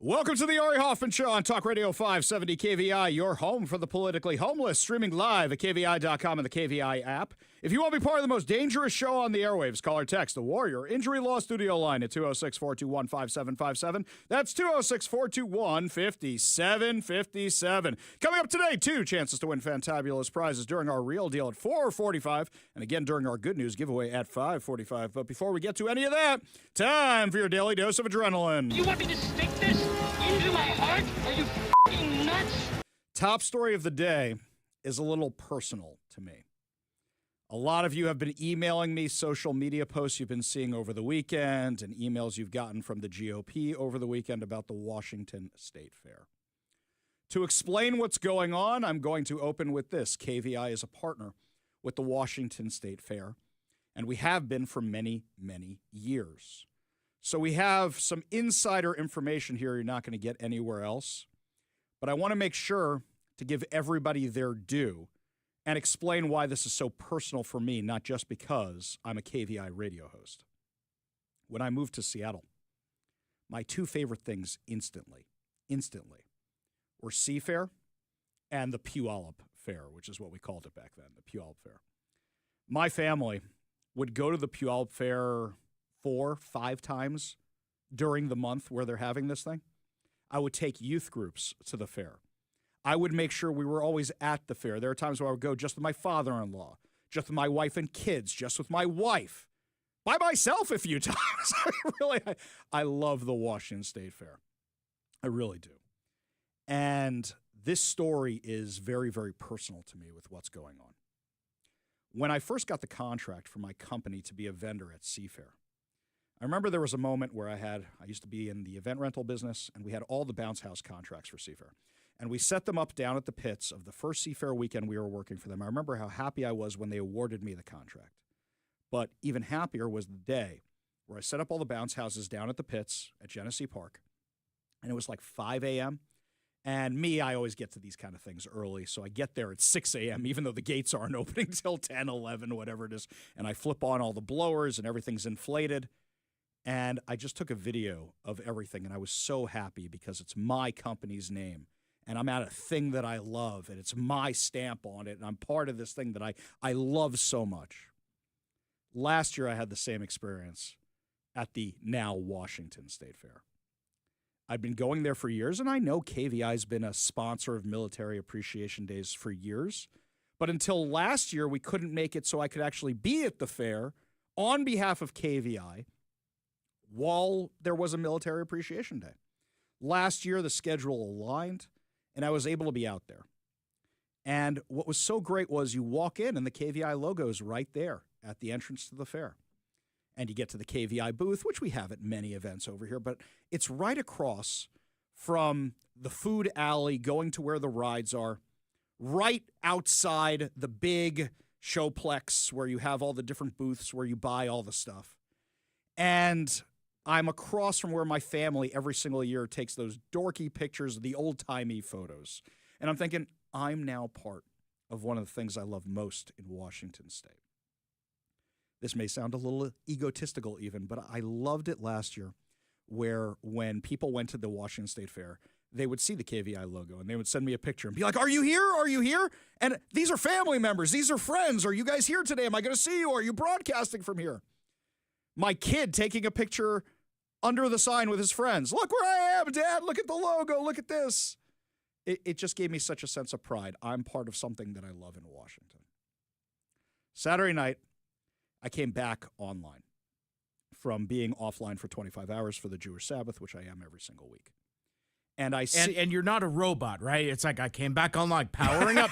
Welcome to the Hoffman Show on Talk Radio 570 KVI, your home for the politically homeless, streaming live at KVI.com and the KVI app. If you want to be part of the most dangerous show on the airwaves, call or text the Warrior Injury Law Studio line at 206-421-5757. That's 206-421-5757. Coming up today, 2 chances to win fantabulous prizes during our Real Deal at 4:45, and again during our Good News giveaway at 5:45. But before we get to any of that, time for your daily dose of adrenaline. You want me to stick this into my heart? Are you f***ing nuts? Top story of the day is a little personal to me. A lot of you have been emailing me social media posts you've been seeing over the weekend and emails you've gotten from the GOP over the weekend about the Washington State Fair. To explain what's going on, I'm going to open with this. KVI is a partner with the Washington State Fair, and we have been for many, many years. So we have some insider information here you're not going to get anywhere else. But I want to make sure to give everybody their due and explain why this is so personal for me, not just because I'm a KVI radio host. When I moved to Seattle, my 2 favorite things instantly, were Seafair and the Puyallup Fair, which is what we called it back then, the Puyallup Fair. My family would go to the Puyallup Fair 4-5 times during the month where they're having this thing. I would take youth groups to the fair. I would make sure we were always at the fair. There are times where I would go just with my father-in-law, just with my wife and kids, just with my wife, by myself a few times. I love the Washington State Fair. I really do. And this story is very, very personal to me with what's going on. When I first got the contract for my company to be a vendor at Seafair, I remember there was a moment where I used to be in the event rental business, and we had all the bounce house contracts for Seafair. And we set them up down at the pits of the first Seafair weekend we were working for them. I remember how happy I was when they awarded me the contract. But even happier was the day where I set up all the bounce houses down at the pits at Genesee Park. And it was like 5 a.m. And me, I always get to these kind of things early. So I get there at 6 a.m., even though the gates aren't opening till 10, 11, whatever it is. And I flip on all the blowers and everything's inflated. And I just took a video of everything, and I was so happy because it's my company's name, and I'm at a thing that I love, and it's my stamp on it, and I'm part of this thing that I love so much. Last year, I had the same experience at the now Washington State Fair. I'd been going there for years, and I know KVI's been a sponsor of Military Appreciation Days for years, but until last year, we couldn't make it so I could actually be at the fair on behalf of KVI while there was a Military Appreciation Day. Last year, the schedule aligned, and I was able to be out there. And what was so great was you walk in, and the KVI logo is right there at the entrance to the fair. And you get to the KVI booth, which we have at many events over here, but it's right across from the food alley going to where the rides are, right outside the big showplex where you have all the different booths where you buy all the stuff. And I'm across from where my family every single year takes those dorky pictures of the old-timey photos. And I'm thinking, I'm now part of one of the things I love most in Washington State. This may sound a little egotistical even, but I loved it last year where when people went to the Washington State Fair, they would see the KVI logo and they would send me a picture and be like, "Are you here? Are you here? And these are family members. These are friends. Are you guys here today? Am I going to see you? Are you broadcasting from here?" My kid taking a picture under the sign with his friends. "Look where I am, Dad. Look at the logo. Look at this." It just gave me such a sense of pride. I'm part of something that I love in Washington. Saturday night, I came back online from being offline for 25 hours for the Jewish Sabbath, which I am every single week. And and you're not a robot, right? It's like I came back online, powering up.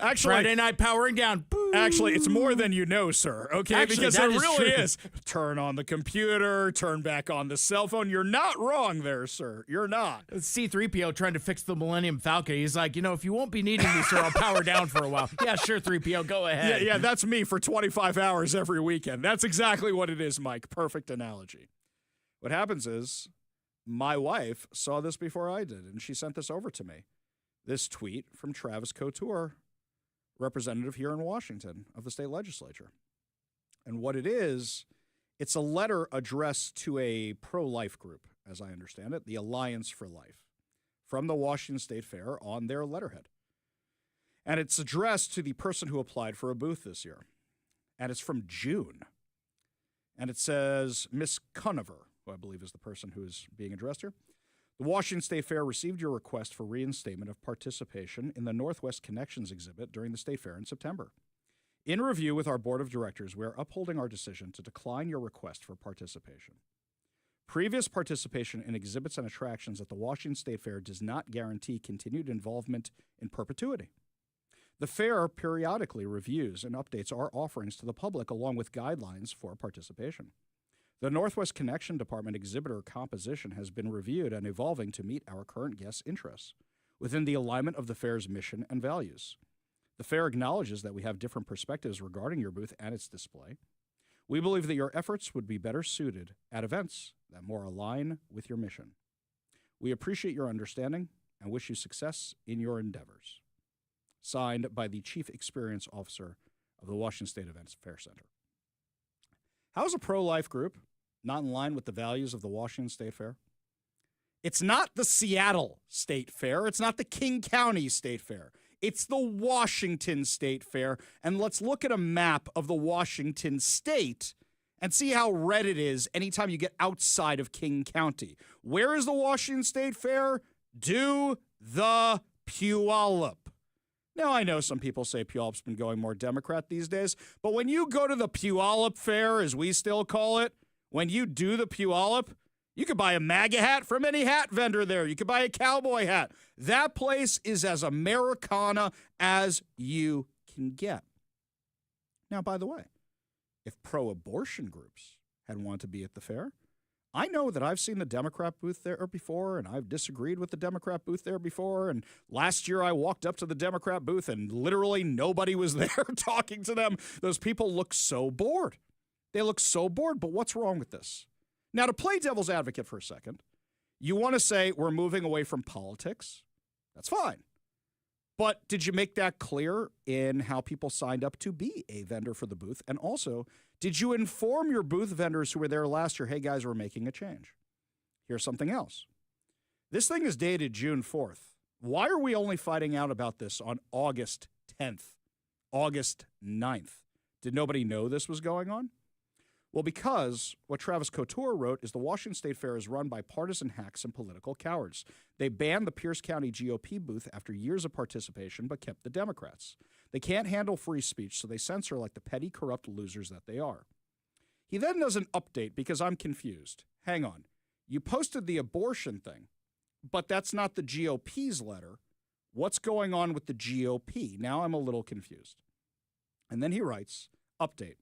Actually, Friday night powering down. Actually, it's more than you know, sir. Okay, Actually, because that it is really true. is. Turn on the computer, turn back on the cell phone. You're not wrong there, sir. You're not. C-3PO trying to fix the Millennium Falcon. He's like, if you won't be needing me, sir, I'll power down for a while. Yeah, sure, 3PO, go ahead. Yeah, that's me for 25 hours every weekend. That's exactly what it is, Mike. Perfect analogy. What happens is my wife saw this before I did, and she sent this over to me. This tweet from Travis Couture, representative here in Washington of the state legislature. And what it is, it's a letter addressed to a pro-life group as I understand it, the Alliance for Life, from the Washington State Fair on their letterhead. And it's addressed to the person who applied for a booth this year. And it's from June. And it says, Miss Conover, who I believe is the person who is being addressed here. The Washington State Fair received your request for reinstatement of participation in the Northwest Connections exhibit during the State Fair in September. In review with our board of directors, we are upholding our decision to decline your request for participation. Previous participation in exhibits and attractions at the Washington State Fair does not guarantee continued involvement in perpetuity. The fair periodically reviews and updates our offerings to the public along with guidelines for participation. The Northwest Connection Department exhibitor composition has been reviewed and evolving to meet our current guests' interests within the alignment of the fair's mission and values. The fair acknowledges that we have different perspectives regarding your booth and its display. We believe that your efforts would be better suited at events that more align with your mission. We appreciate your understanding and wish you success in your endeavors. Signed by the Chief Experience Officer of the Washington State Events Fair Center. How is a pro-life group not in line with the values of the Washington State Fair? It's not the Seattle State Fair. It's not the King County State Fair. It's the Washington State Fair. And let's look at a map of the Washington State and see how red it is anytime you get outside of King County. Where is the Washington State Fair? Do the Puyallup. Now, I know some people say Puyallup's been going more Democrat these days, but when you go to the Puyallup Fair, as we still call it, when you do the Puyallup, you could buy a MAGA hat from any hat vendor there. You could buy a cowboy hat. That place is as Americana as you can get. Now, by the way, if pro-abortion groups had wanted to be at the fair, I know that I've seen the Democrat booth there before, and I've disagreed with the Democrat booth there before. And last year I walked up to the Democrat booth and literally nobody was there talking to them. Those people look so bored. They look so bored. But what's wrong with this? Now, to play devil's advocate for a second, you want to say we're moving away from politics. That's fine. But did you make that clear in how people signed up to be a vendor for the booth? And also, did you inform your booth vendors who were there last year, hey, guys, we're making a change? Here's something else. This thing is dated June 4th. Why are we only finding out about this on August 10th, August 9th? Did nobody know this was going on? Well, because what Travis Couture wrote is the Washington State Fair is run by partisan hacks and political cowards. They banned the Pierce County GOP booth after years of participation, but kept the Democrats. They can't handle free speech, so they censor like the petty, corrupt losers that they are. He then does an update because I'm confused. Hang on. You posted the abortion thing, but that's not the GOP's letter. What's going on with the GOP? Now I'm a little confused. And then he writes, update.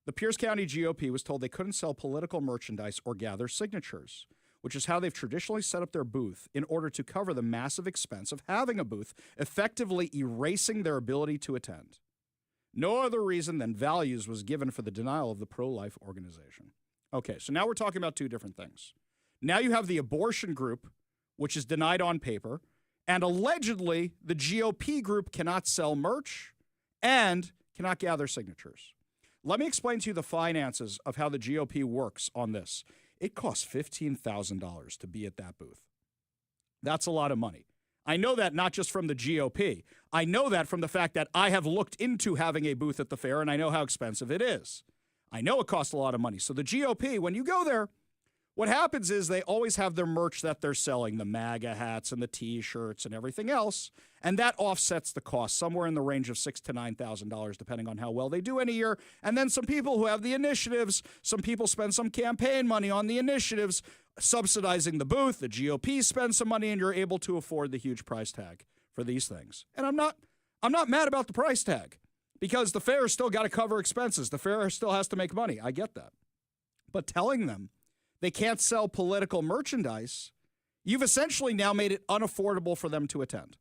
The Pierce County GOP was told they couldn't sell political merchandise or gather signatures, which is how they've traditionally set up their booth in order to cover the massive expense of having a booth, effectively erasing their ability to attend. No other reason than values was given for the denial of the pro-life organization. Okay, so now we're talking about two different things. Now you have the abortion group, which is denied on paper, and allegedly the GOP group cannot sell merch and cannot gather signatures. Let me explain to you the finances of how the GOP works on this. It costs $15,000 to be at that booth. That's a lot of money. I know that not just from the GOP. I know that from the fact that I have looked into having a booth at the fair, and I know how expensive it is. I know it costs a lot of money. So the GOP, when you go there, what happens is they always have their merch that they're selling, the MAGA hats and the T-shirts and everything else, and that offsets the cost somewhere in the range of $6,000 to $9,000, depending on how well they do in a year. And then some people who have the initiatives, some people spend some campaign money on the initiatives, subsidizing the booth. The GOP spends some money, and you're able to afford the huge price tag for these things. And I'm not mad about the price tag because the fair still got to cover expenses. The fair still has to make money. I get that. But telling them they can't sell political merchandise, you've essentially now made it unaffordable for them to attend.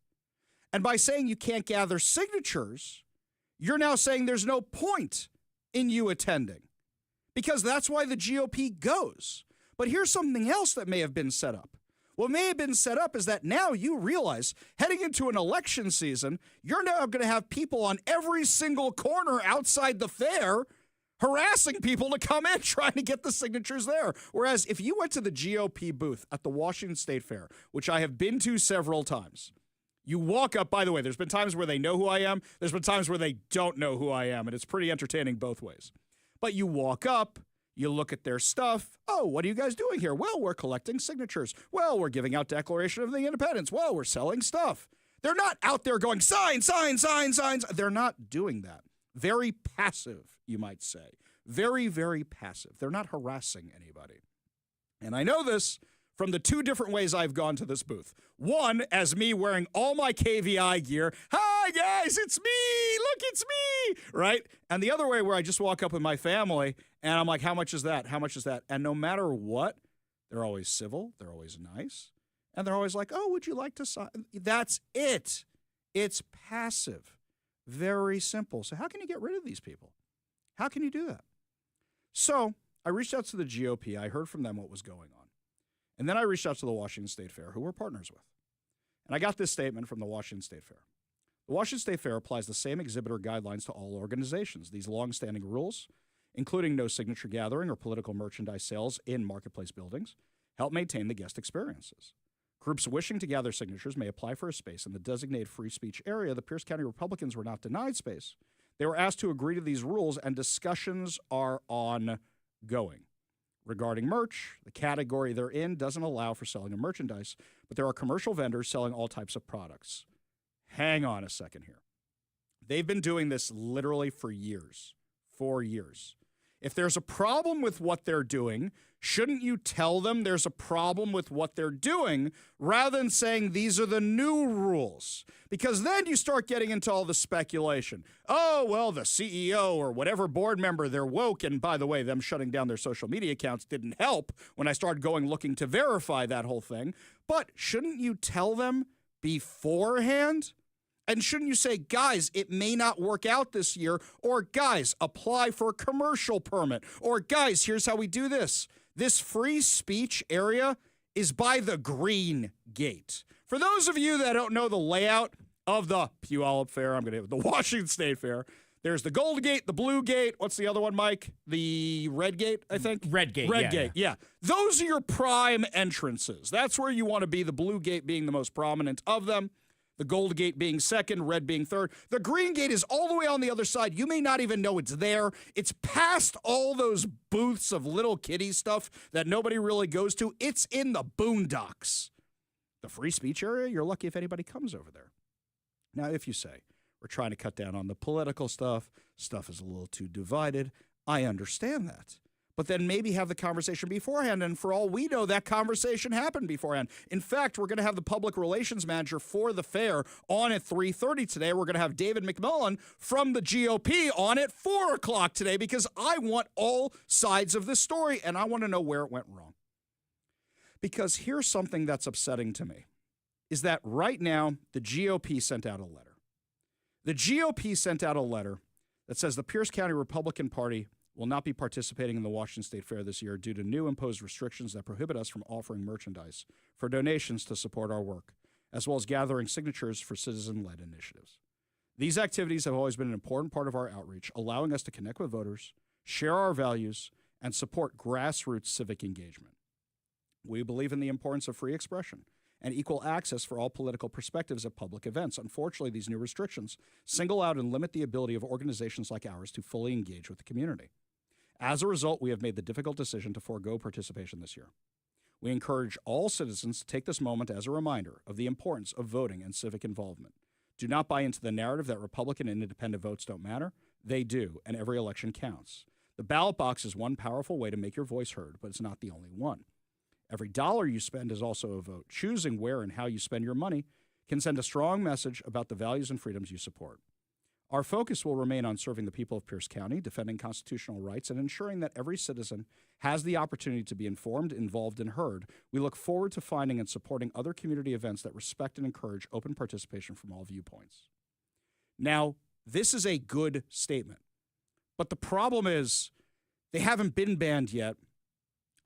And by saying you can't gather signatures, you're now saying there's no point in you attending because that's why the GOP goes. But here's something else that may have been set up. What may have been set up is that now you realize heading into an election season, you're now going to have people on every single corner outside the fair harassing people to come in trying to get the signatures there. Whereas if you went to the GOP booth at the Washington State Fair, which I have been to several times, you walk up, by the way, there's been times where they know who I am. There's been times where they don't know who I am, and it's pretty entertaining both ways. But you walk up, you look at their stuff. Oh, what are you guys doing here? Well, we're collecting signatures. Well, we're giving out Declaration of the Independence. Well, we're selling stuff. They're not out there going, sign, sign, sign, signs. They're not doing that. Very passive, you might say. Very, very passive. They're not harassing anybody. And I know this from the two different ways I've gone to this booth. One, as me wearing all my KVI gear. Hi, guys, it's me. Look, it's me. Right? And the other way where I just walk up with my family and I'm like, how much is that? How much is that? And no matter what, they're always civil. They're always nice. And they're always like, oh, would you like to sign? That's it. It's passive. Very simple. So how can you get rid of these people? How can you do that? So I reached out to the GOP. I heard from them what was going on. And then I reached out to the Washington State Fair, who we're partners with. And I got this statement from the Washington State Fair. The Washington State Fair applies the same exhibitor guidelines to all organizations. These long-standing rules, including no signature gathering or political merchandise sales in marketplace buildings, help maintain the guest experiences. Groups wishing to gather signatures may apply for a space in the designated free speech area. The Pierce County Republicans were not denied space. They were asked to agree to these rules, and discussions are ongoing. Regarding merch, the category they're in doesn't allow for selling of merchandise, but there are commercial vendors selling all types of products. Hang on a second here. They've been doing this literally for years. 4 years. If there's a problem with what they're doing, shouldn't you tell them there's a problem with what they're doing rather than saying these are the new rules? Because then you start getting into all the speculation. Oh, well, the CEO or whatever board member, they're woke. And by the way, them shutting down their social media accounts didn't help when I started going looking to verify that whole thing. But shouldn't you tell them beforehand? And shouldn't you say, guys, it may not work out this year, or guys, apply for a commercial permit, or guys, here's how we do this. This free speech area is by the green gate. For those of you that don't know the layout of the Puyallup Fair, the Washington State Fair, there's the gold gate, the blue gate. What's the other one, Mike? The red gate, I think? Red gate, Red gate, yeah. Those are your prime entrances. That's where you want to be, the blue gate being the most prominent of them. The gold gate being second, red being third. The green gate is all the way on the other side. You may not even know it's there. It's past all those booths of little kiddie stuff that nobody really goes to. It's in the boondocks. The free speech area, you're lucky if anybody comes over there. Now, if you say, we're trying to cut down on the political stuff is a little too divided, I understand that. But then maybe have the conversation beforehand. And for all we know, that conversation happened beforehand. In fact, we're going to have the public relations manager for the fair on at 3:30 today. We're going to have David McMillan from the GOP on at 4 o'clock today because I want all sides of this story and I want to know where it went wrong. Because here's something that's upsetting to me, is that right now the GOP sent out a letter. The GOP sent out a letter that says the Pierce County Republican Party will not be participating in the Washington State Fair this year due to new imposed restrictions that prohibit us from offering merchandise for donations to support our work, as well as gathering signatures for citizen-led initiatives. These activities have always been an important part of our outreach, allowing us to connect with voters, share our values, and support grassroots civic engagement. We believe in the importance of free expression and equal access for all political perspectives at public events. Unfortunately, these new restrictions single out and limit the ability of organizations like ours to fully engage with the community. As a result, we have made the difficult decision to forego participation this year. We encourage all citizens to take this moment as a reminder of the importance of voting and civic involvement. Do not buy into the narrative that Republican and independent votes don't matter. They do, and every election counts. The ballot box is one powerful way to make your voice heard, but it's not the only one. Every dollar you spend is also a vote. Choosing where and how you spend your money can send a strong message about the values and freedoms you support. Our focus will remain on serving the people of Pierce County, defending constitutional rights, and ensuring that every citizen has the opportunity to be informed, involved, and heard. We look forward to finding and supporting other community events that respect and encourage open participation from all viewpoints. Now, this is a good statement, but the problem is they haven't been banned yet.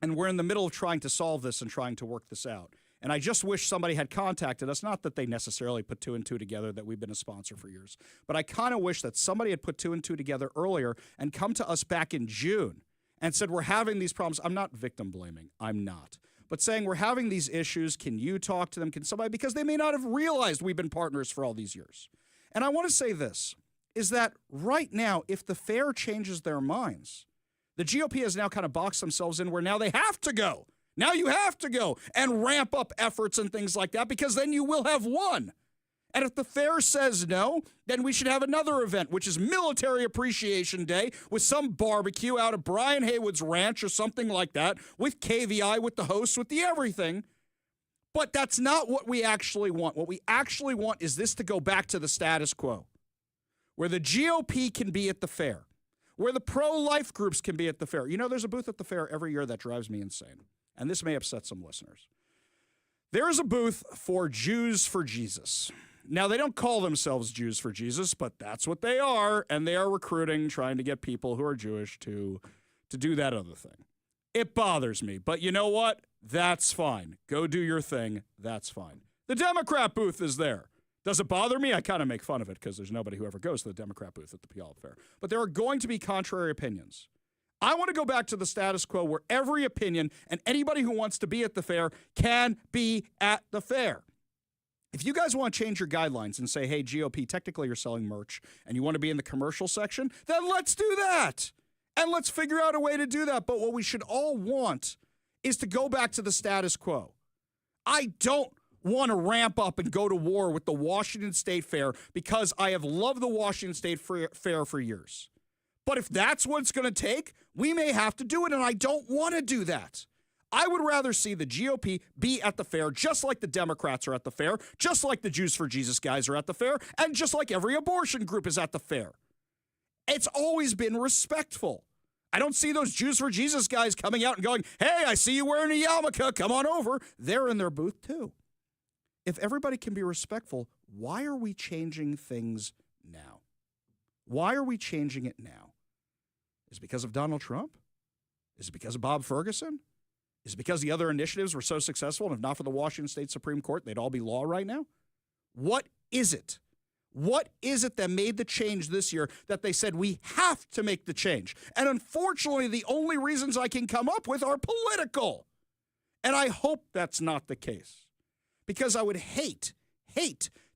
And we're in the middle of trying to solve this and trying to work this out. And I just wish somebody had contacted us, not that they necessarily put 2 and 2 together, that we've been a sponsor for years, but I kind of wish that somebody had put 2 and 2 together earlier and come to us back in June and said, we're having these problems. I'm not victim blaming. I'm not. But saying we're having these issues, can you talk to them? Can somebody? Because they may not have realized we've been partners for all these years. And I want to say this, is that right now, if the fair changes their minds, the GOP has now kind of boxed themselves in where now they have to go. Now you have to go and ramp up efforts and things like that, because then you will have won. And if the fair says no, then we should have another event, which is Military Appreciation Day, with some barbecue out of Brian Haywood's ranch or something like that, with KVI, with the hosts, with the everything. But that's not what we actually want. What we actually want is this to go back to the status quo, where the GOP can be at the fair, where the pro-life groups can be at the fair. You know, there's a booth at the fair every year that drives me insane. And this may upset some listeners. There is a booth for Jews for Jesus. Now, they don't call themselves Jews for Jesus, but that's what they are, and they are recruiting, trying to get people who are Jewish to do that other thing. It bothers me, but you know what? That's fine. Go do your thing. That's fine. The Democrat booth is there. Does it bother me? I kind of make fun of it because there's nobody who ever goes to the Democrat booth at the Puyallup Fair. But there are going to be contrary opinions. I want to go back to the status quo where every opinion and anybody who wants to be at the fair can be at the fair. If you guys want to change your guidelines and say, hey, GOP, technically you're selling merch and you want to be in the commercial section, then let's do that. And let's figure out a way to do that. But what we should all want is to go back to the status quo. I don't want to ramp up and go to war with the Washington State Fair because I have loved the Washington State Fair for years. But if that's what it's going to take, we may have to do it, and I don't want to do that. I would rather see the GOP be at the fair just like the Democrats are at the fair, just like the Jews for Jesus guys are at the fair, and just like every abortion group is at the fair. It's always been respectful. I don't see those Jews for Jesus guys coming out and going, hey, I see you wearing a yarmulke, come on over. They're in their booth too. If everybody can be respectful, why are we changing things now? Why are we changing it now? Is it because of Donald Trump? Is it because of Bob Ferguson? Is it because the other initiatives were so successful, and if not for the Washington State Supreme Court, they'd all be law right now? What is it? What is it that made the change this year that they said we have to make the change? And unfortunately, the only reasons I can come up with are political. And I hope that's not the case, because I would hate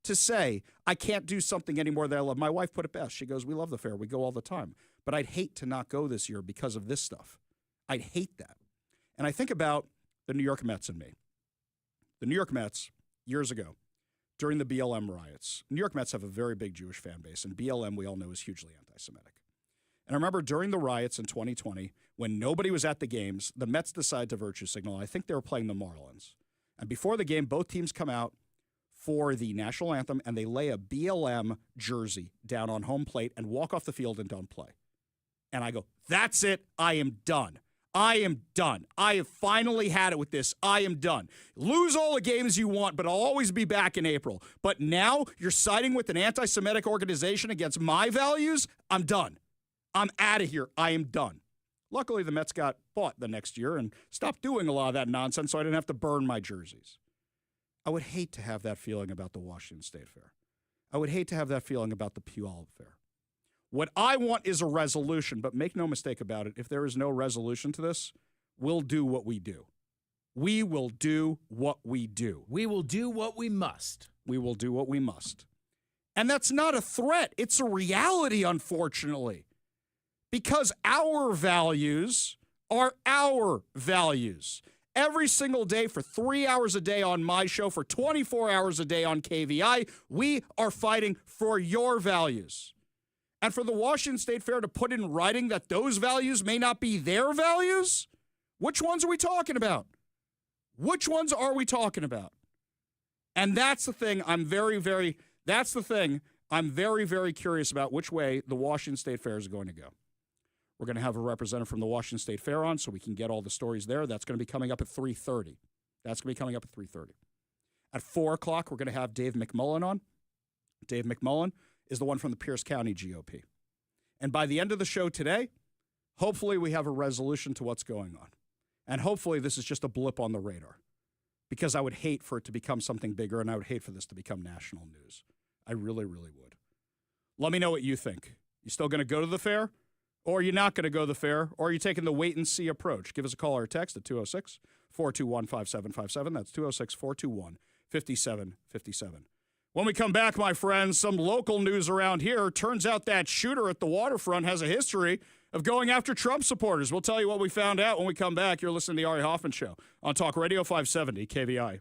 to say I can't do something anymore that I love. My wife put it best. She goes, we love the fair. We go all the time. But I'd hate to not go this year because of this stuff. I'd hate that. And I think about the New York Mets and me. The New York Mets, years ago, during the BLM riots, New York Mets have a very big Jewish fan base, and BLM, we all know, is hugely anti-Semitic. And I remember during the riots in 2020, when nobody was at the games, the Mets decided to virtue signal. I think they were playing the Marlins. And before the game, both teams come out for the national anthem, and they lay a BLM jersey down on home plate and walk off the field and don't play. And I go, that's it. I am done. I am done. I have finally had it with this. I am done. Lose all the games you want, but I'll always be back in April. But now you're siding with an anti-Semitic organization against my values? I'm done. I'm out of here. I am done. Luckily, the Mets got bought the next year and stopped doing a lot of that nonsense, so I didn't have to burn my jerseys. I would hate to have that feeling about the Washington State Fair. I would hate to have that feeling about the Puyallup Fair. What I want is a resolution, but make no mistake about it, if there is no resolution to this, we'll do what we do. We will do what we do. We will do what we must. We will do what we must. And that's not a threat. It's a reality, unfortunately. Because our values are our values. Every single day for 3 hours a day on my show, for 24 hours a day on KVI, we are fighting for your values. And for the Washington State Fair to put in writing that those values may not be their values, which ones are we talking about? Which ones are we talking about? And that's the thing I'm very, very curious about, which way the Washington State Fair is going to go. We're going to have a representative from the Washington State Fair on so we can get all the stories there. That's going to be coming up at 3:30. That's going to be coming up at 3:30. At 4 o'clock, we're going to have Dave McMullen on. Dave McMullen is the one from the Pierce County GOP. And by the end of the show today, hopefully we have a resolution to what's going on. And hopefully this is just a blip on the radar. because I would hate for it to become something bigger, and I would hate for this to become national news. I really, really would. Let me know what you think. You still going to go to the fair? Or are you not going to go to the fair? Or are you taking the wait-and-see approach? Give us a call or a text at 206-421-5757. That's 206-421-5757. When we come back, my friends, some local news around here. Turns out that shooter at the waterfront has a history of going after Trump supporters. We'll tell you what we found out when we come back. You're listening to the Ari Hoffman Show on Talk Radio 570 KVI.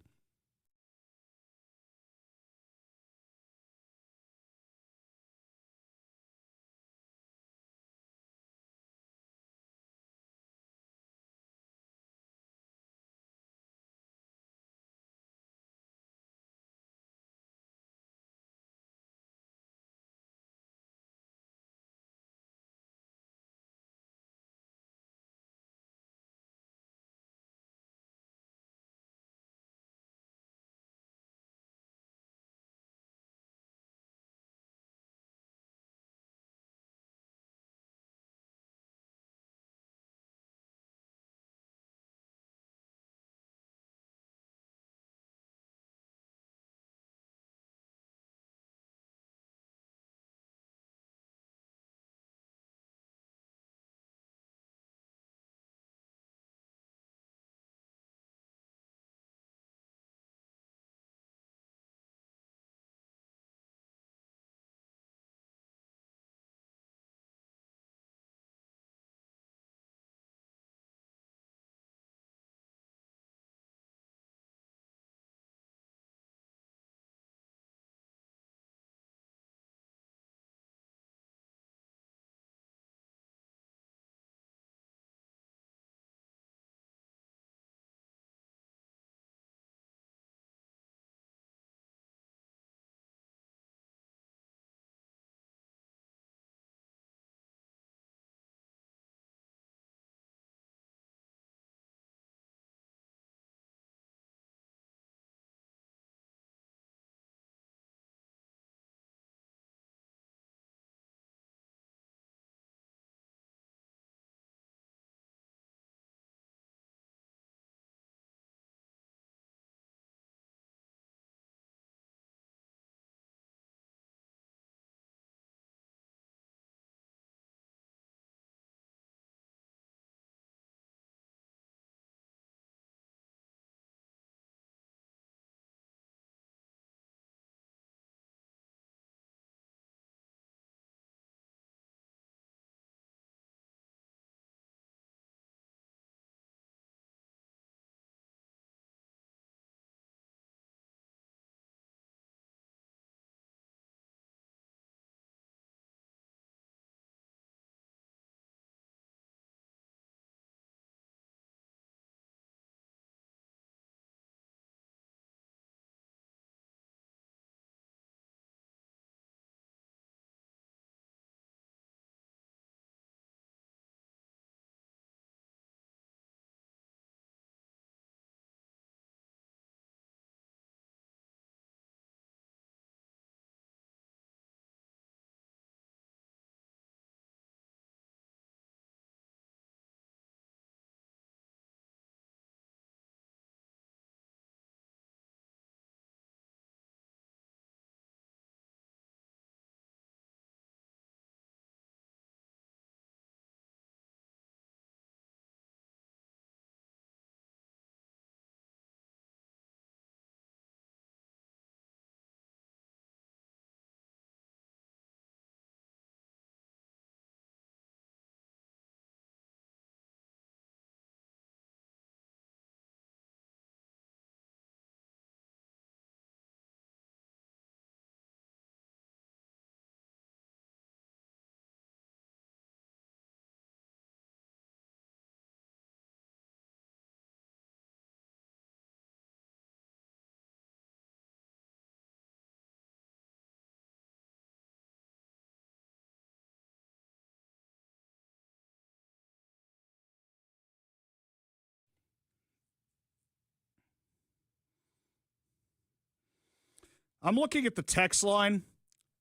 I'm looking at the text line,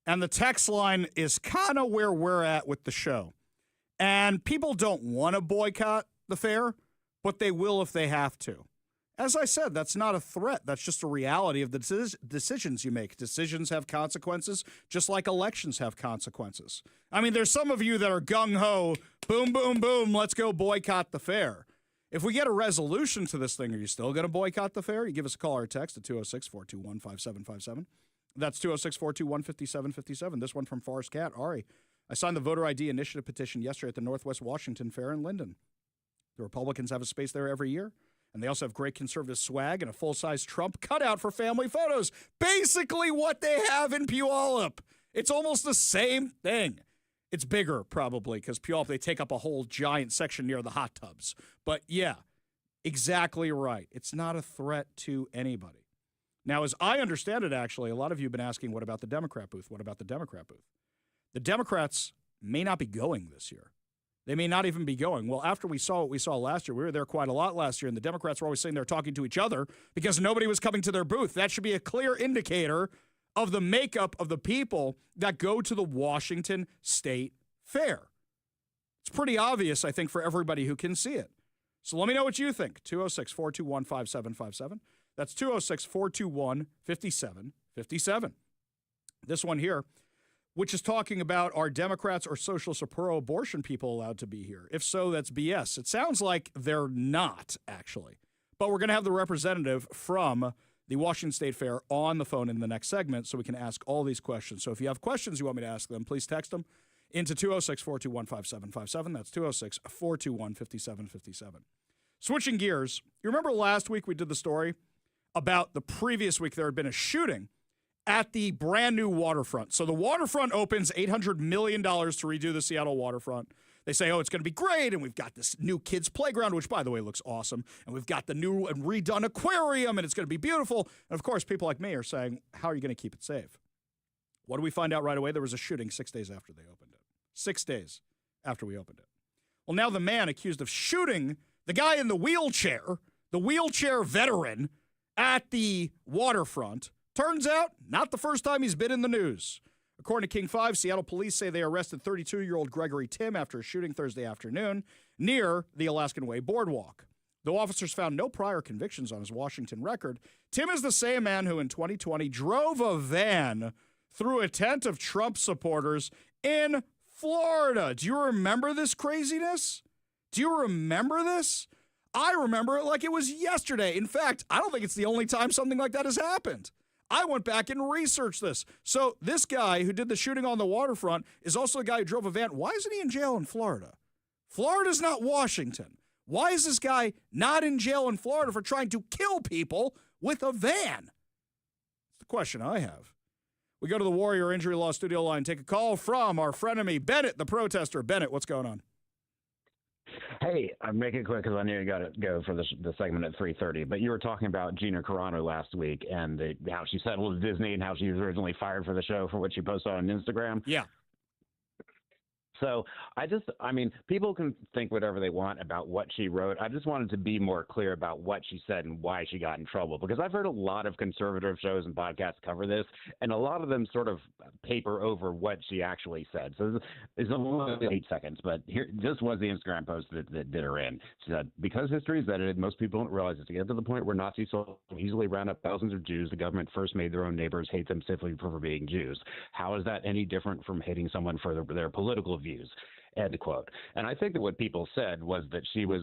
and the text line is kind of where we're at with the show. And people don't want to boycott the fair, but they will if they have to. As I said, that's not a threat. That's just a reality of the decisions you make. Decisions have consequences, just like elections have consequences. I mean, there's some of you that are gung-ho, boom, boom, boom, let's go boycott the fair. If we get a resolution to this thing, are you still going to boycott the fair? You give us a call or a text at 206-421-5757. That's 206-421-5757. This one from Forrest Cat. Ari, I signed the voter ID initiative petition yesterday at the Northwest Washington Fair in Linden. The Republicans have a space there every year. And they also have great conservative swag and a full-size Trump cutout for family photos. Basically what they have in Puyallup. It's almost the same thing. It's bigger, probably, because Puyallup, they take up a whole giant section near the hot tubs. But, yeah, exactly right. It's not a threat to anybody. Now, as I understand it, actually, a lot of you have been asking, what about the Democrat booth? What about the Democrat booth? The Democrats may not be going this year. They may not even be going. Well, after we saw what we saw last year, we were there quite a lot last year, and the Democrats were always sitting there talking to each other because nobody was coming to their booth. That should be a clear indicator of the makeup of the people that go to the Washington State Fair. It's pretty obvious, I think, for everybody who can see it. So let me know what you think. 206-421-5757. That's 206-421-5757. This one here, which is talking about, are Democrats or socialists or pro-abortion people allowed to be here? If so, that's BS. It sounds like they're not, actually. But we're going to have the representative from the Washington State Fair on the phone in the next segment so we can ask all these questions. So if you have questions you want me to ask them, please text them into 206-421-5757. That's 206-421-5757. Switching gears, you remember last week we did the story about the previous week there had been a shooting at the brand new waterfront. So the waterfront opens $800 million to redo the Seattle waterfront. They say, oh, it's going to be great, and we've got this new kids' playground, which, by the way, looks awesome, and we've got the new and redone aquarium, and it's going to be beautiful. And, of course, people like me are saying, how are you going to keep it safe? What do we find out right away? There was a shooting 6 days after they opened it. 6 days after we opened it. Well, now the man accused of shooting the guy in the wheelchair veteran at the waterfront, turns out, not the first time he's been in the news. According to King 5, Seattle police say they arrested 32-year-old Gregory Tim after a shooting Thursday afternoon near the Alaskan Way Boardwalk. Though officers found no prior convictions on his Washington record, Tim is the same man who in 2020 drove a van through a tent of Trump supporters in Florida. Do you remember this craziness? Do you remember this? I remember it like it was yesterday. In fact, I don't think it's the only time something like that has happened. I went back and researched this. So this guy who did the shooting on the waterfront is also the guy who drove a van. Why isn't he in jail in Florida? Florida's not Washington. Why is this guy not in jail in Florida for trying to kill people with a van? It's the question I have. We go to the Warrior Injury Law studio line, take a call from our frenemy, Bennett, the protester. Bennett, what's going on? Hey, I'm making it quick because I knew you got to go for the segment at 3:30. But you were talking about Gina Carano last week and how she settled with Disney and how she was originally fired for the show for what she posted on Instagram. Yeah. So people can think whatever they want about what she wrote. I just wanted to be more clear about what she said and why she got in trouble, because I've heard a lot of conservative shows and podcasts cover this, and a lot of them sort of paper over what she actually said. So it's only 8 seconds, but here, this was the Instagram post that did her in. She said, because history is edited, most people don't realize it. To get to the point where Nazis so easily round up thousands of Jews, the government first made their own neighbors hate them simply for being Jews. How is that any different from hating someone for their political views? End quote. And I think that what people said was that she was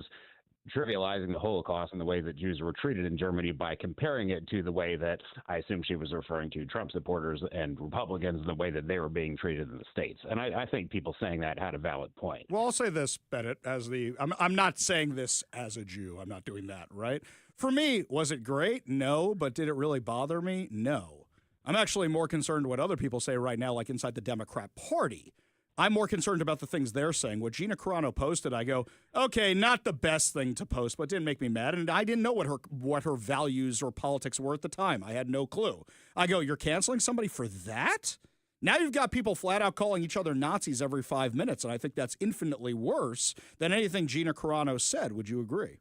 trivializing the Holocaust and the way that Jews were treated in Germany by comparing it to the way that I assume she was referring to Trump supporters and Republicans and the way that they were being treated in the States. And I think people saying that had a valid point. Well, I'll say this, Bennett, I'm not saying this as a Jew. I'm not doing that, right? For me, was it great? No. But did it really bother me? No. I'm actually more concerned what other people say right now, like inside the Democrat Party. I'm more concerned about the things they're saying. What Gina Carano posted, I go, okay, not the best thing to post, but didn't make me mad. And I didn't know what her values or politics were at the time. I had no clue. I go, you're canceling somebody for that? Now you've got people flat out calling each other Nazis every 5 minutes, and I think that's infinitely worse than anything Gina Carano said. Would you agree?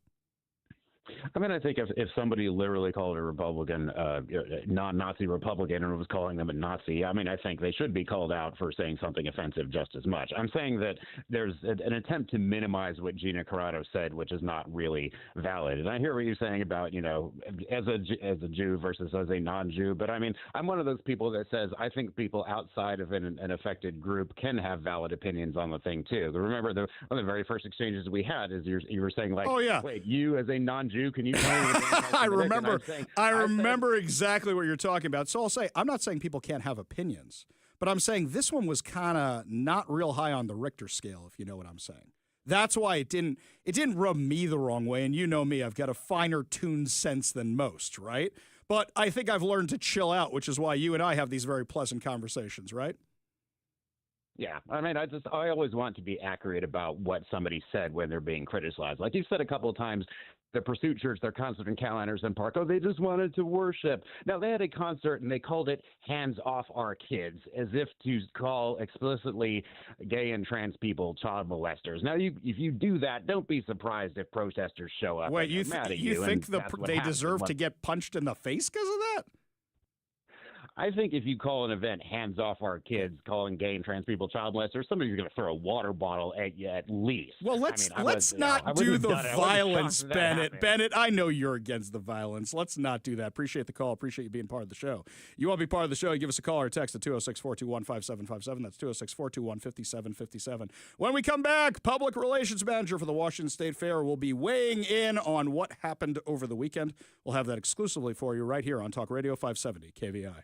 I mean, I think if somebody literally called a Republican non-Nazi Republican and was calling them a Nazi, I mean, I think they should be called out for saying something offensive just as much. I'm saying that there's an attempt to minimize what Gina Carano said, which is not really valid. And I hear what you're saying about, as a Jew versus as a non-Jew. But I mean, I'm one of those people that says I think people outside of an affected group can have valid opinions on the thing too. Remember, one of the very first exchanges we had is you were saying like, oh yeah, wait, you as a non-Jew, can you tell me? I remember. I remember exactly what you're talking about. So I'll say I'm not saying people can't have opinions, but I'm saying this one was kind of not real high on the Richter scale, if you know what I'm saying. That's why it didn't rub me the wrong way. And you know me, I've got a finer tuned sense than most, right? But I think I've learned to chill out, which is why you and I have these very pleasant conversations, right? Yeah, I mean, I always want to be accurate about what somebody said when they're being criticized. Like you said a couple of times, the Pursuit Church, their concert in Cal Anderson Park, they just wanted to worship. Now, they had a concert and they called it Hands Off Our Kids, as if to call explicitly gay and trans people child molesters. Now, if you do that, don't be surprised if protesters show up. Wait, you think they deserve to get punched in the face because of that? I think if you call an event Hands Off Our Kids, calling gay and trans people child molesters, somebody's going to throw a water bottle at you at least. Well, let's not do the violence, Bennett. Bennett, I know you're against the violence. Let's not do that. Appreciate the call. Appreciate you being part of the show. You want to be part of the show, give us a call or text at 206-421-5757. That's 206-421-5757. When we come back, Public Relations Manager for the Washington State Fair will be weighing in on what happened over the weekend. We'll have that exclusively for you right here on Talk Radio 570 KVI.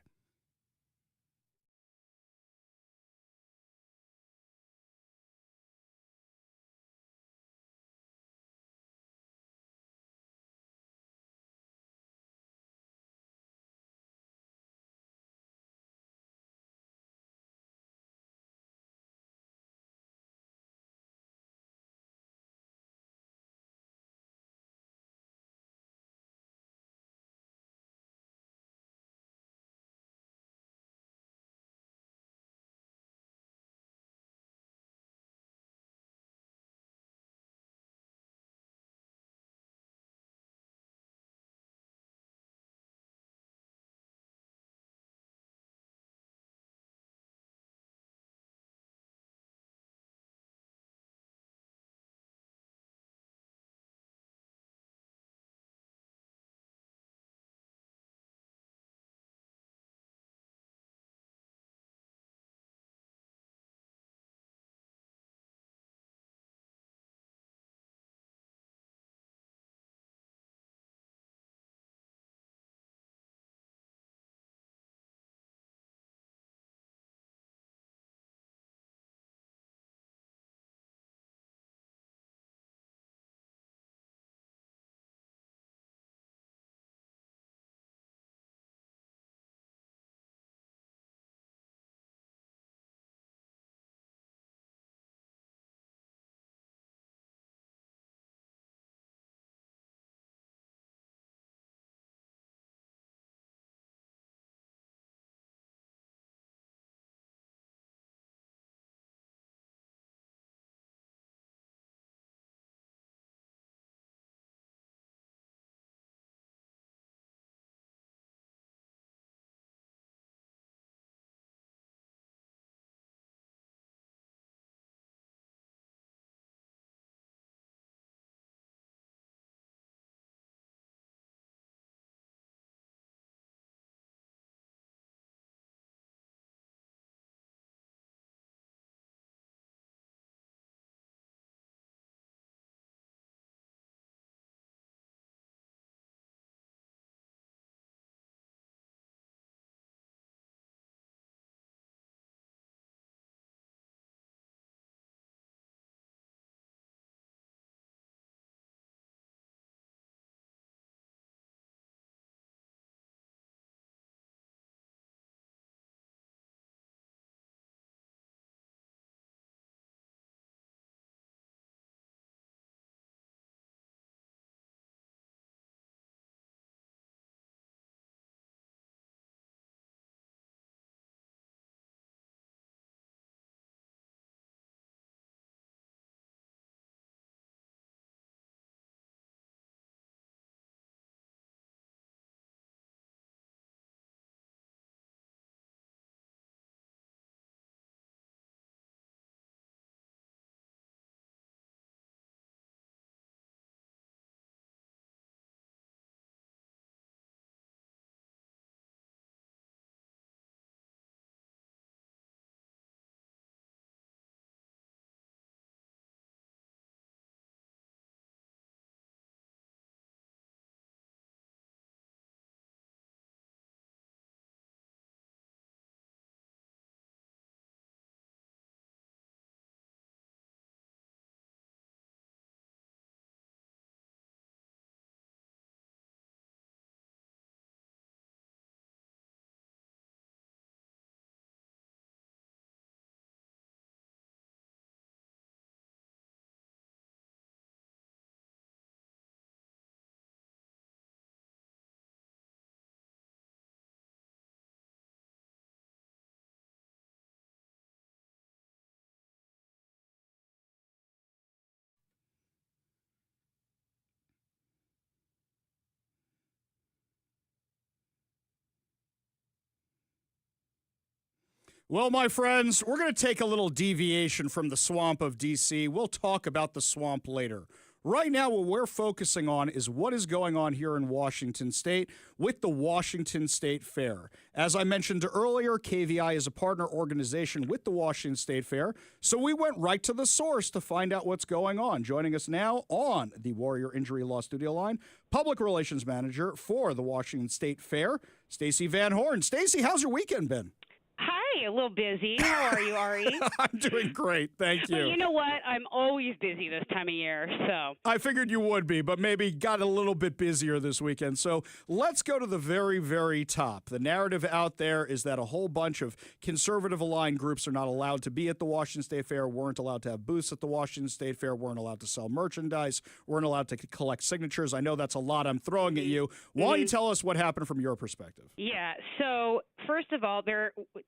Well, my friends, we're going to take a little deviation from the swamp of D.C. We'll talk about the swamp later. Right now, what we're focusing on is what is going on here in Washington State with the Washington State Fair. As I mentioned earlier, KVI is a partner organization with the Washington State Fair, so we went right to the source to find out what's going on. Joining us now on the Warrior Injury Law Studio line, Public Relations Manager for the Washington State Fair, Stacey Van Horn. Stacey, how's your weekend been? Hi, a little busy. How are you, Ari? I'm doing great, thank you. But you know what? I'm always busy this time of year, so. I figured you would be, but maybe got a little bit busier this weekend. So let's go to the very, very top. The narrative out there is that a whole bunch of conservative-aligned groups are not allowed to be at the Washington State Fair, weren't allowed to have booths at the Washington State Fair, weren't allowed to sell merchandise, weren't allowed to collect signatures. I know that's a lot I'm throwing at you. Why don't you tell us what happened from your perspective? Yeah, so first of all,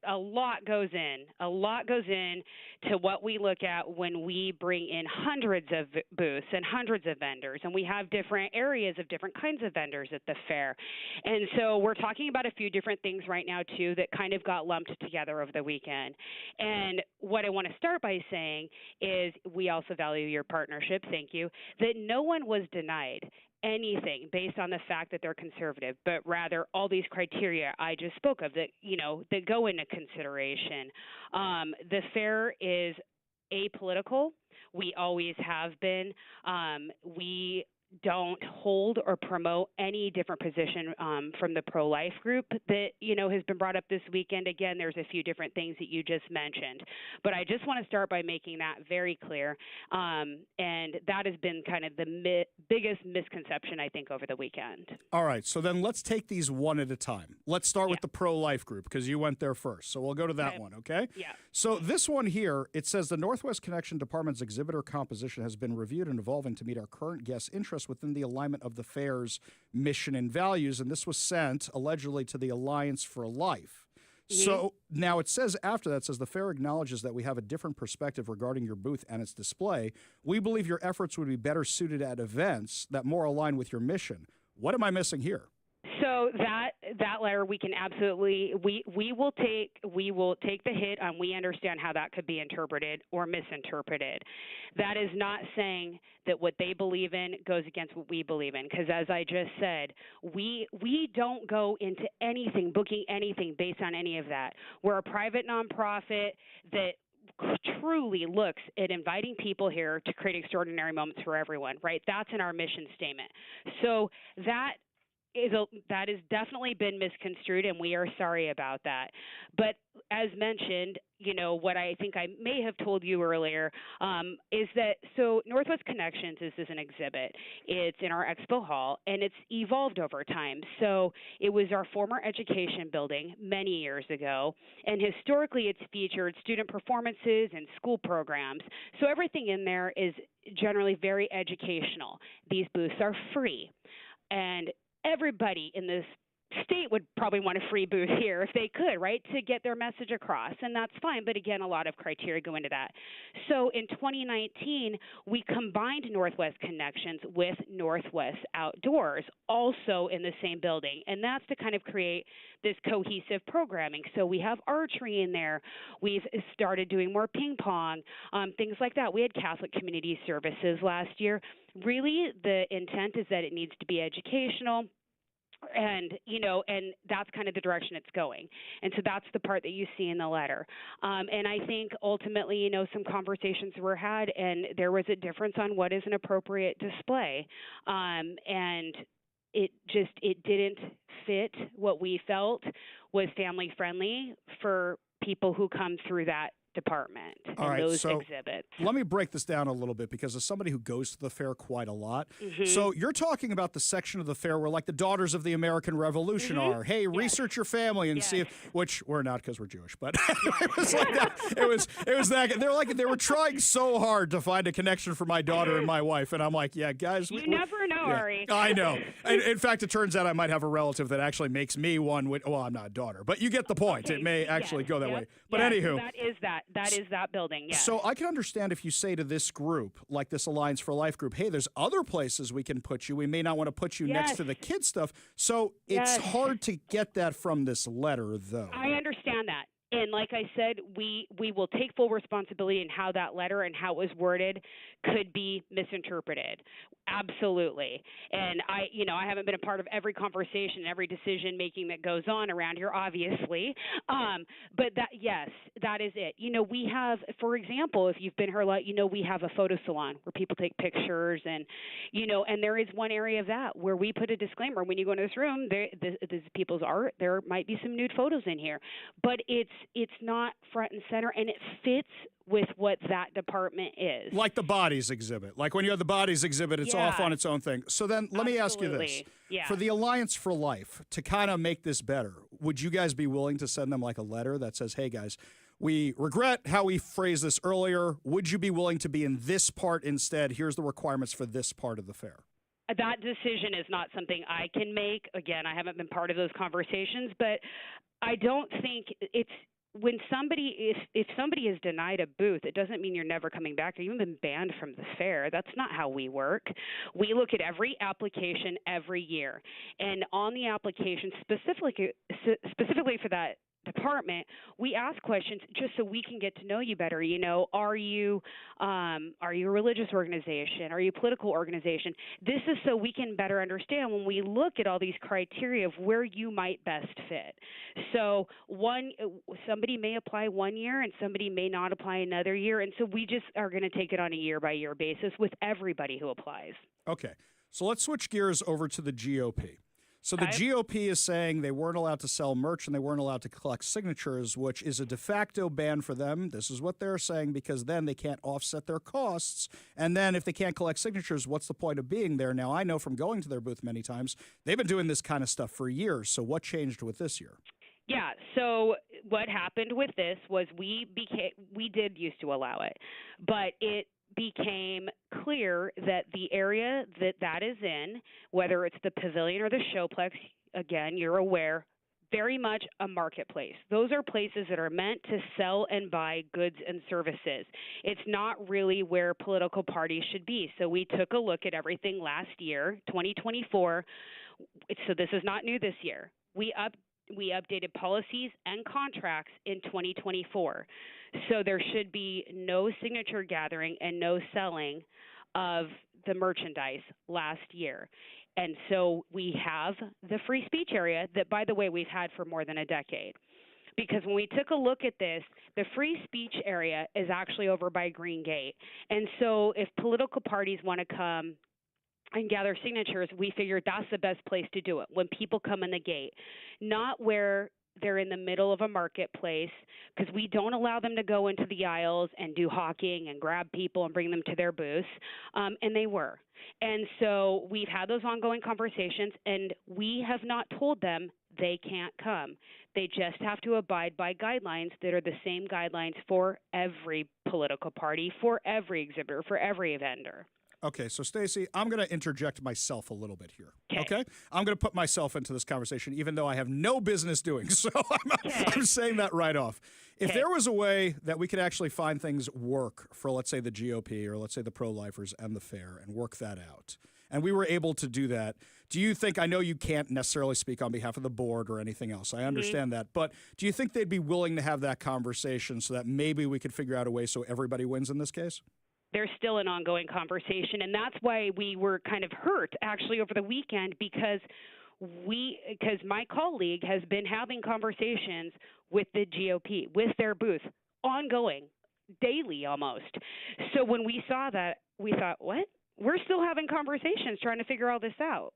a lot goes in to what we look at when we bring in hundreds of booths and hundreds of vendors, and we have different areas of different kinds of vendors at the fair. And so we're talking about a few different things right now too that kind of got lumped together over the weekend. And what I want to start by saying is we also value your partnership, thank you, that no one was denied anything based on the fact that they're conservative, but rather all these criteria I just spoke of that, that go into consideration. The fair is apolitical. We always have been. We don't hold or promote any different position from the pro-life group that, has been brought up this weekend. Again, there's a few different things that you just mentioned. But I just want to start by making that very clear. And that has been kind of the biggest misconception, I think, over the weekend. All right. So then let's take these one at a time. Let's start with the pro-life group because you went there first. So we'll go to that one, okay? Yeah. So this one here, it says the Northwest Connection Department's exhibitor composition has been reviewed and evolving to meet our current guests' interests within the alignment of the fair's mission and values, and this was sent allegedly to the Alliance for Life. So now it says after that, the fair acknowledges that we have a different perspective regarding your booth and its display. We believe your efforts would be better suited at events that more align with your mission. What am I missing here? So that letter we can absolutely we will take the hit on. We understand how that could be interpreted or misinterpreted. That is not saying that what they believe in goes against what we believe in, because as I just said, we don't go into anything, booking anything based on any of that. We're a private nonprofit that truly looks at inviting people here to create extraordinary moments for everyone, right? That's in our mission statement. So that has definitely been misconstrued, and we are sorry about that. But as mentioned, what I think I may have told you earlier is that Northwest Connections is an exhibit. It's in our expo hall, and it's evolved over time. So it was our former education building many years ago, and historically it's featured student performances and school programs. So everything in there is generally very educational. These booths are free, and everybody in this state would probably want a free booth here if they could, right, to get their message across, and that's fine. But again, a lot of criteria go into that. So in 2019, we combined Northwest Connections with Northwest Outdoors, also in the same building, and that's to kind of create this cohesive programming. So we have archery in there. We've started doing more ping pong, things like that. We had Catholic Community Services last year. Really, the intent is that it needs to be educational. And that's kind of the direction it's going. And so that's the part that you see in the letter. And I think ultimately, some conversations were had, and there was a difference on what is an appropriate display. And it didn't fit what we felt was family friendly for people who come through that department and those exhibits. Let me break this down a little bit, because as somebody who goes to the fair quite a lot, so you're talking about the section of the fair where like the Daughters of the American Revolution are. Hey, research your family and see if, which we're not because we're Jewish, but it was like that. It was that. They were trying so hard to find a connection for my daughter and my wife, and I'm like, yeah, guys, you never know, Ari. I know. In fact, it turns out I might have a relative that actually makes me one with. Well, I'm not a daughter, but you get the point. Okay. It may actually go that way. But anywho, that is that building, yes. So I can understand if you say to this group, like this Alliance for Life group, hey, there's other places we can put you. We may not want to put you next to the kids stuff. So it's hard to get that from this letter, though. I understand that. And like I said, we will take full responsibility in how that letter and how it was worded could be misinterpreted. Absolutely. And I haven't been a part of every conversation, every decision making that goes on around here, obviously. But yes, that is it. We have, for example, if you've been here a lot, we have a photo salon where people take pictures and there is one area of that where we put a disclaimer when you go into this room, this is people's art. There might be some nude photos in here, but it's not front and center, and it fits with what that department is. Like the bodies exhibit. Like when you have the bodies exhibit, it's off on its own thing. So then let me ask you this. Yeah. For the Alliance for Life, to kind of make this better, would you guys be willing to send them like a letter that says, hey guys, we regret how we phrased this earlier. Would you be willing to be in this part instead? Here's the requirements for this part of the fair. That decision is not something I can make. Again, I haven't been part of those conversations, but I don't think it's when somebody, if somebody is denied a booth, it doesn't mean you're never coming back or you've been banned from the fair. That's not how we work. We look at every application every year, and on the application specifically for that department, we ask questions just so we can get to know you better. Are you a religious organization? Are you a political organization? This is so we can better understand when we look at all these criteria of where you might best fit. So somebody may apply one year and somebody may not apply another year, and so we just are going to take it on a year-by-year basis with everybody who applies. Okay, so let's switch gears over to the GOP. So the GOP is saying they weren't allowed to sell merch and they weren't allowed to collect signatures, which is a de facto ban for them. This is what they're saying, because then they can't offset their costs. And then if they can't collect signatures, what's the point of being there? Now, I know from going to their booth many times, they've been doing this kind of stuff for years. So what changed with this year? Yeah, so what happened with this was we did used to allow it, but it became clear that the area that is in, whether it's the pavilion or the showplex, again, you're aware, very much a marketplace. Those are places that are meant to sell and buy goods and services. It's not really where political parties should be. So we took a look at everything last year, 2024. So this is not new this year. We updated policies and contracts in 2024. So there should be no signature gathering and no selling of the merchandise last year. And so we have the free speech area that, by the way, we've had for more than a decade. Because when we took a look at this, the free speech area is actually over by Green Gate. And so if political parties want to come and gather signatures, we figured that's the best place to do it, when people come in the gate, not where they're in the middle of a marketplace, because we don't allow them to go into the aisles and do hawking and grab people and bring them to their booths, and they were. And so we've had those ongoing conversations, and we have not told them they can't come. They just have to abide by guidelines that are the same guidelines for every political party, for every exhibitor, for every vendor. Okay, so Stacey, I'm going to interject myself a little bit here. Okay? I'm going to put myself into this conversation, even though I have no business doing so. I'm saying that right off. If there was a way that we could actually find things work for, let's say, the GOP or let's say the pro-lifers and the fair and work that out, and we were able to do that, do you think, I know you can't necessarily speak on behalf of the board or anything else, I understand that, but do you think they'd be willing to have that conversation so that maybe we could figure out a way so everybody wins in this case? There's still an ongoing conversation, and that's why we were kind of hurt actually over the weekend, because my colleague has been having conversations with the GOP, with their booth, ongoing, daily almost. So when we saw that, we thought, what? We're still having conversations trying to figure all this out.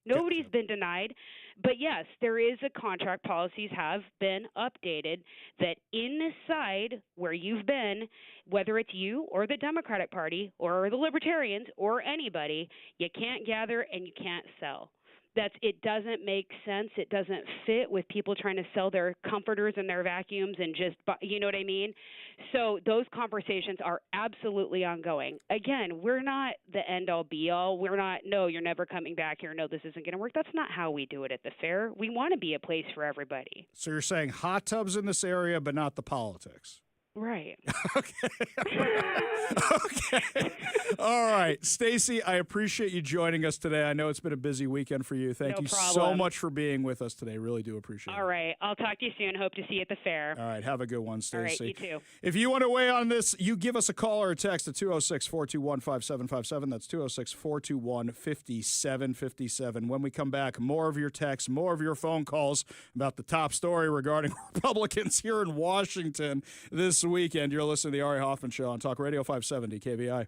Nobody's been denied. But yes, there is a contract. Policies have been updated that in this side where you've been, whether it's you or the Democratic Party or the Libertarians or anybody, you can't gather and you can't sell. It doesn't make sense. It doesn't fit with people trying to sell their comforters and their vacuums and just, you know what I mean? So those conversations are absolutely ongoing. Again, we're not the end-all, be-all. We're not, no, you're never coming back here. No, this isn't going to work. That's not how we do it at the fair. We want to be a place for everybody. So you're saying hot tubs in this area, but not the politics? Right. Okay. Okay. All right. Stacey, I appreciate you joining us today. I know it's been a busy weekend for you. Thank No you so problem. much for being with us today. Really do appreciate it. All right. I'll talk to you soon. Hope to see you at the fair. All right. Have a good one, All right. Stacey. You too. If you want to weigh on this, you give us a call or a text at 206-421-5757. That's 206-421-5757. When we come back, more of your texts, more of your phone calls about the top story regarding Republicans here in Washington this weekend. You're listening to the Ari Hoffman Show on Talk Radio 570 KBI.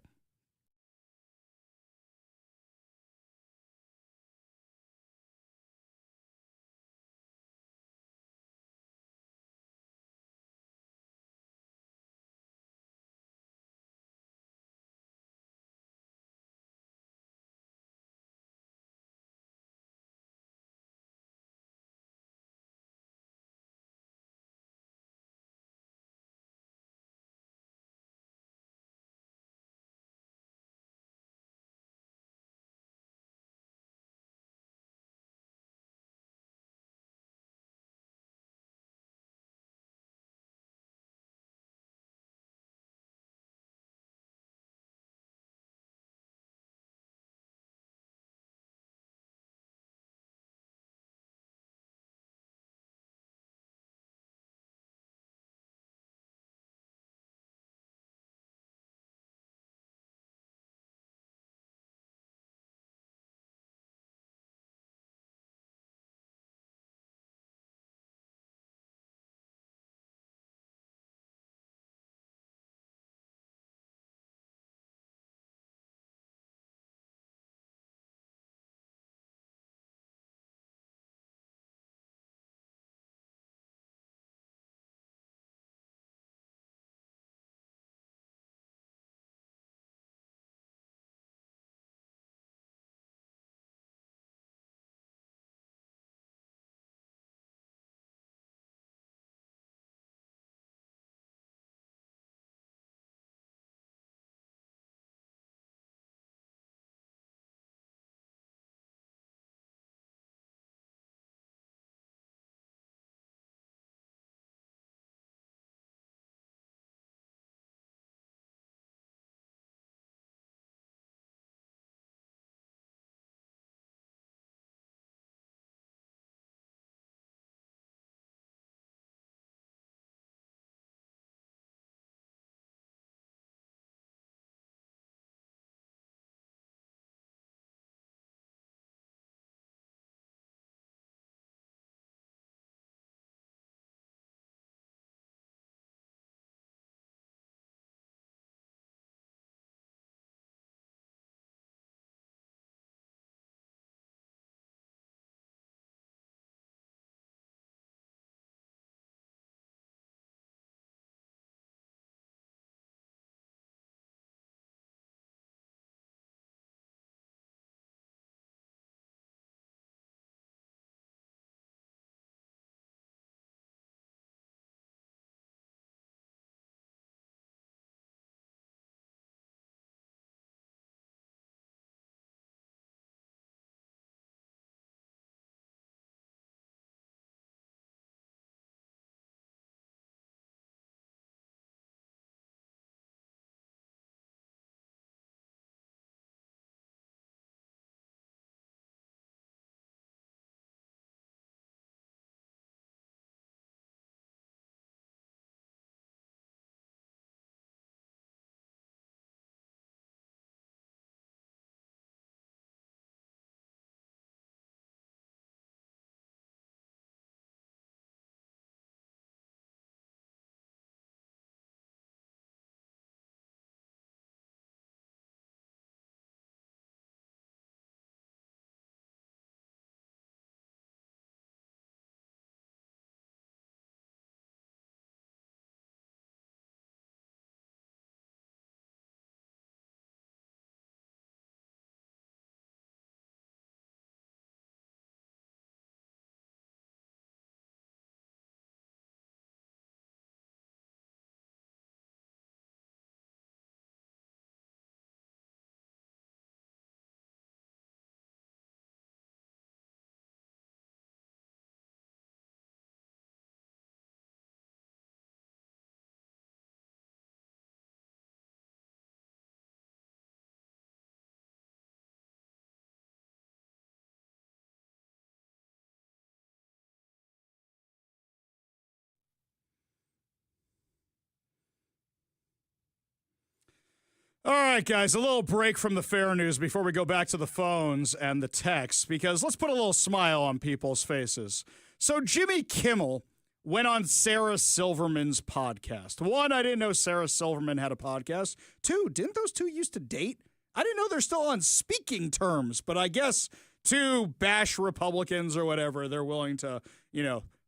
All right, guys, a little break from the fair news before we go back to the phones and the texts, because let's put a little smile on people's faces. So Jimmy Kimmel went on Sarah Silverman's podcast. One, I didn't know Sarah Silverman had a podcast. Two, didn't those two used to date? I didn't know they're still on speaking terms, but I guess to bash Republicans or whatever, they're willing to,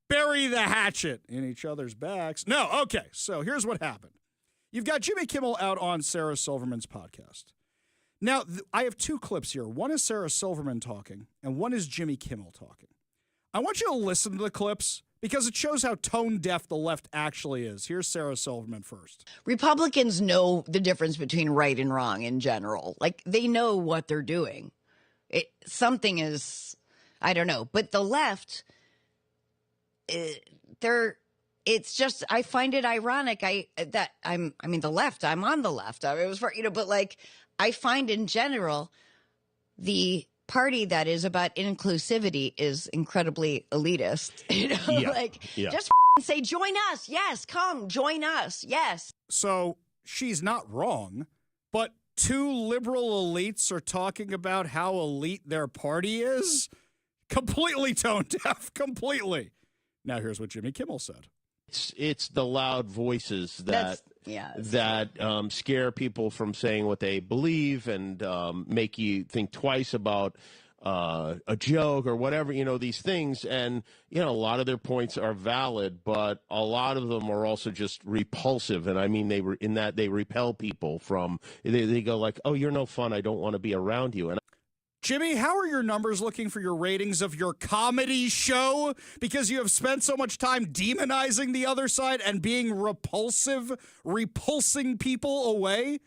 bury the hatchet in each other's backs. No, okay, so here's what happened. You've got Jimmy Kimmel out on Sarah Silverman's podcast. Now, I have two clips here. One is Sarah Silverman talking, and one is Jimmy Kimmel talking. I want you to listen to the clips because it shows how tone deaf the left actually is. Here's Sarah Silverman first. Republicans know the difference between right and wrong in general. Like, they know what they're doing. Something is, I don't know. But the left, it's just, I find it ironic. The left, I'm on the left. But like, I find in general, the party that is about inclusivity is incredibly elitist. Just say, join us. Yes, come, join us. Yes. So she's not wrong, but two liberal elites are talking about how elite their party is? Completely tone deaf, completely. Now here's what Jimmy Kimmel said. It's the loud voices that scare people from saying what they believe and make you think twice about a joke or whatever, these things. And, a lot of their points are valid, but a lot of them are also just repulsive. And I mean, they repel people from, they go like, oh, you're no fun. I don't want to be around you. And Jimmy, how are your numbers looking for your ratings of your comedy show? Because you have spent so much time demonizing the other side and being repulsing people away.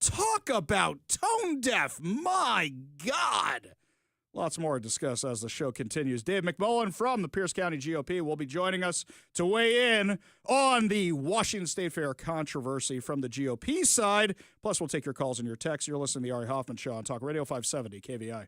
Talk about tone deaf. My God. Lots more to discuss as the show continues. Dave McMullen from the Pierce County GOP will be joining us to weigh in on the Washington State Fair controversy from the GOP side. Plus, we'll take your calls and your texts. You're listening to the Ari Hoffman Show on Talk Radio 570 KVI.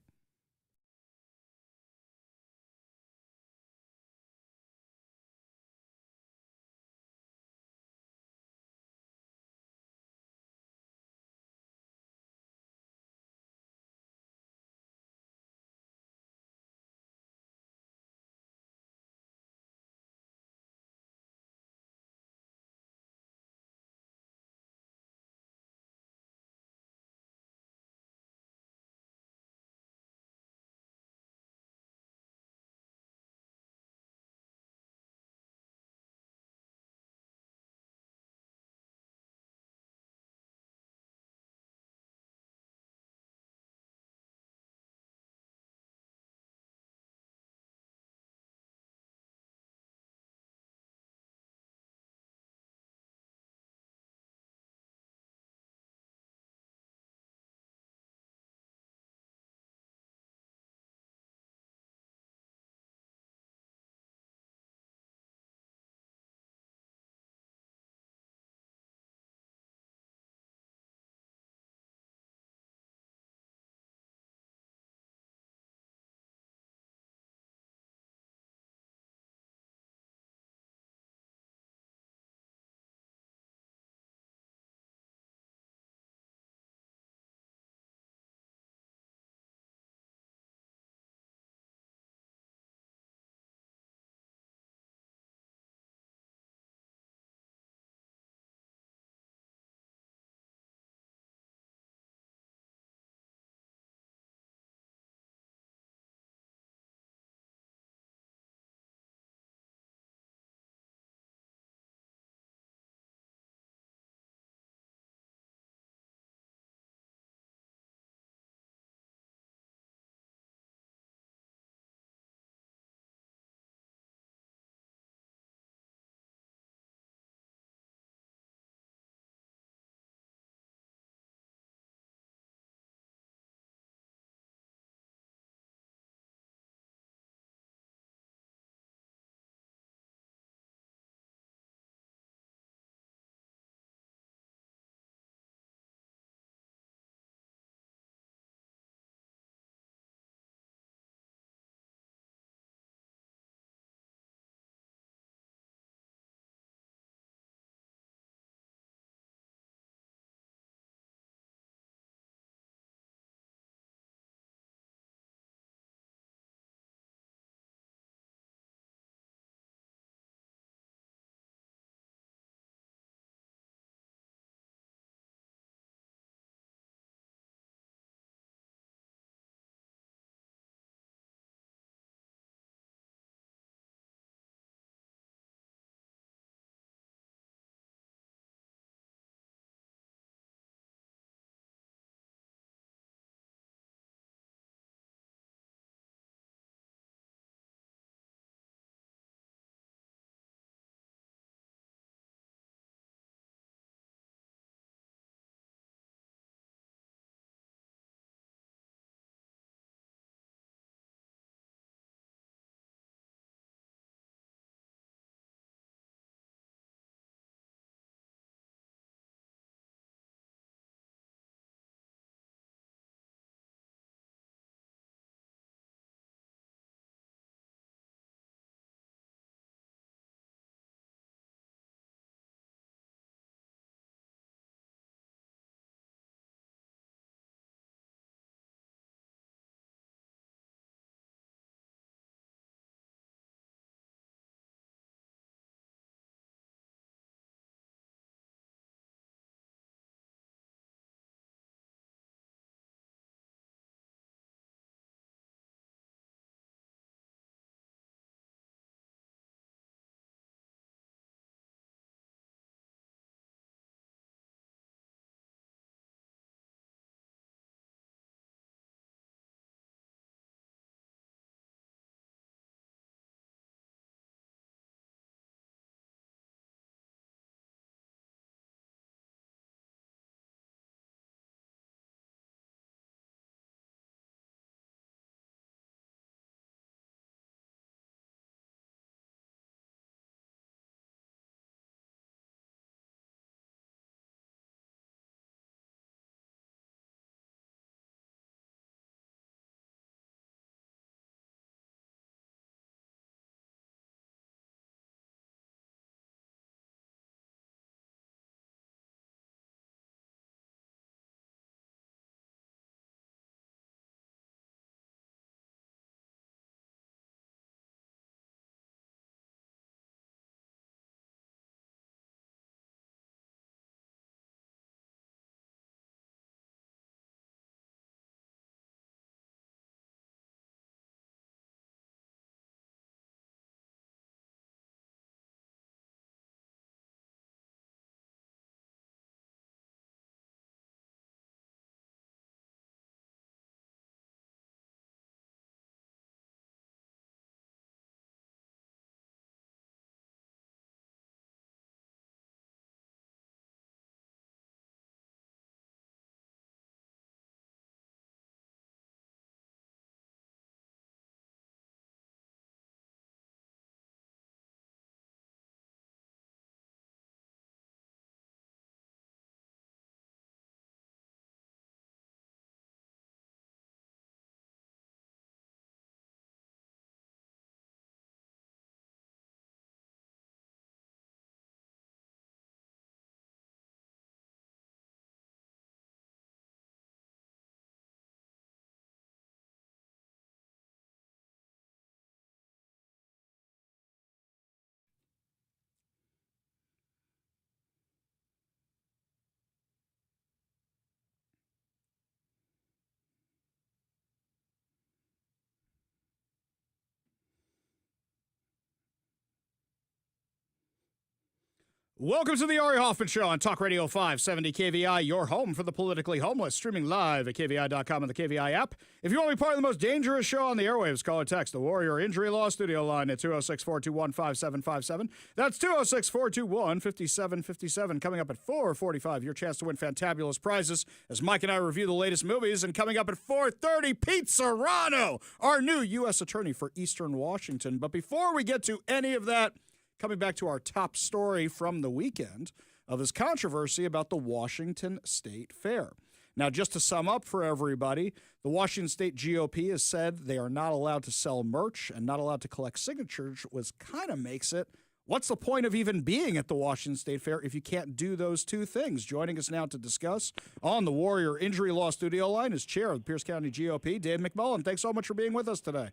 Welcome to the Ari Hoffman Show on Talk Radio 570 KVI, your home for the politically homeless, streaming live at KVI.com and the KVI app. If you want to be part of the most dangerous show on the airwaves, call or text the Warrior Injury Law Studio line at 206-421-5757. That's 206-421-5757. Coming up at 4:45, your chance to win fantabulous prizes as Mike and I review the latest movies. And coming up at 4:30, Pete Serrano, our new U.S. Attorney for Eastern Washington. But before we get to any of that, coming back to our top story from the weekend of this controversy about the Washington State Fair. Now, just to sum up for everybody, the Washington State GOP has said they are not allowed to sell merch and not allowed to collect signatures, which kind of makes it, what's the point of even being at the Washington State Fair if you can't do those two things? Joining us now to discuss on the Warrior Injury Law Studio line is Chair of the Pierce County GOP, Dave McMullen. Thanks so much for being with us today.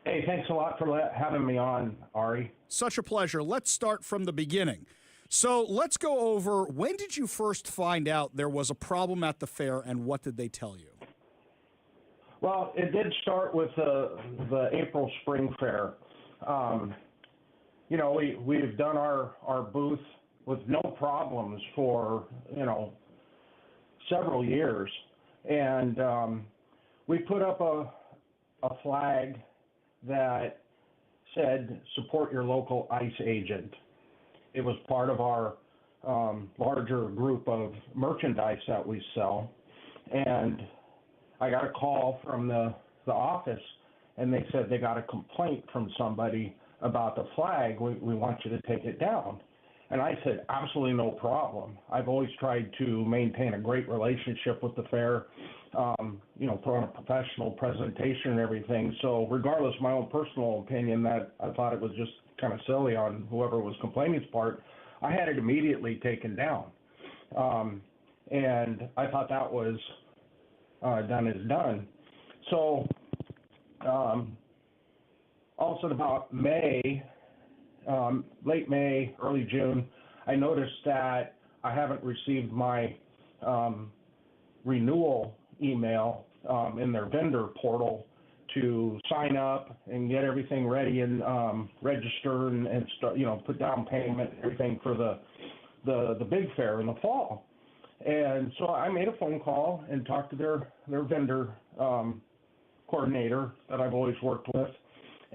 Hey, thanks a lot for having me on, Ari. Such a pleasure. Let's start from the beginning. So let's go over, when did you first find out there was a problem at the fair, and what did they tell you? Well, it did start with the April Spring Fair. We've done our booth with no problems for, several years. And we put up a flag that said, support your local ICE agent. It was part of our larger group of merchandise that we sell. And I got a call from the office, and they said they got a complaint from somebody about the flag. We want you to take it down. And I said, absolutely no problem. I've always tried to maintain a great relationship with the fair, put on a professional presentation and everything. So regardless of my own personal opinion that I thought it was just kind of silly on whoever was complaining's part, I had it immediately taken down. And I thought that was done is done. So also about May, late May, early June, I noticed that I haven't received my renewal email in their vendor portal to sign up and get everything ready and register and start, put down payment and everything for the big fair in the fall. And so I made a phone call and talked to their vendor coordinator that I've always worked with.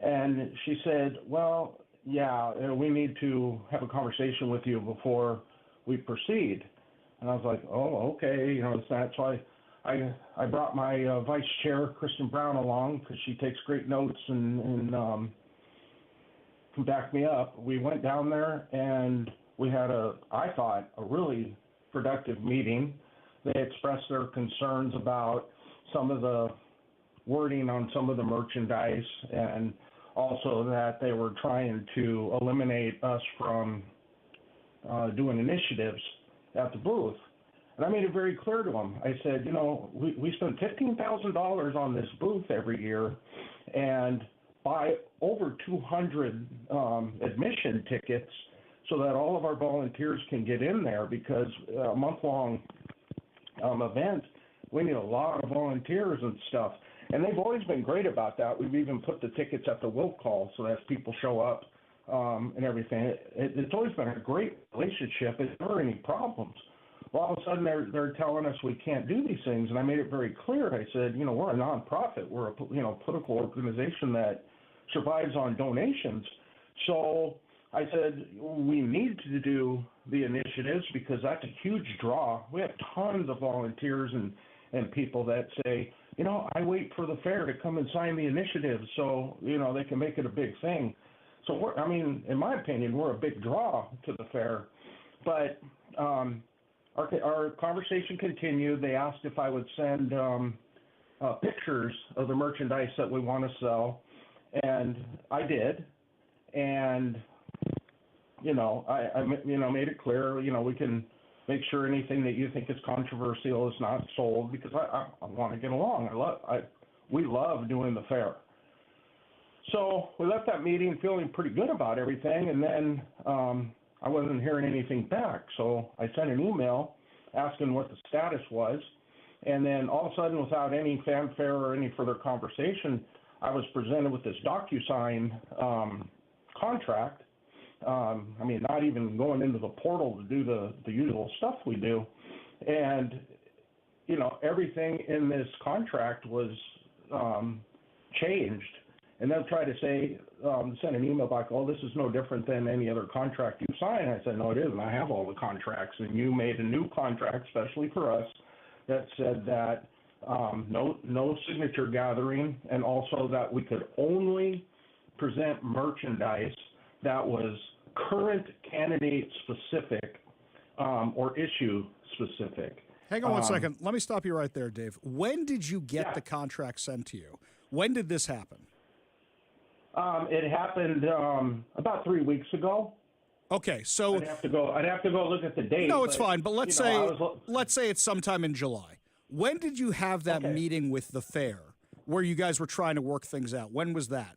And she said, well, yeah, we need to have a conversation with you before we proceed. And I was like, oh, okay, it's that. So I brought my vice chair, Kristen Brown, along because she takes great notes and can back me up. We went down there and we had I thought, a really productive meeting. They expressed their concerns about some of the wording on some of the merchandise, and also that they were trying to eliminate us from doing initiatives at the booth. And I made it very clear to them. I said, we spend $15,000 on this booth every year and buy over 200 admission tickets so that all of our volunteers can get in there, because a month-long event, we need a lot of volunteers and stuff. And they've always been great about that. We've even put the tickets at the will call so that people show up and everything. It's always been a great relationship. There's never any problems. Well, all of a sudden they're telling us we can't do these things, and I made it very clear. I said, we're a nonprofit. We're a political organization that survives on donations. So I said we need to do the initiatives because that's a huge draw. We have tons of volunteers and people that say, I wait for the fair to come and sign the initiative so, they can make it a big thing. So, in my opinion, we're a big draw to the fair. But our conversation continued. They asked if I would send pictures of the merchandise that we want to sell, and I did. And, I made it clear, we can make sure anything that you think is controversial is not sold, because I want to get along. We love doing the fair. So we left that meeting feeling pretty good about everything, and then I wasn't hearing anything back. So I sent an email asking what the status was, and then all of a sudden, without any fanfare or any further conversation, I was presented with this DocuSign contract I mean, not even going into the portal to do the usual stuff we do. And, you know, everything in this contract was changed. And they'll try to say, send an email back, oh, this is no different than any other contract you sign. I said, no, it isn't. I have all the contracts. And you made a new contract, especially for us, that said that no signature gathering, and also that we could only present merchandise that was current candidate specific or issue specific. Hang on one second. Let me stop you right there, Dave. When did you get the contract sent to you? When did this happen? It happened about 3 weeks ago. Okay, so I'd have to go look at the date. No, it's fine. But let's say it's sometime in July. When did you have that meeting with the fair where you guys were trying to work things out? When was that?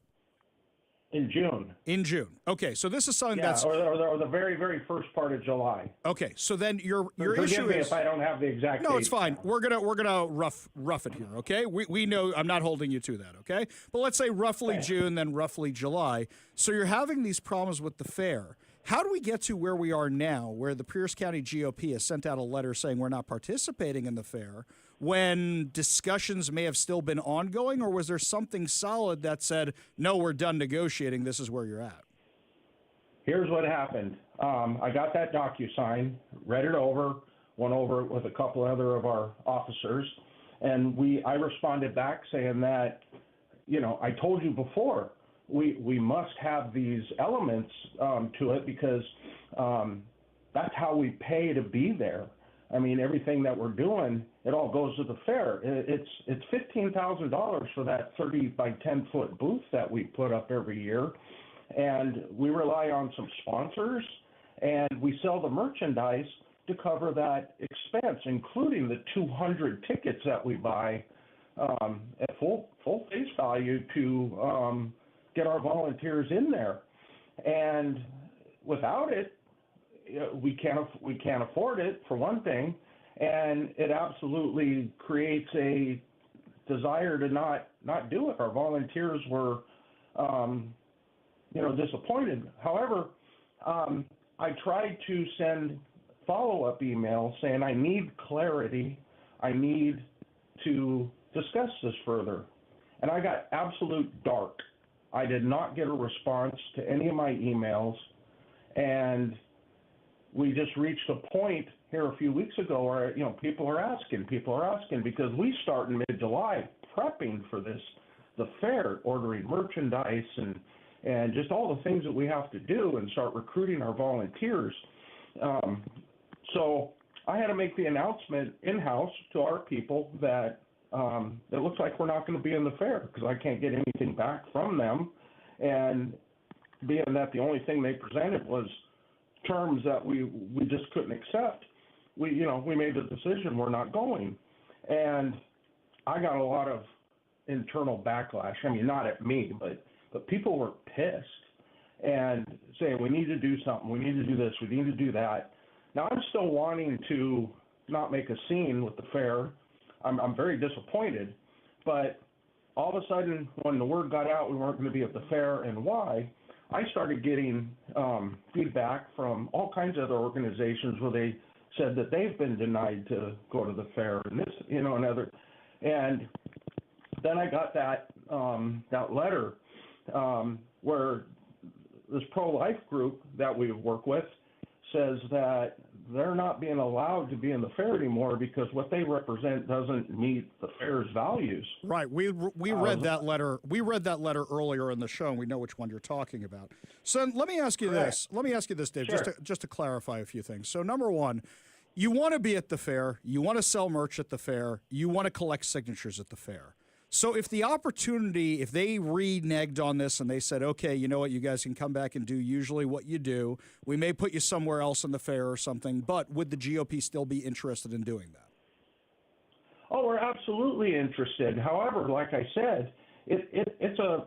In June. In June. Okay, so this is something that's or the very, very first part of July. Okay, so then your Forgive issue me is if I don't have the exact No, date. it's fine. We're gonna rough it here, okay? We know I'm not holding you to that, okay? But let's say roughly June, then roughly July. So you're having these problems with the fair. How do we get to where we are now, where the Pierce County GOP has sent out a letter saying we're not participating in the fair, when discussions may have still been ongoing, or was there something solid that said, no, we're done negotiating, this is where you're at? Here's what happened. I got that DocuSign, read it over, went over it with a couple other of our officers, and I responded back saying that, you know, I told you before, we must have these elements to it because that's how we pay to be there. I mean, everything that we're doing, it all goes to the fair. It's $15,000 for that 30 by 10 foot booth that we put up every year, and we rely on some sponsors, and we sell the merchandise to cover that expense, including the 200 tickets that we buy at full face value to get our volunteers in there. And without it, we can't afford it, for one thing, and it absolutely creates a desire to not do it. Our volunteers were, disappointed. However, I tried to send follow-up emails saying I need clarity, I need to discuss this further, and I got absolute dark. I did not get a response to any of my emails, and we just reached a point here a few weeks ago where, you know, people are asking because we start in mid-July prepping for this, the fair, ordering merchandise and just all the things that we have to do and start recruiting our volunteers. So I had to make the announcement in-house to our people that it looks like we're not going to be in the fair because I can't get anything back from them. And being that the only thing they presented was terms that we just couldn't accept, we made the decision we're not going. And I got a lot of internal backlash. I mean, not at me, but people were pissed and saying we need to do something, we need to do this, we need to do that. Now I'm still wanting to not make a scene with the fair. I'm very disappointed, but all of a sudden when the word got out we weren't going to be at the fair and why, I started getting feedback from all kinds of other organizations where they said that they've been denied to go to the fair and this, and other. And then I got that letter where this pro-life group that we work with says that they're not being allowed to be in the fair anymore because what they represent doesn't meet the fair's values. Right. We read that letter. We read that letter earlier in the show, and we know which one you're talking about. So let me ask you this. Let me ask you this, Dave, Sure. just to clarify a few things. So number one, you want to be at the fair. You want to sell merch at the fair. You want to collect signatures at the fair. So if the opportunity, if they reneged on this and they said, okay, you know what, you guys can come back and do usually what you do, we may put you somewhere else in the fair or something, but would the GOP still be interested in doing that? Oh, we're absolutely interested. However, like I said, it's a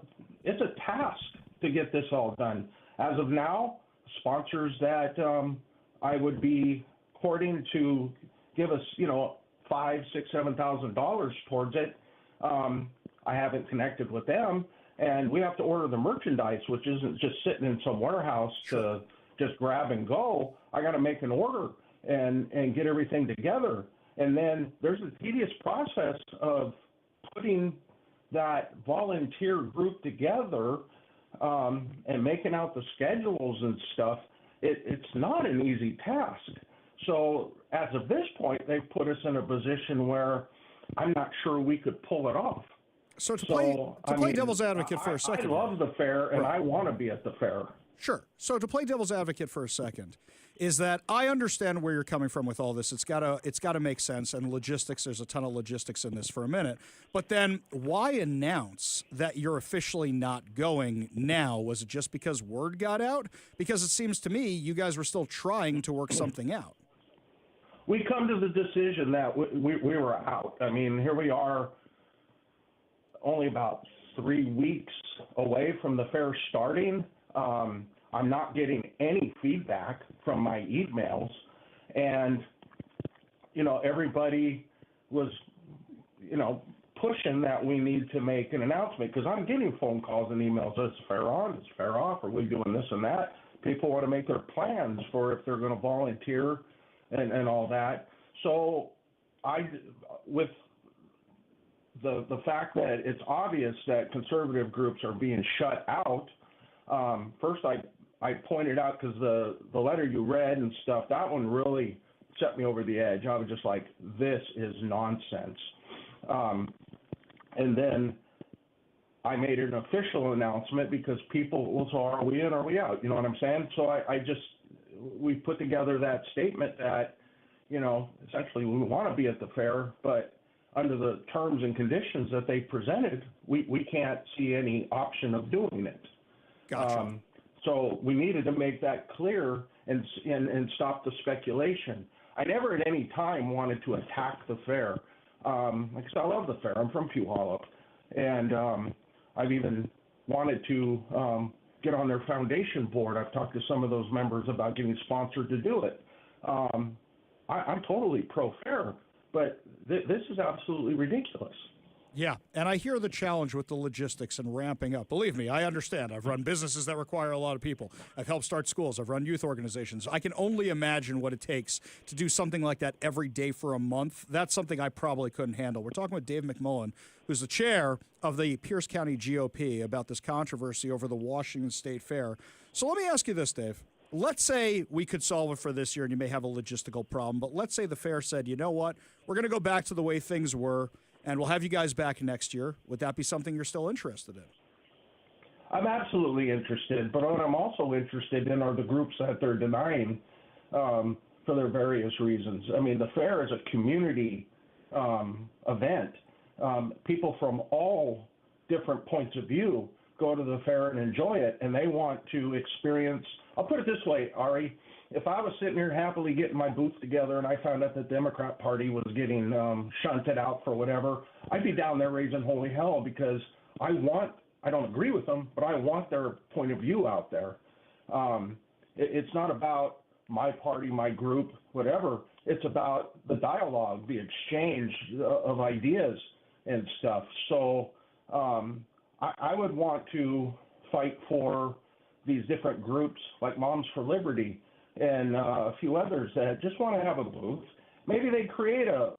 task to get this all done. As of now, sponsors that I would be courting to give us, $5,000, $6,000, $7,000 towards it, I haven't connected with them, and we have to order the merchandise, which isn't just sitting in some warehouse to just grab and go. I got to make an order and get everything together. And then there's a tedious process of putting that volunteer group together and making out the schedules and stuff. It's not an easy task. So as of this point, they've put us in a position where I'm not sure we could pull it off. So to play devil's advocate for a second. I love the fair, and I want to be at the fair. Sure. So to play devil's advocate for a second, is that I understand where you're coming from with all this. It's gotta make sense, and logistics. There's a ton of logistics in this for a minute. But then, why announce that you're officially not going now? Was it just because word got out? Because it seems to me you guys were still trying to work something out. We come to the decision that we were out. I mean, here we are, only about 3 weeks away from the fair starting. I'm not getting any feedback from my emails, and everybody was pushing that we need to make an announcement, because I'm getting phone calls and emails. Is fair on? Is fair off? Are we doing this and that? People want to make their plans for if they're going to volunteer and all that. So with the fact that it's obvious that conservative groups are being shut out, first I pointed out, because the letter you read and stuff, that one really set me over the edge. I was just like, this is nonsense. And then I made an official announcement, because people, well, so are we in or are we out? You know what I'm saying? So we put together that statement that, essentially we want to be at the fair, but under the terms and conditions that they presented, we can't see any option of doing it. Gotcha. So we needed to make that clear and stop the speculation. I never at any time wanted to attack the fair. Like I said, I love the fair. I'm from Puyallup, and I've even wanted to get on their foundation board. I've talked to some of those members about getting sponsored to do it. I'm totally pro-fair, but this is absolutely ridiculous. Yeah, and I hear the challenge with the logistics and ramping up. Believe me, I understand. I've run businesses that require a lot of people. I've helped start schools. I've run youth organizations. I can only imagine what it takes to do something like that every day for a month. That's something I probably couldn't handle. We're talking with Dave McMullen, who's the chair of the Pierce County GOP, about this controversy over the Washington State Fair. So let me ask you this, Dave. Let's say we could solve it for this year, and you may have a logistical problem, but let's say the fair said, you know what, we're going to go back to the way things were, and we'll have you guys back next year. Would that be something you're still interested in? I'm absolutely interested, but what I'm also interested in are the groups that they're denying for their various reasons. I mean, the fair is a community event. People from all different points of view go to the fair and enjoy it, and they want to experience. I'll put it this way, Ari. If I was sitting here happily getting my booth together and I found out the Democrat Party was getting shunted out for whatever, I'd be down there raising holy hell, because I don't agree with them, but I want their point of view out there. It's not about my party, my group, whatever. It's about the dialogue, the exchange of ideas and stuff. So I would want to fight for these different groups like Moms for Liberty and a few others that just want to have a booth. Maybe they create a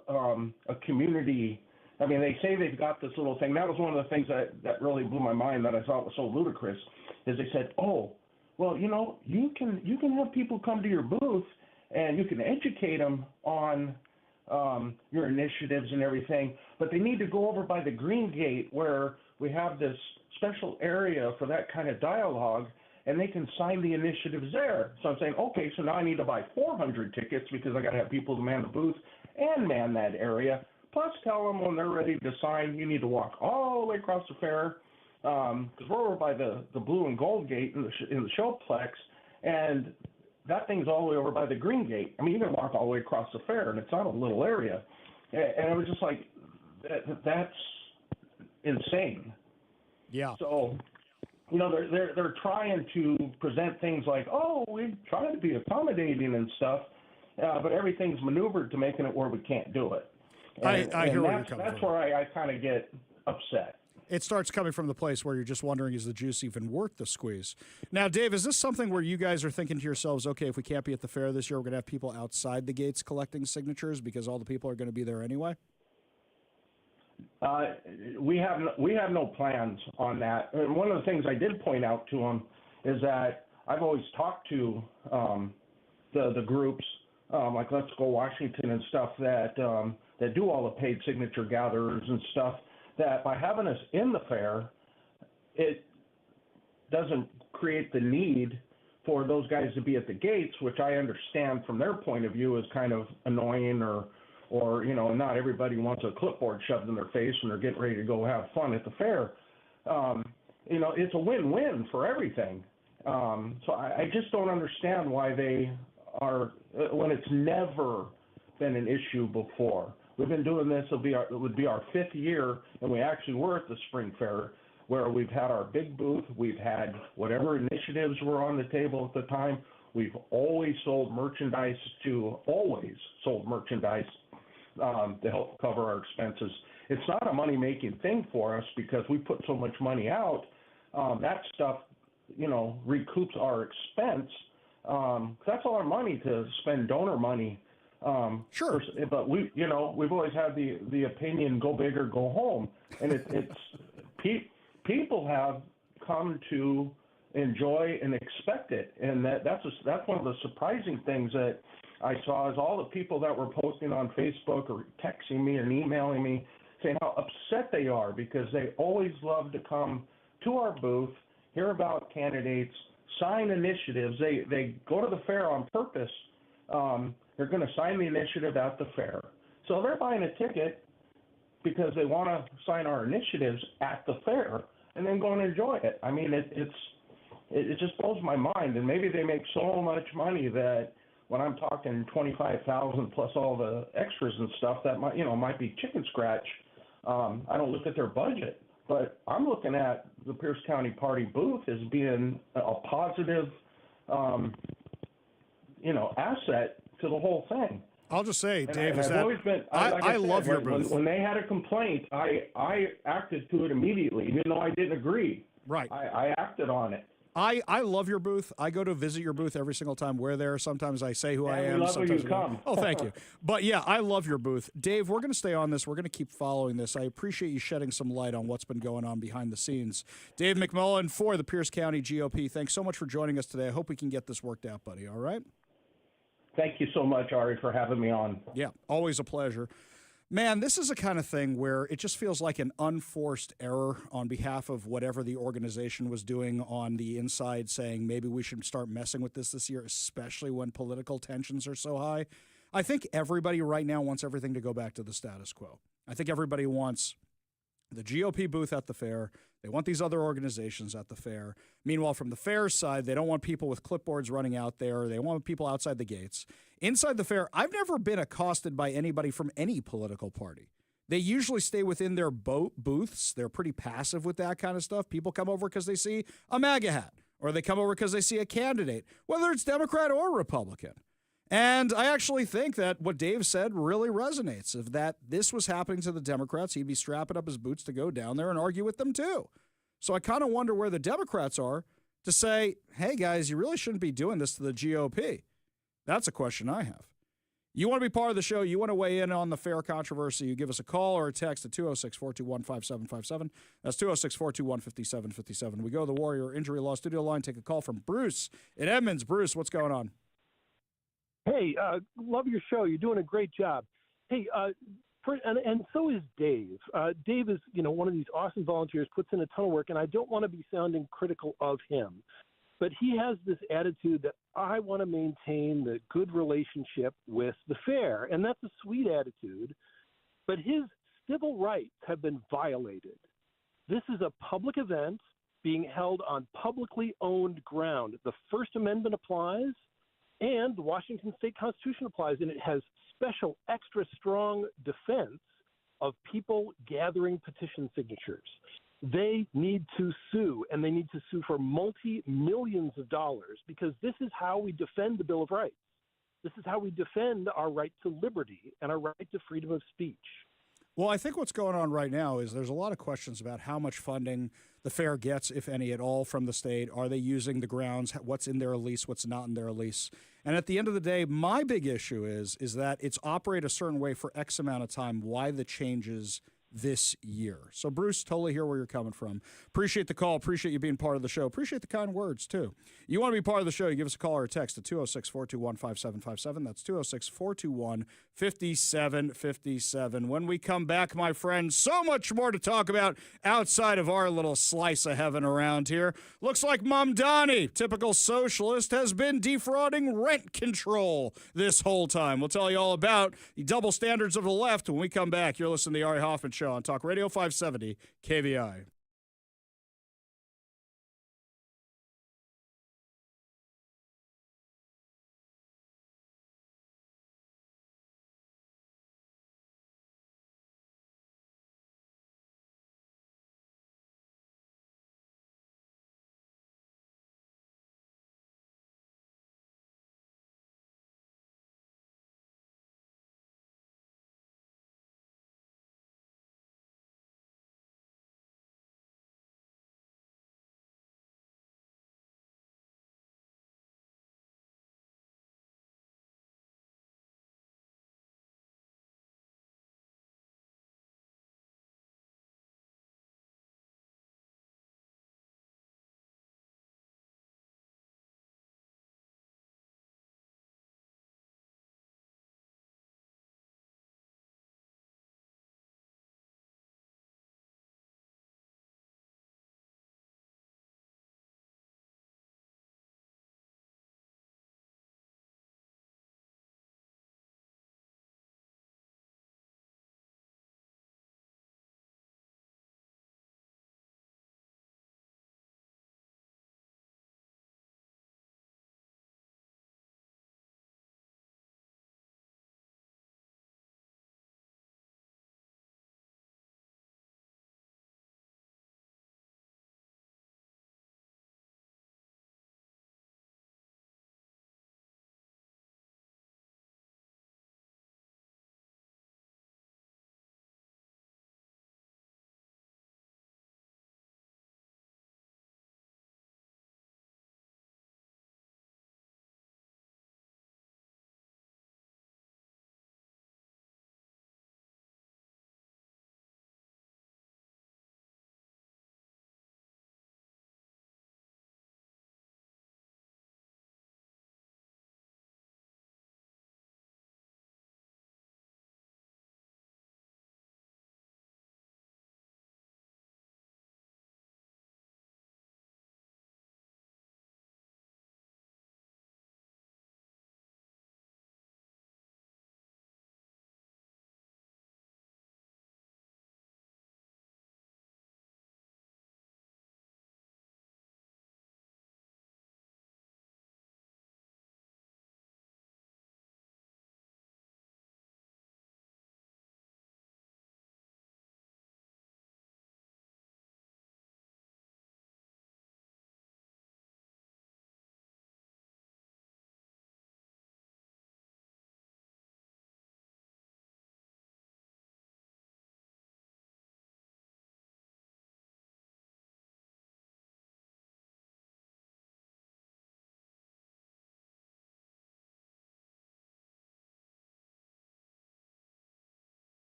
community. I mean, they say they've got this little thing. That was one of the things that really blew my mind, that I thought was so ludicrous, is they said, oh, well, you can have people come to your booth and you can educate them on your initiatives and everything, but they need to go over by the Green Gate where we have this special area for that kind of dialogue, and they can sign the initiatives there. So I'm saying, okay, so now I need to buy 400 tickets because I got to have people to man the booth and man that area. Plus tell them when they're ready to sign, you need to walk all the way across the fair, because we're over by the blue and gold gate in the showplex, and that thing's all the way over by the Green Gate. I mean, you can walk all the way across the fair, and it's not a little area. And it was just like, that's insane. Yeah. So, they're trying to present things like, oh, we're trying to be accommodating and stuff, but everything's maneuvered to making it where we can't do it. I hear where you're coming from. That's where I kind of get upset. it starts coming from the place where you're just wondering, is the juice even worth the squeeze? Now, Dave, is this something where you guys are thinking to yourselves, okay, if we can't be at the fair this year, we're going to have people outside the gates collecting signatures because all the people are going to be there anyway? We have no plans on that. And one of the things I did point out to them is that I've always talked to the groups like Let's Go Washington and stuff that do all the paid signature gatherers and stuff, that by having us in the fair, it doesn't create the need for those guys to be at the gates, which I understand from their point of view is kind of annoying, or not everybody wants a clipboard shoved in their face when they're getting ready to go have fun at the fair. It's a win-win for everything. So I just don't understand why they are, when it's never been an issue before. We've been doing this, it would be our 5th year, and we actually were at the spring fair where we've had our big booth, we've had whatever initiatives were on the table at the time. We've always sold merchandise to help cover our expenses. It's not a money-making thing for us because we put so much money out. That stuff, recoups our expense. That's all our money to spend donor money. Sure. But we've always had the opinion, go big or go home. And people have come to enjoy and expect it. And that's one of the surprising things that I saw is all the people that were posting on Facebook or texting me and emailing me saying how upset they are because they always love to come to our booth, hear about candidates, sign initiatives. They go to the fair on purpose. They're going to sign the initiative at the fair. So they're buying a ticket because they want to sign our initiatives at the fair and then go and enjoy it. I mean, it just blows my mind. And maybe they make so much money that when I'm talking 25,000 plus all the extras and stuff, that might be chicken scratch. I don't look at their budget, but I'm looking at the Pierce County Party booth as being a positive, asset to the whole thing. I'll just say, Dave, I love your booth. When they had a complaint, I acted to it immediately, even though I didn't agree. Right. I acted on it. I love your booth. I go to visit your booth every single time we're there. Sometimes I say who I am. We love when you come. Oh, thank you. But yeah, I love your booth. Dave, we're going to stay on this. We're going to keep following this. I appreciate you shedding some light on what's been going on behind the scenes. Dave McMullen for the Pierce County GOP. Thanks so much for joining us today. I hope we can get this worked out, buddy. All right? Thank you so much, Ari, for having me on. Yeah, always a pleasure. Man, this is a kind of thing where it just feels like an unforced error on behalf of whatever the organization was doing on the inside, saying maybe we should start messing with this year, especially when political tensions are so high. I think everybody right now wants everything to go back to the status quo. I think everybody wants the GOP booth at the fair. They want these other organizations at the fair. Meanwhile, from the fair side, they don't want people with clipboards running out there. They want people outside the gates. Inside the fair, I've never been accosted by anybody from any political party. They usually stay within their booths. They're pretty passive with that kind of stuff. People come over because they see a MAGA hat, or they come over because they see a candidate, whether it's Democrat or Republican. And I actually think that what Dave said really resonates. If that this was happening to the Democrats, he'd be strapping up his boots to go down there and argue with them too. So I kind of wonder where the Democrats are to say, hey, guys, you really shouldn't be doing this to the GOP. That's a question I have. You want to be part of the show, you want to weigh in on the fair controversy, you give us a call or a text at 206-421-5757. That's 206-421-5757. We go to the Warrior Injury Law Studio line, take a call from Bruce in Edmonds. Bruce, what's going on? Hey, love your show. You're doing a great job. Hey, and so is Dave. Dave is, one of these awesome volunteers, puts in a ton of work, and I don't want to be sounding critical of him. But he has this attitude that I want to maintain the good relationship with the fair, and that's a sweet attitude. But his civil rights have been violated. This is a public event being held on publicly owned ground. The First Amendment applies, and the Washington State Constitution applies, and it has special, extra strong defense of people gathering petition signatures. They need to sue, and they need to sue for multi-millions of dollars, because this is how we defend the Bill of Rights. This is how we defend our right to liberty and our right to freedom of speech. Well, I think what's going on right now is there's a lot of questions about how much funding the fair gets, if any at all, from the state. Are they using the grounds? What's in their lease? What's not in their lease? And at the end of the day, my big issue is that it's operate a certain way for X amount of time. Why the changes this year? So, Bruce, totally hear where you're coming from. Appreciate the call. Appreciate you being part of the show. Appreciate the kind words, too. You want to be part of the show, you give us a call or a text at 206-421-5757. That's 206-421-5757. When we come back, my friends, so much more to talk about outside of our little slice of heaven around here. Looks like Mamdani, typical socialist, has been defrauding rent control this whole time. We'll tell you all about the double standards of the left when we come back. You're listening to the Ari Hoffman Show on Talk Radio 570 KVI.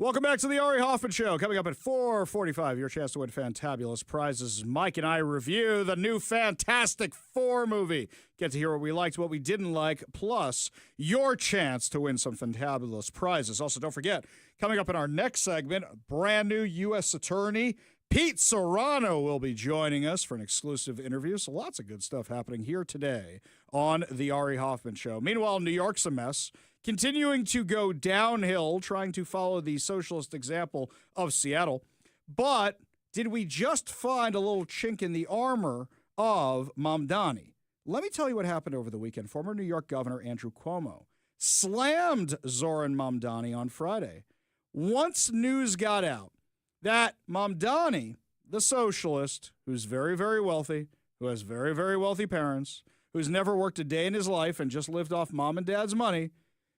Welcome back to the Ari Hoffman Show. Coming up at 4:45, your chance to win fantabulous prizes. Mike and I review the new Fantastic Four movie. Get to hear what we liked, what we didn't like, plus your chance to win some fantabulous prizes. Also, don't forget, coming up in our next segment, brand new U.S. Attorney Pete Serrano will be joining us for an exclusive interview. So lots of good stuff happening here today on the Ari Hoffman Show. Meanwhile, New York's a mess. Continuing to go downhill, trying to follow the socialist example of Seattle. But did we just find a little chink in the armor of Mamdani? Let me tell you what happened over the weekend. Former New York Governor Andrew Cuomo slammed Zoran Mamdani on Friday. Once news got out that Mamdani, the socialist, who's very, very wealthy, who has very, very wealthy parents, who's never worked a day in his life and just lived off mom and dad's money,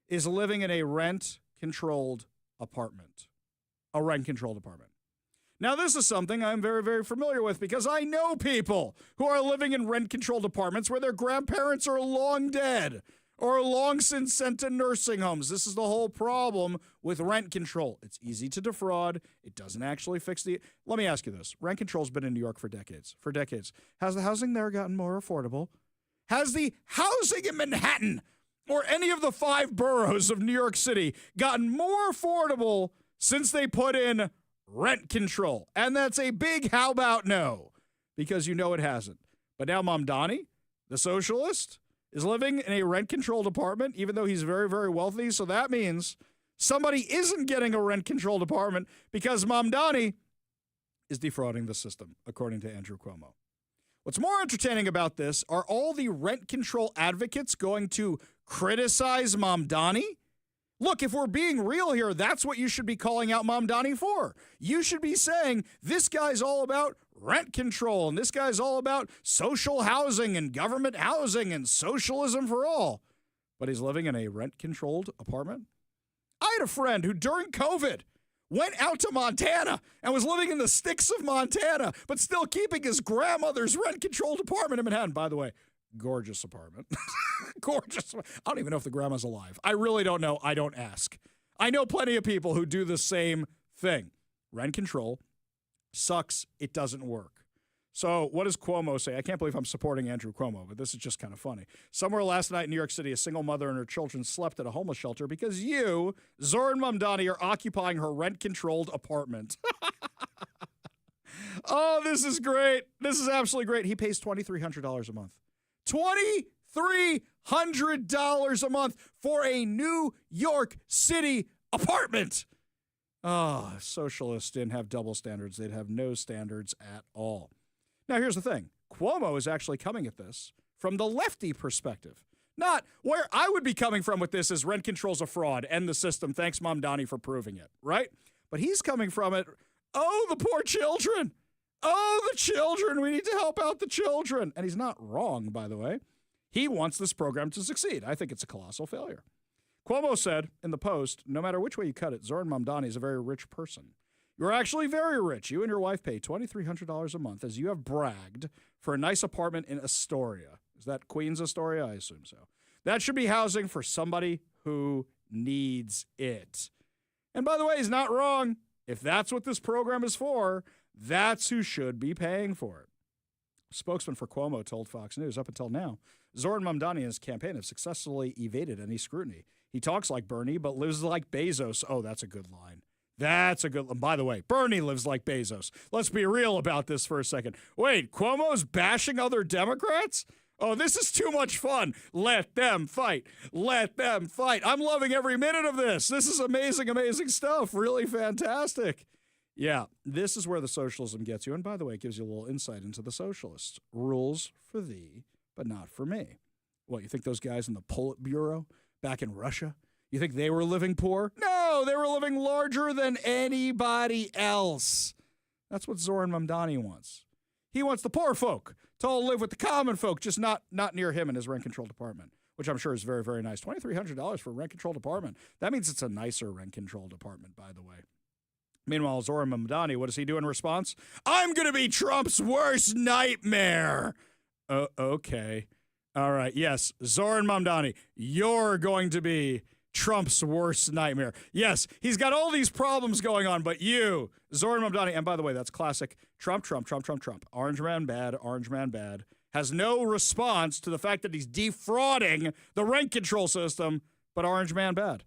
is living in a rent-controlled apartment. A rent-controlled apartment. Now, this is something I'm very, very familiar with because I know people who are living in rent-controlled apartments where their grandparents are long dead or long since sent to nursing homes. This is the whole problem with rent control. It's easy to defraud. It doesn't actually fix the... Let me ask you this. Rent control's been in New York for decades. For decades. Has the housing there gotten more affordable? Has the housing in Manhattan or any of the 5 boroughs of New York City gotten more affordable since they put in rent control? And that's a big how about no, because you know it hasn't. But now Mamdani, the socialist, is living in a rent-controlled apartment, even though he's very, very wealthy. So that means somebody isn't getting a rent-controlled apartment because Mamdani is defrauding the system, according to Andrew Cuomo. What's more entertaining about this, are all the rent control advocates going to criticize Mamdani? Look, if we're being real here, that's what you should be calling out Mamdani for. You should be saying, this guy's all about rent control, and this guy's all about social housing and government housing and socialism for all. But he's living in a rent-controlled apartment? I had a friend who, during COVID, went out to Montana and was living in the sticks of Montana, but still keeping his grandmother's rent-controlled apartment in Manhattan. By the way, gorgeous apartment. Gorgeous. I don't even know if the grandma's alive. I really don't know. I don't ask. I know plenty of people who do the same thing. Rent control sucks. It doesn't work. So what does Cuomo say? I can't believe I'm supporting Andrew Cuomo, but this is just kind of funny. Somewhere last night in New York City, a single mother and her children slept at a homeless shelter because you, Zoran Mamdani, are occupying her rent-controlled apartment. Oh, this is great. This is absolutely great. He pays $2,300 a month. $2,300 a month for a New York City apartment. Oh, socialists didn't have double standards. They'd have no standards at all. Now, here's the thing. Cuomo is actually coming at this from the lefty perspective. Not where I would be coming from with this is rent control's a fraud, end the system, thanks Mamdani for proving it, right? But he's coming from it, oh, the poor children. Oh, the children. We need to help out the children. And he's not wrong, by the way. He wants this program to succeed. I think it's a colossal failure. Cuomo said in the Post, no matter which way you cut it, Zoran Mamdani is a very rich person. You're actually very rich. You and your wife pay $2,300 a month as you have bragged for a nice apartment in Astoria. Is that Queens Astoria? I assume so. That should be housing for somebody who needs it. And by the way, he's not wrong. If that's what this program is for, that's who should be paying for it. Spokesman for Cuomo told Fox News, up until now, Zoran Mamdani and his campaign have successfully evaded any scrutiny. He talks like Bernie, but lives like Bezos. Oh, that's a good line. That's a good one. By the way, Bernie lives like Bezos. Let's be real about this for a second. Wait, Cuomo's bashing other Democrats? Oh, this is too much fun. Let them fight. Let them fight. I'm loving every minute of this. This is amazing, amazing stuff. Really fantastic. Yeah, this is where the socialism gets you. And by the way, it gives you a little insight into the socialists. Rules for thee, but not for me. What, you think those guys in the Politburo back in Russia, you think they were living poor? No, they were living larger than anybody else. That's what Zoran Mamdani wants. He wants the poor folk to all live with the common folk, just not near him in his rent-controlled apartment, which I'm sure is very, very nice. $2,300 for a rent-controlled apartment. That means it's a nicer rent-controlled apartment, by the way. Meanwhile, Zoran Mamdani, what does he do in response? I'm going to be Trump's worst nightmare. Okay. All right. Yes, Zoran Mamdani, you're going to be Trump's worst nightmare. Yes, he's got all these problems going on, but you, Zoran Mamdani, and by the way, that's classic Trump. Orange man bad. Has no response to the fact that he's defrauding the rent control system, but orange man bad.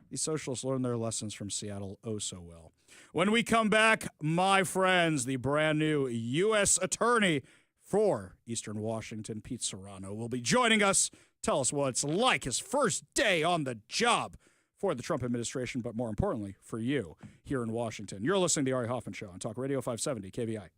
These socialists learn their lessons from Seattle oh so well. When we come back, my friends, the brand new U.S. Attorney for Eastern Washington, Pete Serrano, will be joining us. Tell us what it's like his first day on the job for the Trump administration, but more importantly, for you here in Washington. You're listening to the Ari Hoffman Show on Talk Radio 570 KVI.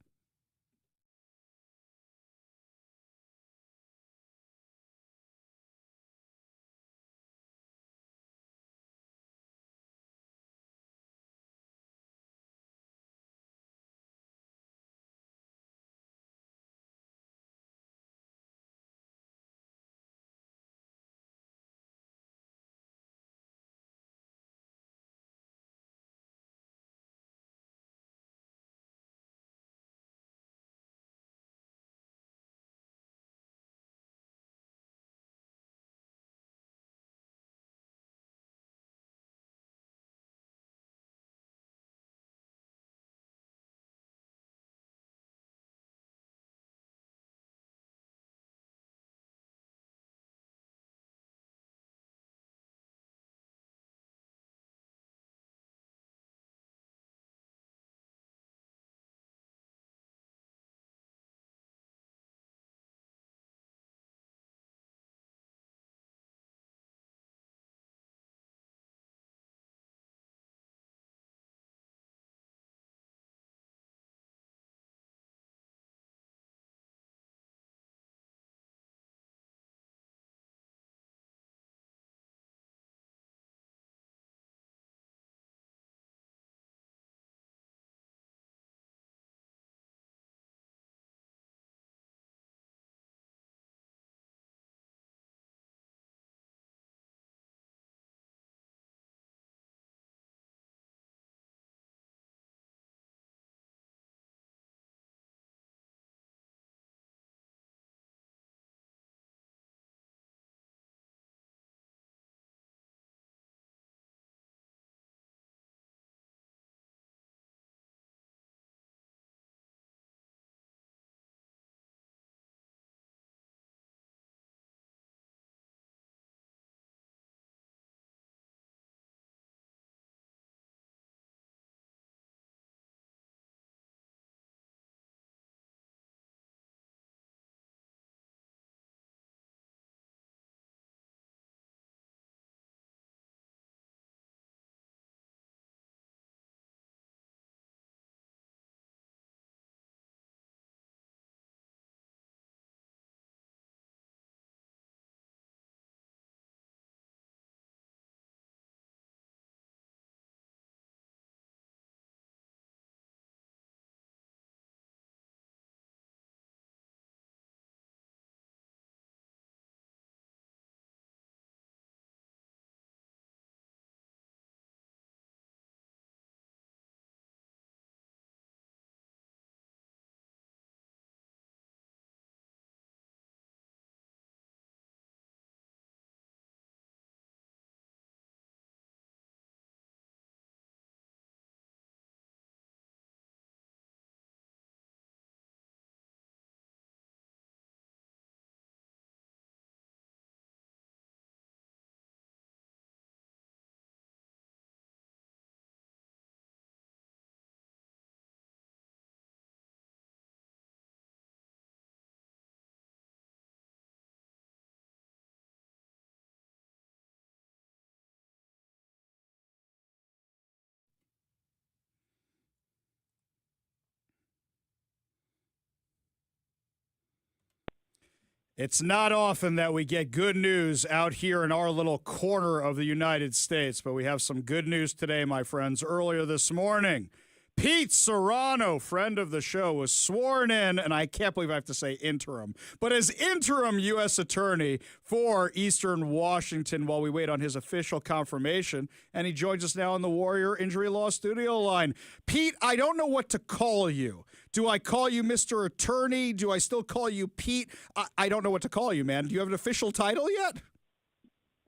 It's not often that we get good news out here in our little corner of the United States, but we have some good news today, my friends. Earlier this morning, Pete Serrano, friend of the show, was sworn in, and I can't believe I have to say interim, but as interim U.S. Attorney for Eastern Washington while we wait on his official confirmation, and he joins us now on the Warrior Injury Law studio line. Pete, I don't know what to call you. Do I call you Mr. Attorney? Do I still call you Pete? I don't know what to call you, man. Do you have an official title yet?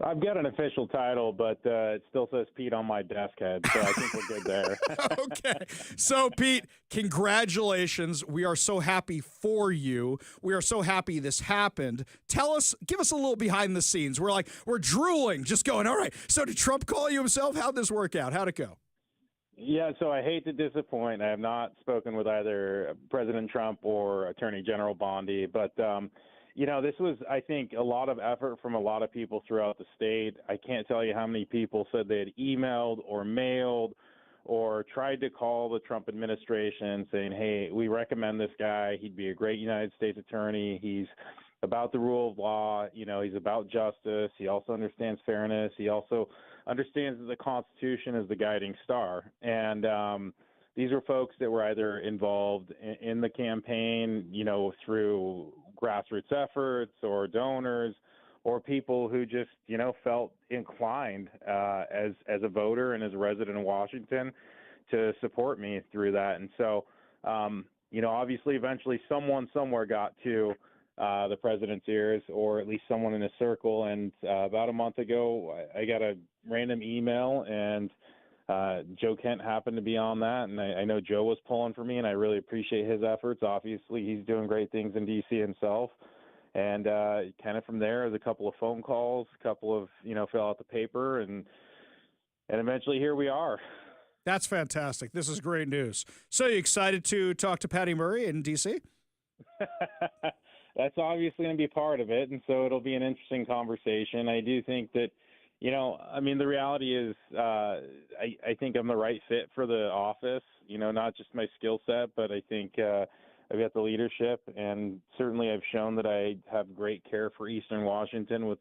I've got an official title, but it still says Pete on my desk head, so I think we're good there. Okay. So, Pete, congratulations. We are so happy for you. We are so happy this happened. Give us a little behind the scenes. We're drooling, just going, all right, so did Trump call you himself? How'd this work out? How'd it go? Yeah, so I hate to disappoint. I have not spoken with either President Trump or Attorney General Bondi, but this was, I think, a lot of effort from a lot of people throughout the state. I can't tell you how many people said they had emailed or mailed or tried to call the Trump administration saying, hey, we recommend this guy. He'd be a great United States attorney. He's about the rule of law. He's about justice. He also understands fairness. He also understands that the Constitution is the guiding star. And these were folks that were either involved in the campaign, through grassroots efforts or donors, or people who just, felt inclined as a voter and as a resident of Washington to support me through that. And so, obviously, eventually someone somewhere got to the president's ears, or at least someone in his circle. And about a month ago, I got a random email, and Joe Kent happened to be on that. And I know Joe was pulling for me, and I really appreciate his efforts. Obviously, he's doing great things in D.C. himself. And kind of from there, there's a couple of phone calls, a couple of, fill out the paper, and eventually here we are. That's fantastic. This is great news. So you excited to talk to Patty Murray in D.C.? That's obviously going to be part of it, and so it'll be an interesting conversation. I do think that, the reality is I think I'm the right fit for the office, not just my skill set, but I think I've got the leadership, and certainly I've shown that I have great care for Eastern Washington with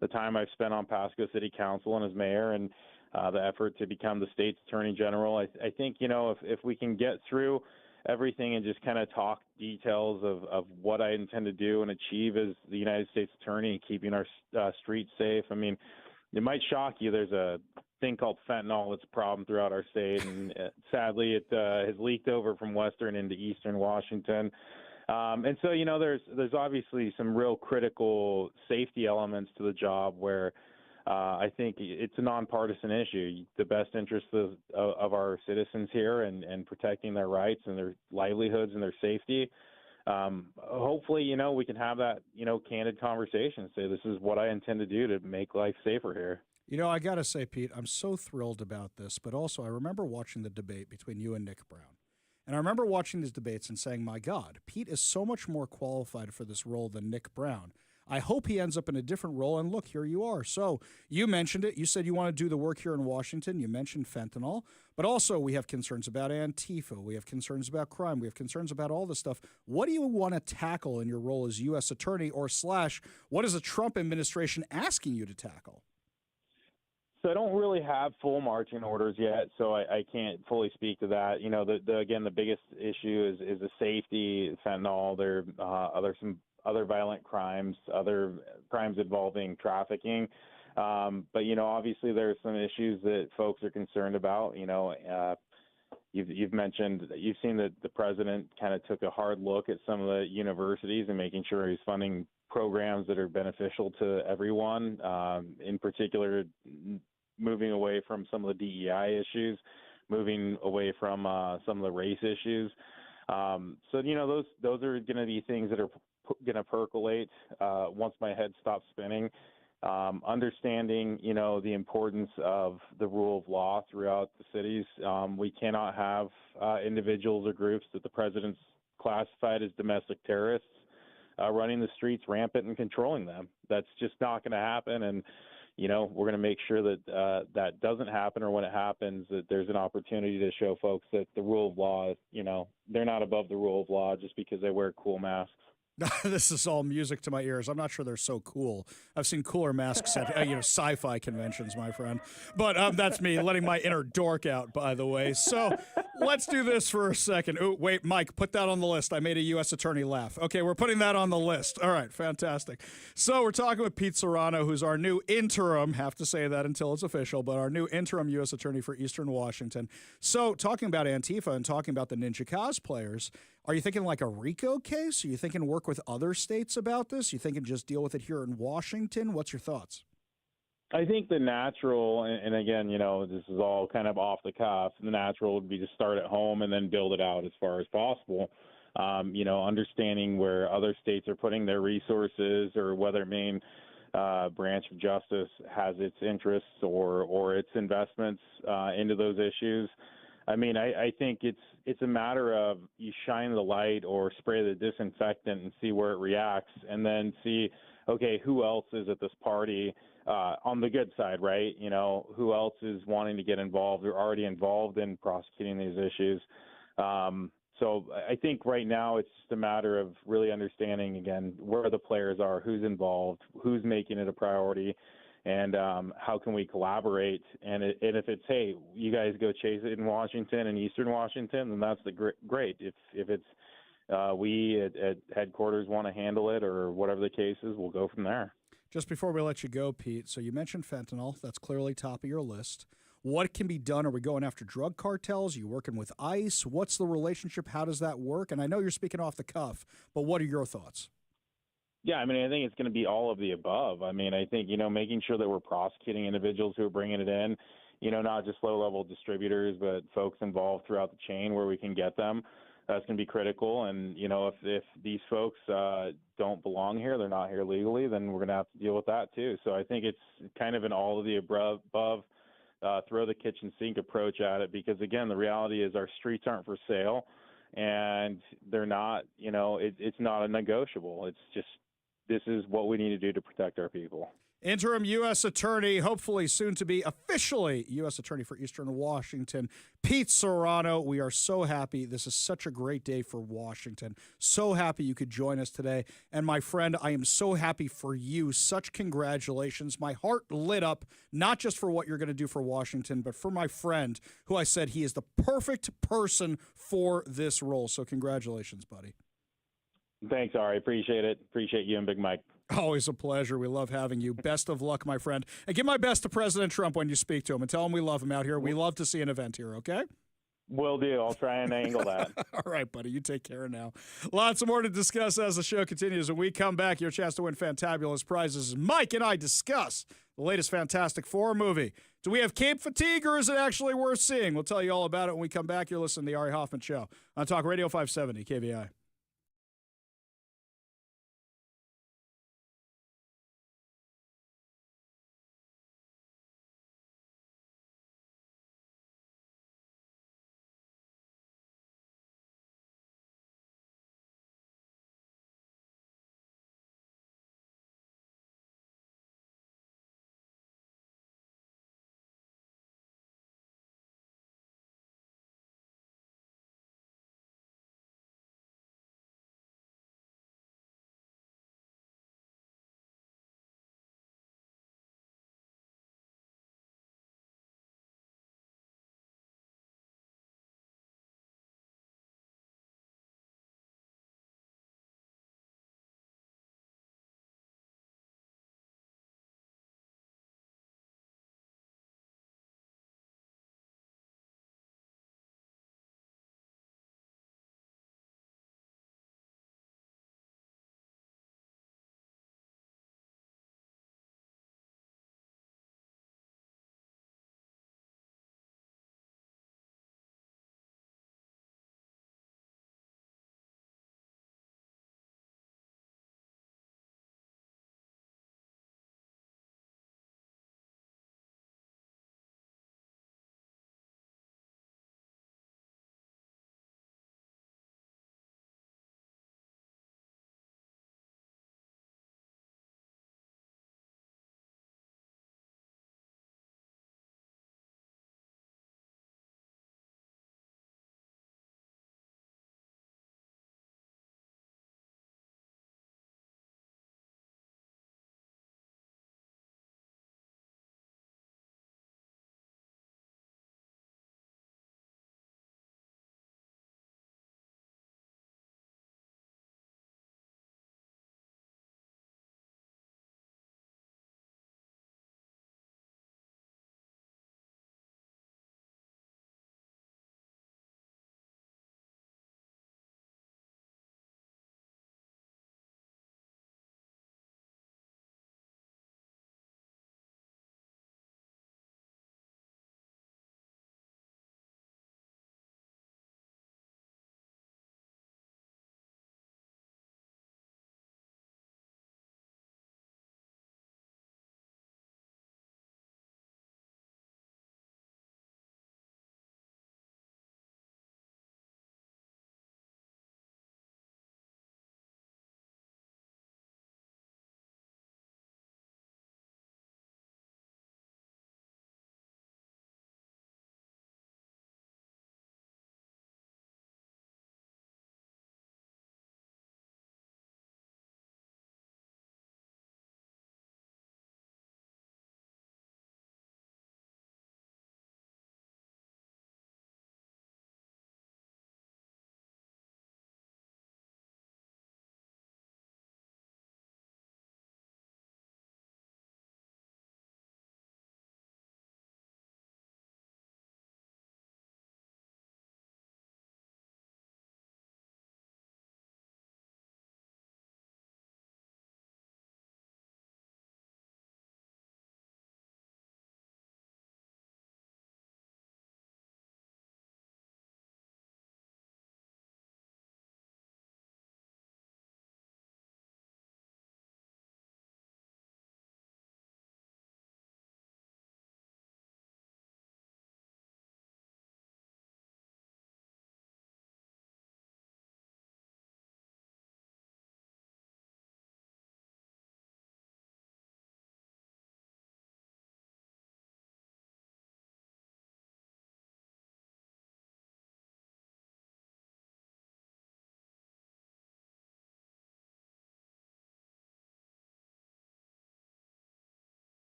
the time I've spent on Pasco City Council and as mayor, and the effort to become the state's attorney general. I think, if we can get through everything and just kind of talk details of what I intend to do and achieve as the United States attorney, keeping our streets safe. I mean, it might shock you. There's a thing called fentanyl that's a problem throughout our state, and sadly it has leaked over from Western into Eastern Washington. And so, there's obviously some real critical safety elements to the job where I think it's a nonpartisan issue. The best interests of our citizens here and protecting their rights and their livelihoods and their safety. Hopefully, we can have that, candid conversation. Say, this is what I intend to do to make life safer here. I got to say, Pete, I'm so thrilled about this, but also I remember watching the debate between you and Nick Brown. And I remember watching these debates and saying, my God, Pete is so much more qualified for this role than Nick Brown. I hope he ends up in a different role. And look, here you are. So you mentioned it. You said you want to do the work here in Washington. You mentioned fentanyl. But also we have concerns about Antifa. We have concerns about crime. We have concerns about all this stuff. What do you want to tackle in your role as U.S. attorney, or / what is the Trump administration asking you to tackle? So I don't really have full marching orders yet, so I can't fully speak to that. Again, the biggest issue is the safety, fentanyl. There are some other violent crimes, other crimes involving trafficking. But, obviously there's some issues that folks are concerned about. You've mentioned, you've seen that the president kind of took a hard look at some of the universities and making sure he's funding programs that are beneficial to everyone, in particular moving away from some of the DEI issues, moving away from some of the race issues. So, those are going to be things that are going to percolate once my head stops spinning. Understanding, the importance of the rule of law throughout the cities. We cannot have individuals or groups that the president's classified as domestic terrorists running the streets rampant and controlling them. That's just not going to happen. And, we're going to make sure that that doesn't happen, or when it happens, that there's an opportunity to show folks that the rule of law, they're not above the rule of law just because they wear cool masks. This is all music to my ears. I'm not sure they're so cool. I've seen cooler masks at sci-fi conventions, my friend. But that's me letting my inner dork out, by the way. So let's do this for a second. Oh, wait, Mike, put that on the list. I made a U.S. attorney laugh. Okay, we're putting that on the list. All right, fantastic. So we're talking with Pete Serrano, who's our new interim, have to say that until it's official, but our new interim U.S. attorney for Eastern Washington. So talking about Antifa and talking about the ninja cosplayers, are you thinking like a RICO case? Are you thinking work with other states about this? You thinking just deal with it here in Washington? What's your thoughts? I think the natural, and again, this is all kind of off the cuff. The natural would be to start at home and then build it out as far as possible. Understanding where other states are putting their resources, or whether Maine branch of justice has its interests or its investments into those issues. I mean, I think it's a matter of you shine the light or spray the disinfectant and see where it reacts, and then see, okay, who else is at this party on the good side, right? Who else is wanting to get involved or already involved in prosecuting these issues. So I think right now it's just a matter of really understanding, again, where the players are, who's involved, who's making it a priority, and how can we collaborate. And if it's, hey, you guys go chase it in Washington and Eastern Washington, then that's great. If it's we at headquarters want to handle it, or whatever the case is, we'll go from there. Just before we let you go, Pete, so you mentioned fentanyl. That's clearly top of your list. What can be done? Are we going after drug cartels? Are you working with ICE? What's the relationship? How does that work? And I know you're speaking off the cuff, but what are your thoughts? Yeah, I mean, I think it's going to be all of the above. I mean, I think, making sure that we're prosecuting individuals who are bringing it in, not just low-level distributors, but folks involved throughout the chain where we can get them. That's going to be critical. And, if these folks don't belong here, they're not here legally, then we're going to have to deal with that too. So I think it's kind of an all of the above, throw the kitchen sink approach at it, because, again, the reality is our streets aren't for sale, and they're not, it's not a negotiable. It's just, this is what we need to do to protect our people. Interim U.S. Attorney, hopefully soon to be officially U.S. Attorney for Eastern Washington, Pete Serrano. We are so happy. This is such a great day for Washington. So happy you could join us today. And my friend, I am so happy for you. Such congratulations. My heart lit up, not just for what you're going to do for Washington, but for my friend, who I said he is the perfect person for this role. So congratulations, buddy. Thanks, Ari. Appreciate it. Appreciate you and Big Mike. Always a pleasure. We love having you. Best of luck, my friend. And give my best to President Trump when you speak to him, and tell him we love him out here. We love to see an event here, okay? Will do. I'll try and angle that. All right, buddy. You take care now. Lots more to discuss as the show continues. When we come back, your chance to win fantabulous prizes. Mike and I discuss the latest Fantastic Four movie. Do we have cape fatigue, or is it actually worth seeing? We'll tell you all about it when we come back. You're listening to the Ari Hoffman Show on Talk Radio 570 KVI.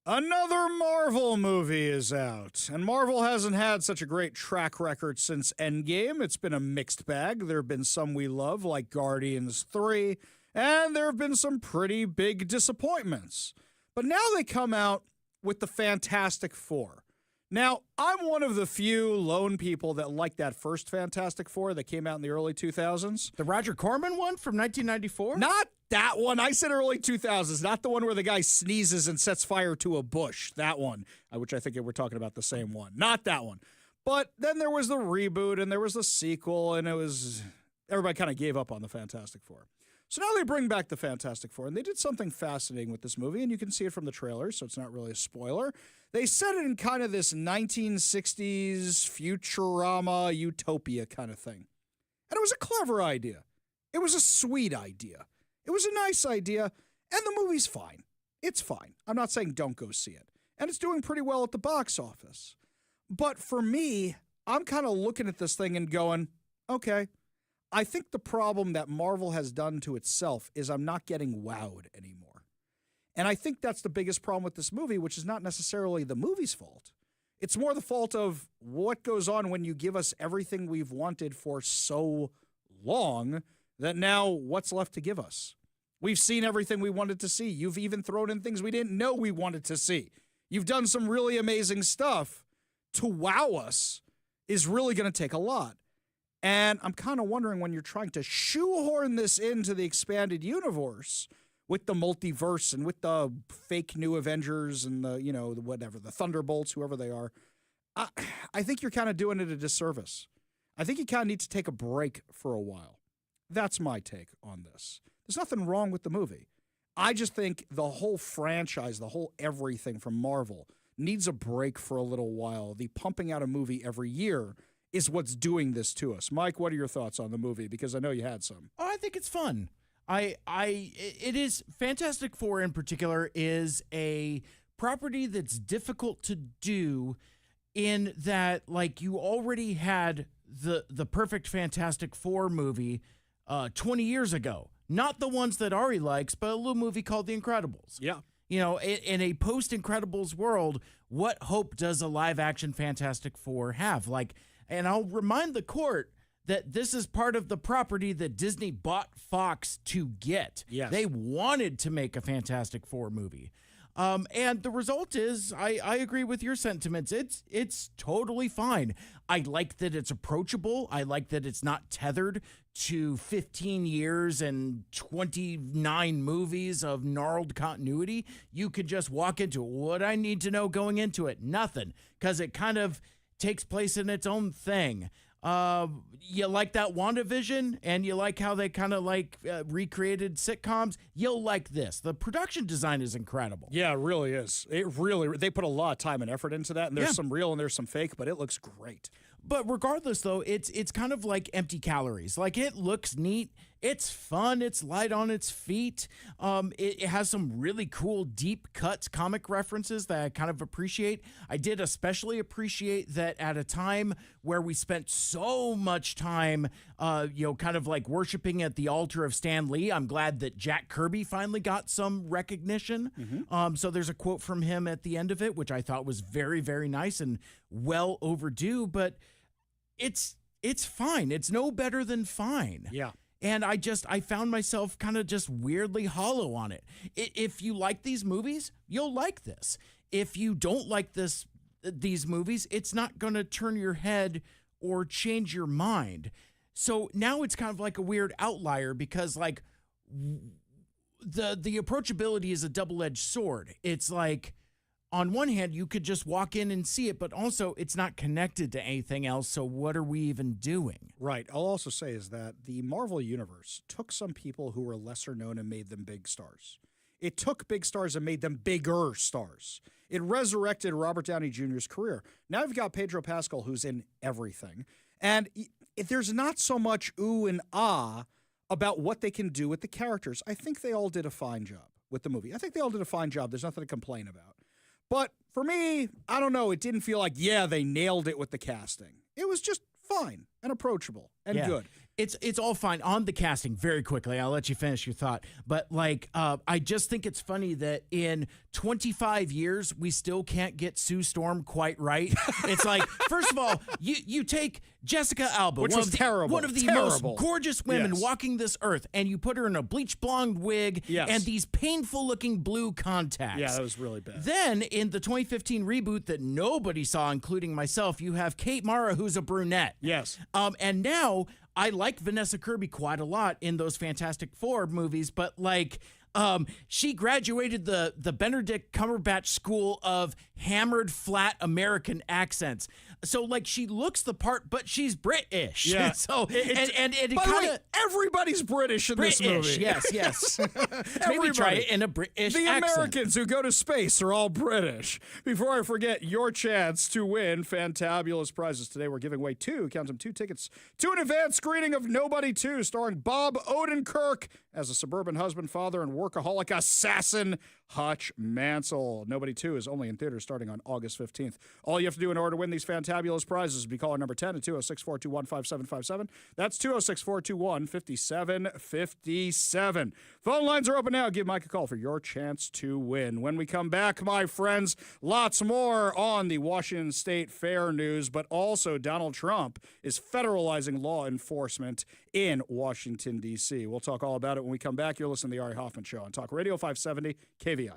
Another Marvel movie is out, and Marvel hasn't had such a great track record since Endgame. It's been a mixed bag. There have been some we love, like Guardians 3, and there have been some pretty big disappointments. But now they come out with the Fantastic Four. Now, I'm one of the few lone people that like that first Fantastic Four that came out in the early 2000s. The Roger Corman one from 1994? Not that one. I said early 2000s, not the one where the guy sneezes and sets fire to a bush. That one, which I think we're talking about the same one. Not that one. But then there was the reboot and there was the sequel, and everybody kind of gave up on the Fantastic Four. So now they bring back the Fantastic Four, and they did something fascinating with this movie, and you can see it from the trailer, so it's not really a spoiler. They set it in kind of this 1960s Futurama utopia kind of thing. And it was a clever idea. It was a sweet idea. It was a nice idea, and the movie's fine. It's fine. I'm not saying don't go see it. And it's doing pretty well at the box office. But for me, I'm kind of looking at this thing and going, okay, I think the problem that Marvel has done to itself is I'm not getting wowed anymore. And I think that's the biggest problem with this movie, which is not necessarily the movie's fault. It's more the fault of what goes on when you give us everything we've wanted for so long that now what's left to give us? We've seen everything we wanted to see. You've even thrown in things we didn't know we wanted to see. You've done some really amazing stuff. To wow us is really going to take a lot. And I'm kind of wondering, when you're trying to shoehorn this into the expanded universe with the multiverse and with the fake new Avengers and the whatever, the Thunderbolts, whoever they are, I think you're kind of doing it a disservice. I think you kind of need to take a break for a while. That's my take on this. There's nothing wrong with the movie. I just think the whole franchise, the whole everything from Marvel needs a break for a little while. The pumping out a movie every year is what's doing this to us. Mike, what are your thoughts on the movie? Because I know you had some. Oh, I think it's fun. It is Fantastic Four in particular is a property that's difficult to do in that, like, you already had the perfect Fantastic Four movie 20 years ago. Not the ones that Ari likes, but a little movie called The Incredibles. Yeah. You know, in a post-Incredibles world, what hope does a live-action Fantastic Four have? Like, and I'll remind the court that this is part of the property that Disney bought Fox to get. Yes. They wanted to make a Fantastic Four movie. And the result is, I agree with your sentiments. It's totally fine. I like that it's approachable. I like that it's not tethered to 15 years and 29 movies of gnarled continuity. You could just walk into it. What I need to know going into it? Nothing, because it kind of takes place in its own thing. You like that WandaVision, and you like how they kind of recreated sitcoms. You'll like this. The production design is incredible. Yeah, it really is. They put a lot of time and effort into that, and there's some real and there's some fake, but it looks great. But regardless, though, it's kind of like empty calories. Like, it looks neat. It's fun. It's light on its feet. It has some really cool deep cuts, comic references that I kind of appreciate. I did especially appreciate that at a time where we spent so much time, kind of like worshiping at the altar of Stan Lee. I'm glad that Jack Kirby finally got some recognition. Mm-hmm. So there's a quote from him at the end of it, which I thought was very, very nice and well overdue. But it's fine. It's no better than fine. Yeah. And I found myself kind of just weirdly hollow on it. If you like these movies, you'll like this. If you don't like these movies, it's not going to turn your head or change your mind. So now it's kind of like a weird outlier, because like the approachability is a double-edged sword. It's like, on one hand, you could just walk in and see it, but also it's not connected to anything else, so what are we even doing? Right. I'll also say is that the Marvel Universe took some people who were lesser known and made them big stars. It took big stars and made them bigger stars. It resurrected Robert Downey Jr.'s career. Now you've got Pedro Pascal, who's in everything. And there's not so much ooh and ah about what they can do with the characters. I think they all did a fine job with the movie. I think they all did a fine job. There's nothing to complain about. But for me, I don't know. It didn't feel like, they nailed it with the casting. It was just fine and approachable and good. It's all fine on the casting. Very quickly, I'll let you finish your thought. But like, I just think it's funny that in 25 years we still can't get Sue Storm quite right. It's like, first of all, you take Jessica Alba, which was terrible, one of the most gorgeous women walking this earth, and you put her in a bleach blonde wig and these painful looking blue contacts. Yeah, that was really bad. Then in the 2015 reboot that nobody saw, including myself, you have Kate Mara, who's a brunette. Yes. And now I like Vanessa Kirby quite a lot in those Fantastic Four movies, but like, she graduated the Benedict Cumberbatch School of hammered flat American accents. So like, she looks the part, but she's British. Yeah. So and it by the way, kind of everybody's British in this movie. Yes. Maybe try it in a British The accent. Americans who go to space are all British. Before I forget, your chance to win fantabulous prizes. Today we're giving away two tickets to an advanced screening of Nobody 2, starring Bob Odenkirk as a suburban husband, father, and workaholic assassin Hutch Mansell. Nobody 2 is only in theaters starting on August 15th. All you have to do in order to win these fantabulous prizes is be caller number 10 at 206-421-5757. That's 206-421-5757. Phone lines are open now. Give Mike a call for your chance to win. When we come back, my friends, lots more on the Washington State Fair news, but also Donald Trump is federalizing law enforcement in Washington, D.C. We'll talk all about it when we come back. You're listening to the Ari Hoffman Show on Talk Radio 570 KVI.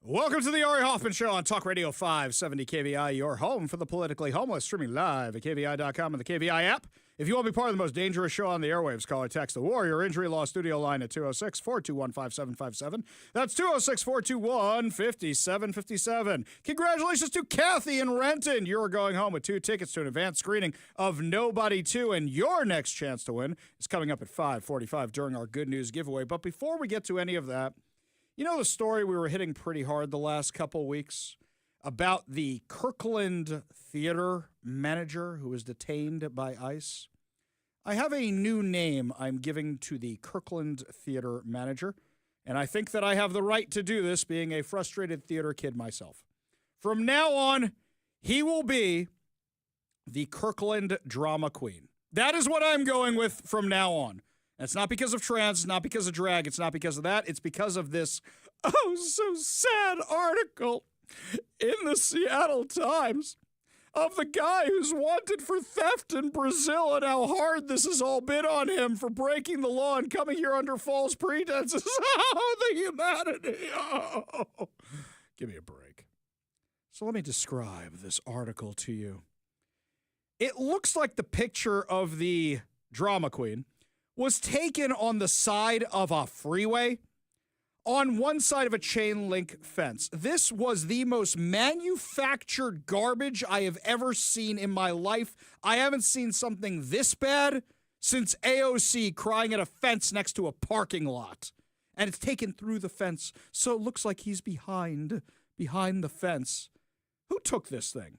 Welcome to the Ari Hoffman Show on Talk Radio 570 KVI, your home for the politically homeless, streaming live at KVI.com and the KVI app. If you want to be part of the most dangerous show on the airwaves, call or text the Warrior Injury Law Studio line at 206-421-5757. That's 206-421-5757. Congratulations to Kathy in Renton. You're going home with 2 tickets to an advanced screening of Nobody 2, and your next chance to win is coming up at 5:45 during our Good News giveaway. But before we get to any of that, you know the story we were hitting pretty hard the last couple weeks about the Kirkland theater manager who was detained by ICE? I have a new name I'm giving to the Kirkland theater manager, and I think that I have the right to do this, being a frustrated theater kid myself. From now on, he will be the Kirkland drama queen. That is what I'm going with from now on. And it's not because of trans, it's not because of drag, it's not because of that, it's because of this so sad article in the Seattle Times of the guy who's wanted for theft in Brazil and how hard this has all been on him for breaking the law and coming here under false pretenses. Oh, the humanity. Oh. Give me a break. So let me describe this article to you. It looks like the picture of the drama queen was taken on the side of a freeway on one side of a chain link fence. This was the most manufactured garbage I have ever seen in my life. I haven't seen something this bad since AOC crying at a fence next to a parking lot. And it's taken through the fence, so it looks like he's behind the fence. Who took this thing?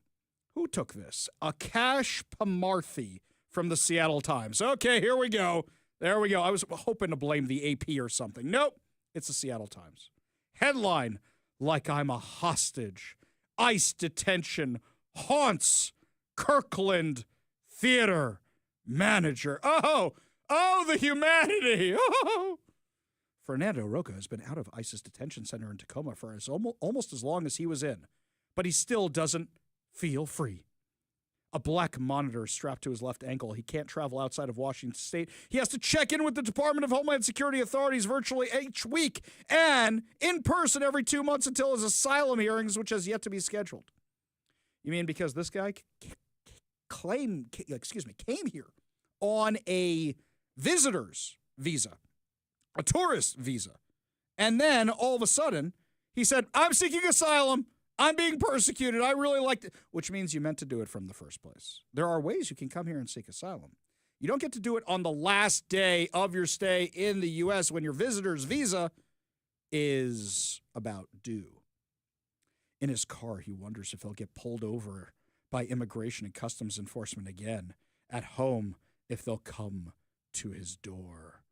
Who took this? Akash Pamarthi from the Seattle Times. Okay, here we go. There we go. I was hoping to blame the AP or something. Nope. It's the Seattle Times. Headline, like I'm a hostage. ICE detention haunts Kirkland theater manager. Oh, the humanity. Oh. Fernando Roca has been out of ICE's detention center in Tacoma for almost as long as he was in, but he still doesn't feel free. A black monitor strapped to his left ankle. He can't travel outside of Washington State. He has to check in with the Department of Homeland Security authorities virtually each week and in person every 2 months until his asylum hearings, which has yet to be scheduled. You mean because this guy came here on a visitor's visa, a tourist visa, and then all of a sudden he said, I'm seeking asylum. I'm being persecuted. I really liked it, which means you meant to do it from the first place. There are ways you can come here and seek asylum. You don't get to do it on the last day of your stay in the U.S. when your visitor's visa is about due. In his car, he wonders if he'll get pulled over by immigration and customs enforcement again. At home, if they'll come to his door.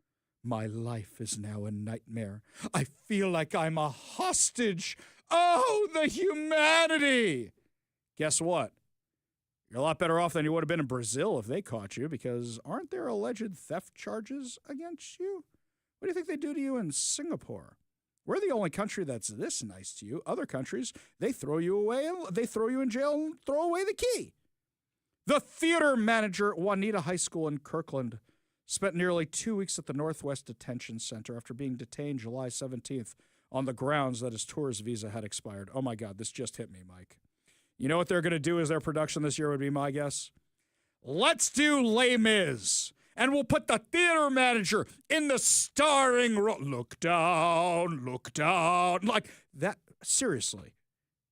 My life is now a nightmare. I feel like I'm a hostage. Oh, the humanity. Guess what? You're a lot better off than you would have been in Brazil if they caught you, because aren't there alleged theft charges against you? What do you think they do to you in Singapore? We're the only country that's this nice to you. Other countries, they throw you away, they throw you in jail and throw away the key. The theater manager at Juanita High School in Kirkland spent nearly 2 weeks at the Northwest Detention Center after being detained July 17th on the grounds that his tourist visa had expired. Oh, my God, this just hit me, Mike. You know what they're going to do as their production this year would be my guess? Let's do Les Mis, and we'll put the theater manager in the starring role. Look down, like that. Seriously,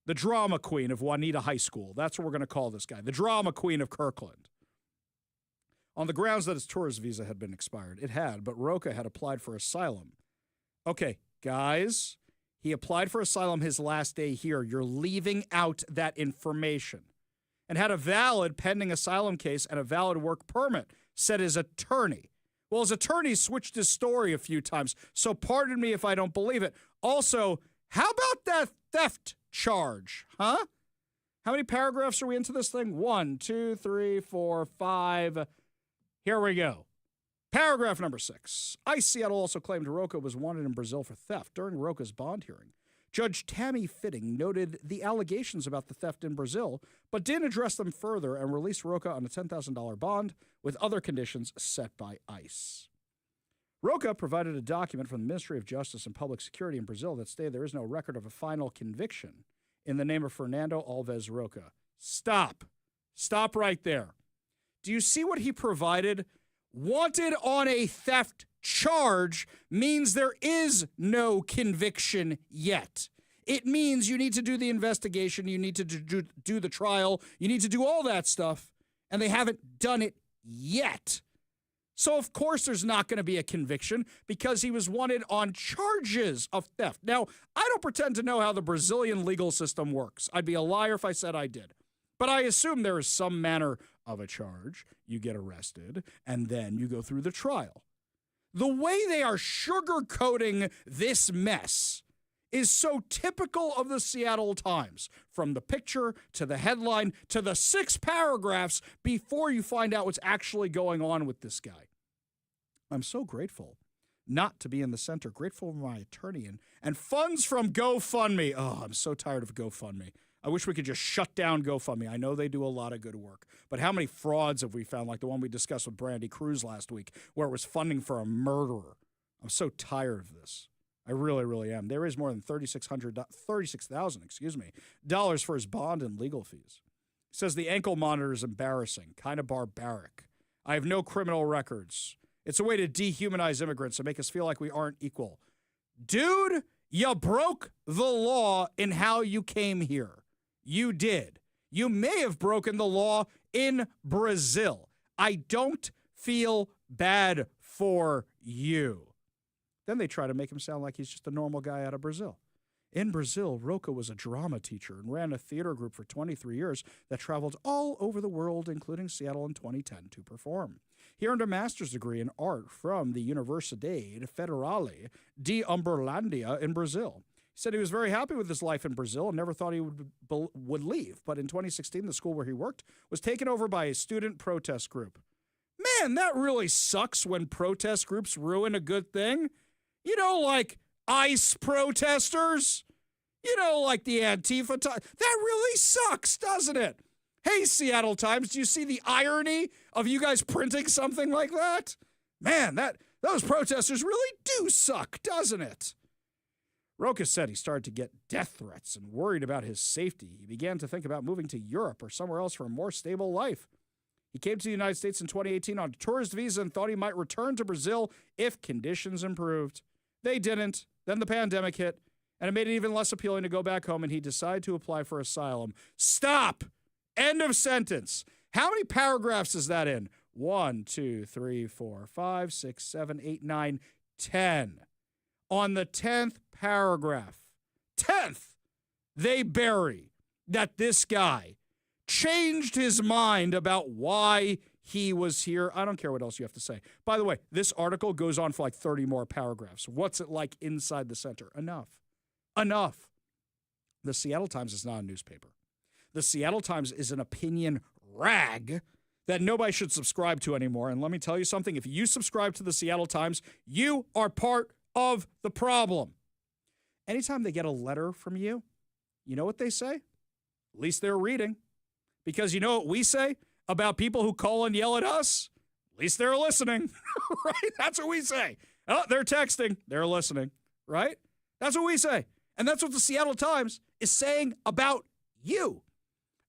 the drama queen of Juanita High School. That's what we're going to call this guy, the drama queen of Kirkland. On the grounds that his tourist visa had been expired. It had, but Roca had applied for asylum. Okay, guys, he applied for asylum his last day here. You're leaving out that information. And had a valid pending asylum case and a valid work permit, said his attorney. Well, his attorney switched his story a few times, so pardon me if I don't believe it. Also, how about that theft charge, huh? How many paragraphs are we into this thing? 1, 2, 3, 4, 5. Here we go. Paragraph number 6. ICE Seattle also claimed Roca was wanted in Brazil for theft. During Roca's bond hearing, Judge Tammy Fitting noted the allegations about the theft in Brazil, but didn't address them further and released Roca on a $10,000 bond with other conditions set by ICE. Roca provided a document from the Ministry of Justice and Public Security in Brazil that stated there is no record of a final conviction in the name of Fernando Alves Roca. Stop. Stop right there. Do you see what he provided? Wanted on a theft charge means there is no conviction yet. It means you need to do the investigation, you need to do the trial, you need to do all that stuff, and they haven't done it yet. So, of course, there's not going to be a conviction because he was wanted on charges of theft. Now, I don't pretend to know how the Brazilian legal system works. I'd be a liar if I said I did. But I assume there is some manner of a charge. You get arrested, and then you go through the trial. The way they are sugarcoating this mess is so typical of the Seattle Times, from the picture to the headline to the 6 paragraphs before you find out what's actually going on with this guy. I'm so grateful not to be in the center, grateful for my attorney and funds from GoFundMe. Oh, I'm so tired of GoFundMe. I wish we could just shut down GoFundMe. I know they do a lot of good work, but how many frauds have we found, like the one we discussed with Brandy Cruz last week, where it was funding for a murderer? I'm so tired of this. I really, really am. There is more than $36,000 dollars for his bond and legal fees. He says the ankle monitor is embarrassing, kind of barbaric. I have no criminal records. It's a way to dehumanize immigrants and make us feel like we aren't equal. Dude, you broke the law in how you came here. You did. You may have broken the law in Brazil. I don't feel bad for you. Then they try to make him sound like he's just a normal guy out of Brazil. In Brazil, Roca was a drama teacher and ran a theater group for 23 years that traveled all over the world, including Seattle in 2010, to perform. He earned a master's degree in art from the Universidade Federale de Uberlândia in Brazil. He said he was very happy with his life in Brazil and never thought he would leave. But in 2016, the school where he worked was taken over by a student protest group. Man, that really sucks when protest groups ruin a good thing. You know, like ICE protesters? You know, like the Antifa? That really sucks, doesn't it? Hey, Seattle Times, do you see the irony of you guys printing something like that? Man, those protesters really do suck, doesn't it? Roca said he started to get death threats and worried about his safety. He began to think about moving to Europe or somewhere else for a more stable life. He came to the United States in 2018 on a tourist visa and thought he might return to Brazil if conditions improved. They didn't. Then the pandemic hit, and it made it even less appealing to go back home, and he decided to apply for asylum. Stop! End of sentence. How many paragraphs is that in? 1, 2, 3, 4, 5, 6, 7, 8, 9, 10. On the 10th paragraph, 10th, they bury that this guy changed his mind about why he was here. I don't care what else you have to say. By the way, this article goes on for like 30 more paragraphs. What's it like inside the center? Enough. The Seattle Times is not a newspaper. The Seattle Times is an opinion rag that nobody should subscribe to anymore. And let me tell you something. If you subscribe to the Seattle Times, you are part of the problem. Anytime they get a letter from you, you know what they say? At least they're reading. Because you know what we say about people who call and yell at us? At least they're listening, right? That's what we say. Oh, they're texting. They're listening, right? That's what we say. And that's what the Seattle Times is saying about you.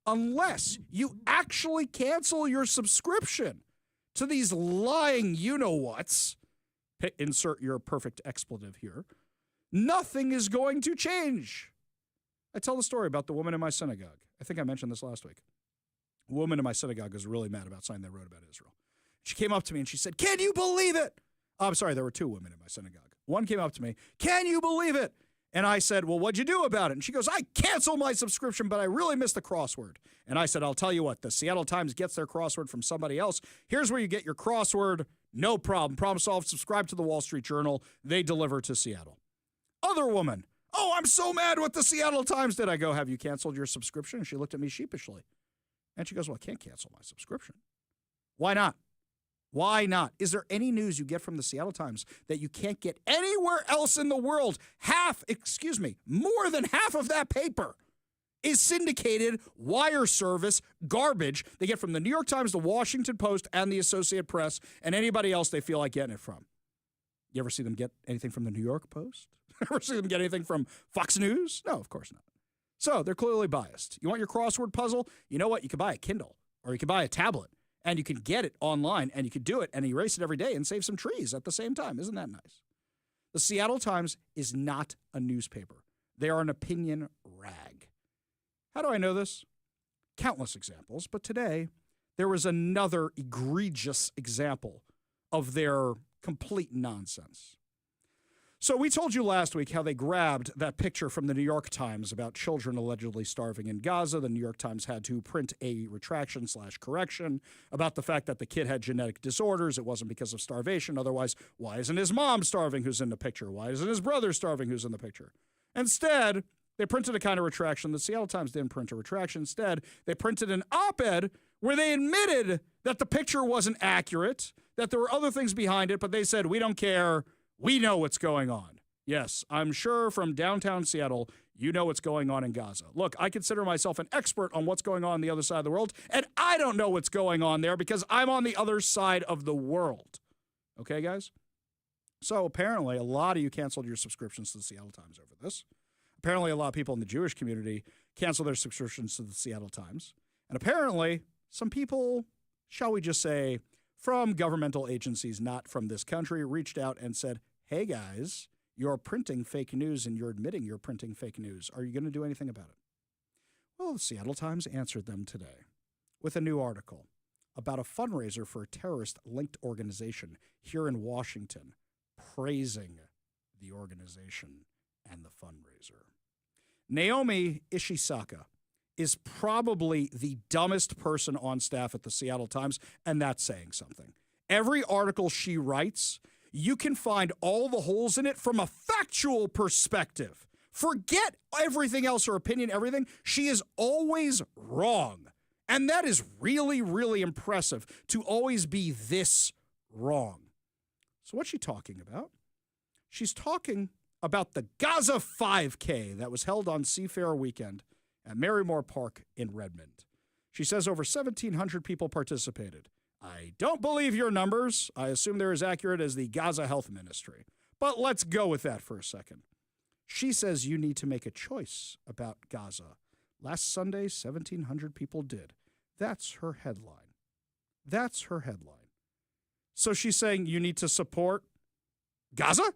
Unless you actually cancel your subscription to these lying you-know-whats, insert your perfect expletive here, nothing is going to change. I tell the story about the woman in my synagogue. I think I mentioned this last week. A woman in my synagogue was really mad about something they wrote about Israel. She came up to me and she said, "Can you believe it?" I'm sorry, there were 2 women in my synagogue. One came up to me, "Can you believe it?" And I said, "Well, what'd you do about it?" And she goes, "I canceled my subscription, but I really missed the crossword." And I said, "I'll tell you what, the Seattle Times gets their crossword from somebody else. Here's where you get your crossword. No problem. Problem solved. Subscribe to the Wall Street Journal. They deliver to Seattle." Other woman, "Oh, I'm so mad what the Seattle Times did." I go, "Have you canceled your subscription?" And she looked at me sheepishly. And she goes, "Well, I can't cancel my subscription." Why not? Why not? Is there any news you get from the Seattle Times that you can't get anywhere else in the world? More than half of that paper is syndicated wire service garbage they get from the New York Times, the Washington Post, and the Associated Press, and anybody else they feel like getting it from. You ever see them get anything from the New York Post? Ever see them get anything from Fox News? No, of course not. So they're clearly biased. You want your crossword puzzle? You know what? You can buy a Kindle or you can buy a tablet and you can get it online and you can do it and erase it every day and save some trees at the same time. Isn't that nice? The Seattle Times is not a newspaper. They are an opinion rag. How do I know this? Countless examples, but today there was another egregious example of their complete nonsense. So we told you last week how they grabbed that picture from the New York Times about children allegedly starving in Gaza. The New York Times had to print a retraction/correction about the fact that the kid had genetic disorders. It wasn't because of starvation. Otherwise, why isn't his mom starving who's in the picture? Why isn't his brother starving who's in the picture? Instead, they printed a kind of retraction. The Seattle Times didn't print a retraction. Instead, they printed an op-ed where they admitted that the picture wasn't accurate, that there were other things behind it, but they said, we don't care. We know what's going on. Yes, I'm sure from downtown Seattle, you know what's going on in Gaza. Look, I consider myself an expert on what's going on the other side of the world, and I don't know what's going on there because I'm on the other side of the world. Okay, guys? So apparently, a lot of you canceled your subscriptions to the Seattle Times over this. Apparently, a lot of people in the Jewish community canceled their subscriptions to the Seattle Times. And apparently, some people, shall we just say, from governmental agencies not from this country, reached out and said, hey, guys, you're printing fake news and you're admitting you're printing fake news. Are you going to do anything about it? Well, the Seattle Times answered them today with a new article about a fundraiser for a terrorist-linked organization here in Washington, praising the organization and the fundraiser. Naomi Ishisaka is probably the dumbest person on staff at the Seattle Times, and that's saying something. Every article she writes, you can find all the holes in it from a factual perspective. Forget everything else, her opinion, everything. She is always wrong. And that is really, really impressive to always be this wrong. So what's she talking about? She's talking about the Gaza 5K that was held on Seafair weekend at Marymore Park in Redmond. She says over 1,700 people participated. I don't believe your numbers. I assume they're as accurate as the Gaza Health Ministry. But let's go with that for a second. She says you need to make a choice about Gaza. Last Sunday, 1,700 people did. That's her headline. That's her headline. So she's saying you need to support Gaza?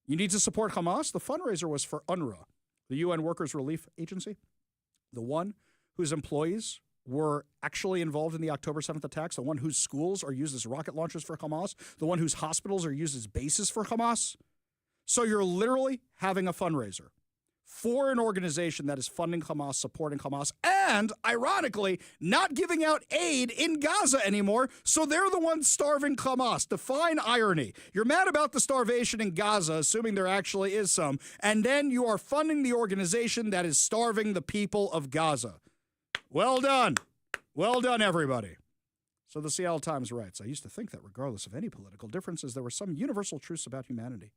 You need to support Hamas? The fundraiser was for UNRWA, the UN Workers Relief Agency, the one whose employees were actually involved in the October 7th attacks, the one whose schools are used as rocket launchers for Hamas, the one whose hospitals are used as bases for Hamas. So you're literally having a fundraiser for an organization that is funding Hamas, supporting Hamas, and, ironically, not giving out aid in Gaza anymore, so they're the ones starving Hamas. Define irony. You're mad about the starvation in Gaza, assuming there actually is some, and then you are funding the organization that is starving the people of Gaza. Well done. Well done, everybody. So the Seattle Times writes, I used to think that regardless of any political differences, there were some universal truths about humanity.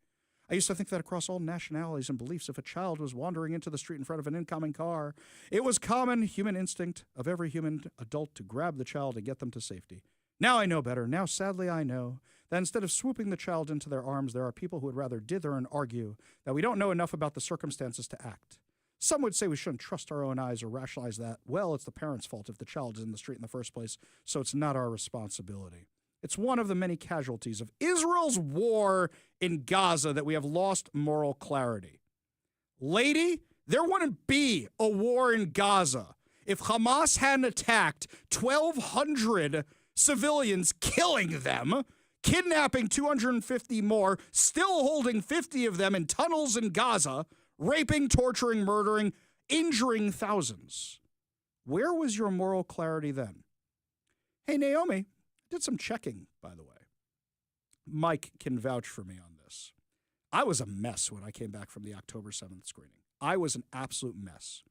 I used to think that across all nationalities and beliefs, if a child was wandering into the street in front of an incoming car, it was common human instinct of every human adult to grab the child and get them to safety. Now I know better. Now, sadly, I know that instead of swooping the child into their arms, there are people who would rather dither and argue that we don't know enough about the circumstances to act. Some would say we shouldn't trust our own eyes or rationalize that, well, it's the parent's fault if the child is in the street in the first place, so it's not our responsibility. It's one of the many casualties of Israel's war in Gaza that we have lost moral clarity. Lady, there wouldn't be a war in Gaza if Hamas hadn't attacked 1,200 civilians, killing them, kidnapping 250 more, still holding 50 of them in tunnels in Gaza, raping, torturing, murdering, injuring thousands. Where was your moral clarity then? Hey, Naomi, did some checking, by the way. Mike can vouch for me on this. I was a mess when I came back from the October 7th screening. I was an absolute mess.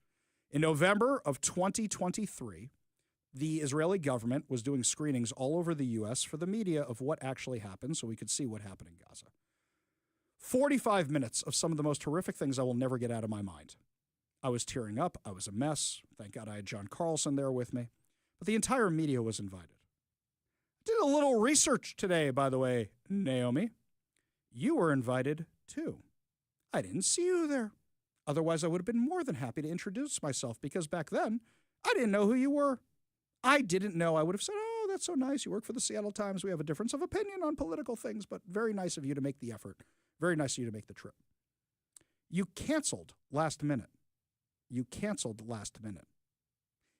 In November of 2023, the Israeli government was doing screenings all over the U.S. for the media of what actually happened so we could see what happened in Gaza. 45 minutes of some of the most horrific things I will never get out of my mind. I was tearing up. I was a mess. Thank God I had John Carlson there with me. But the entire media was invited. Did a little research today, by the way, Naomi. You were invited too. I didn't see you there. Otherwise, I would have been more than happy to introduce myself because back then, I didn't know who you were. I didn't know. I would have said, oh, that's so nice. You work for the Seattle Times. We have a difference of opinion on political things, but very nice of you to make the effort. Very nice of you to make the trip. You canceled last minute. You canceled last minute.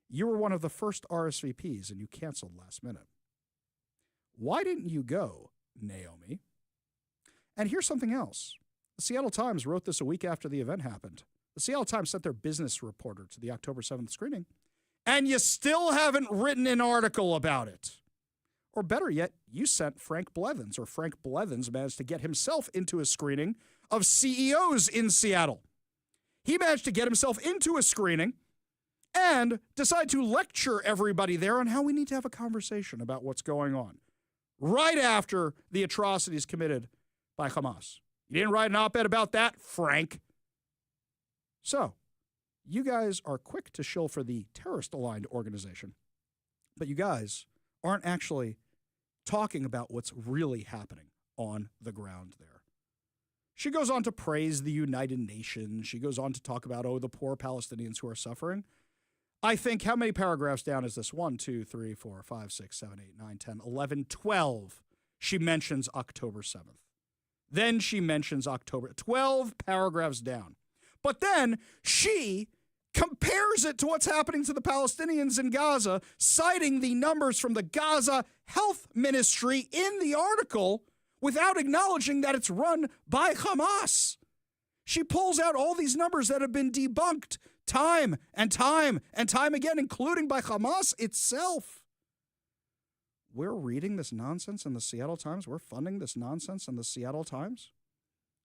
You were one of the first RSVPs and you canceled last minute. Why didn't you go, Naomi? And here's something else. The Seattle Times wrote this a week after the event happened. The Seattle Times sent their business reporter to the October 7th screening, and you still haven't written an article about it. Or better yet, you sent Frank Blevins, or Frank Blevins managed to get himself into a screening of CEOs in Seattle. He managed to get himself into a screening and decide to lecture everybody there on how we need to have a conversation about what's going on right after the atrocities committed by Hamas. You didn't write an op-ed about that, Frank. So, you guys are quick to shill for the terrorist-aligned organization, but you guys aren't actually talking about what's really happening on the ground there. She goes on to praise the United Nations. She goes on to talk about, the poor Palestinians who are suffering. I think, how many paragraphs down is this? 1, 2, 3, 4, 5, 6, 7, 8, 9, 10, 11, 12. She mentions October 7th. Then she mentions October, 12 paragraphs down. But then she compares it to what's happening to the Palestinians in Gaza, citing the numbers from the Gaza Health Ministry in the article without acknowledging that it's run by Hamas. She pulls out all these numbers that have been debunked time and time and time again, including by Hamas itself. We're reading this nonsense in the Seattle Times. We're funding this nonsense in the Seattle Times.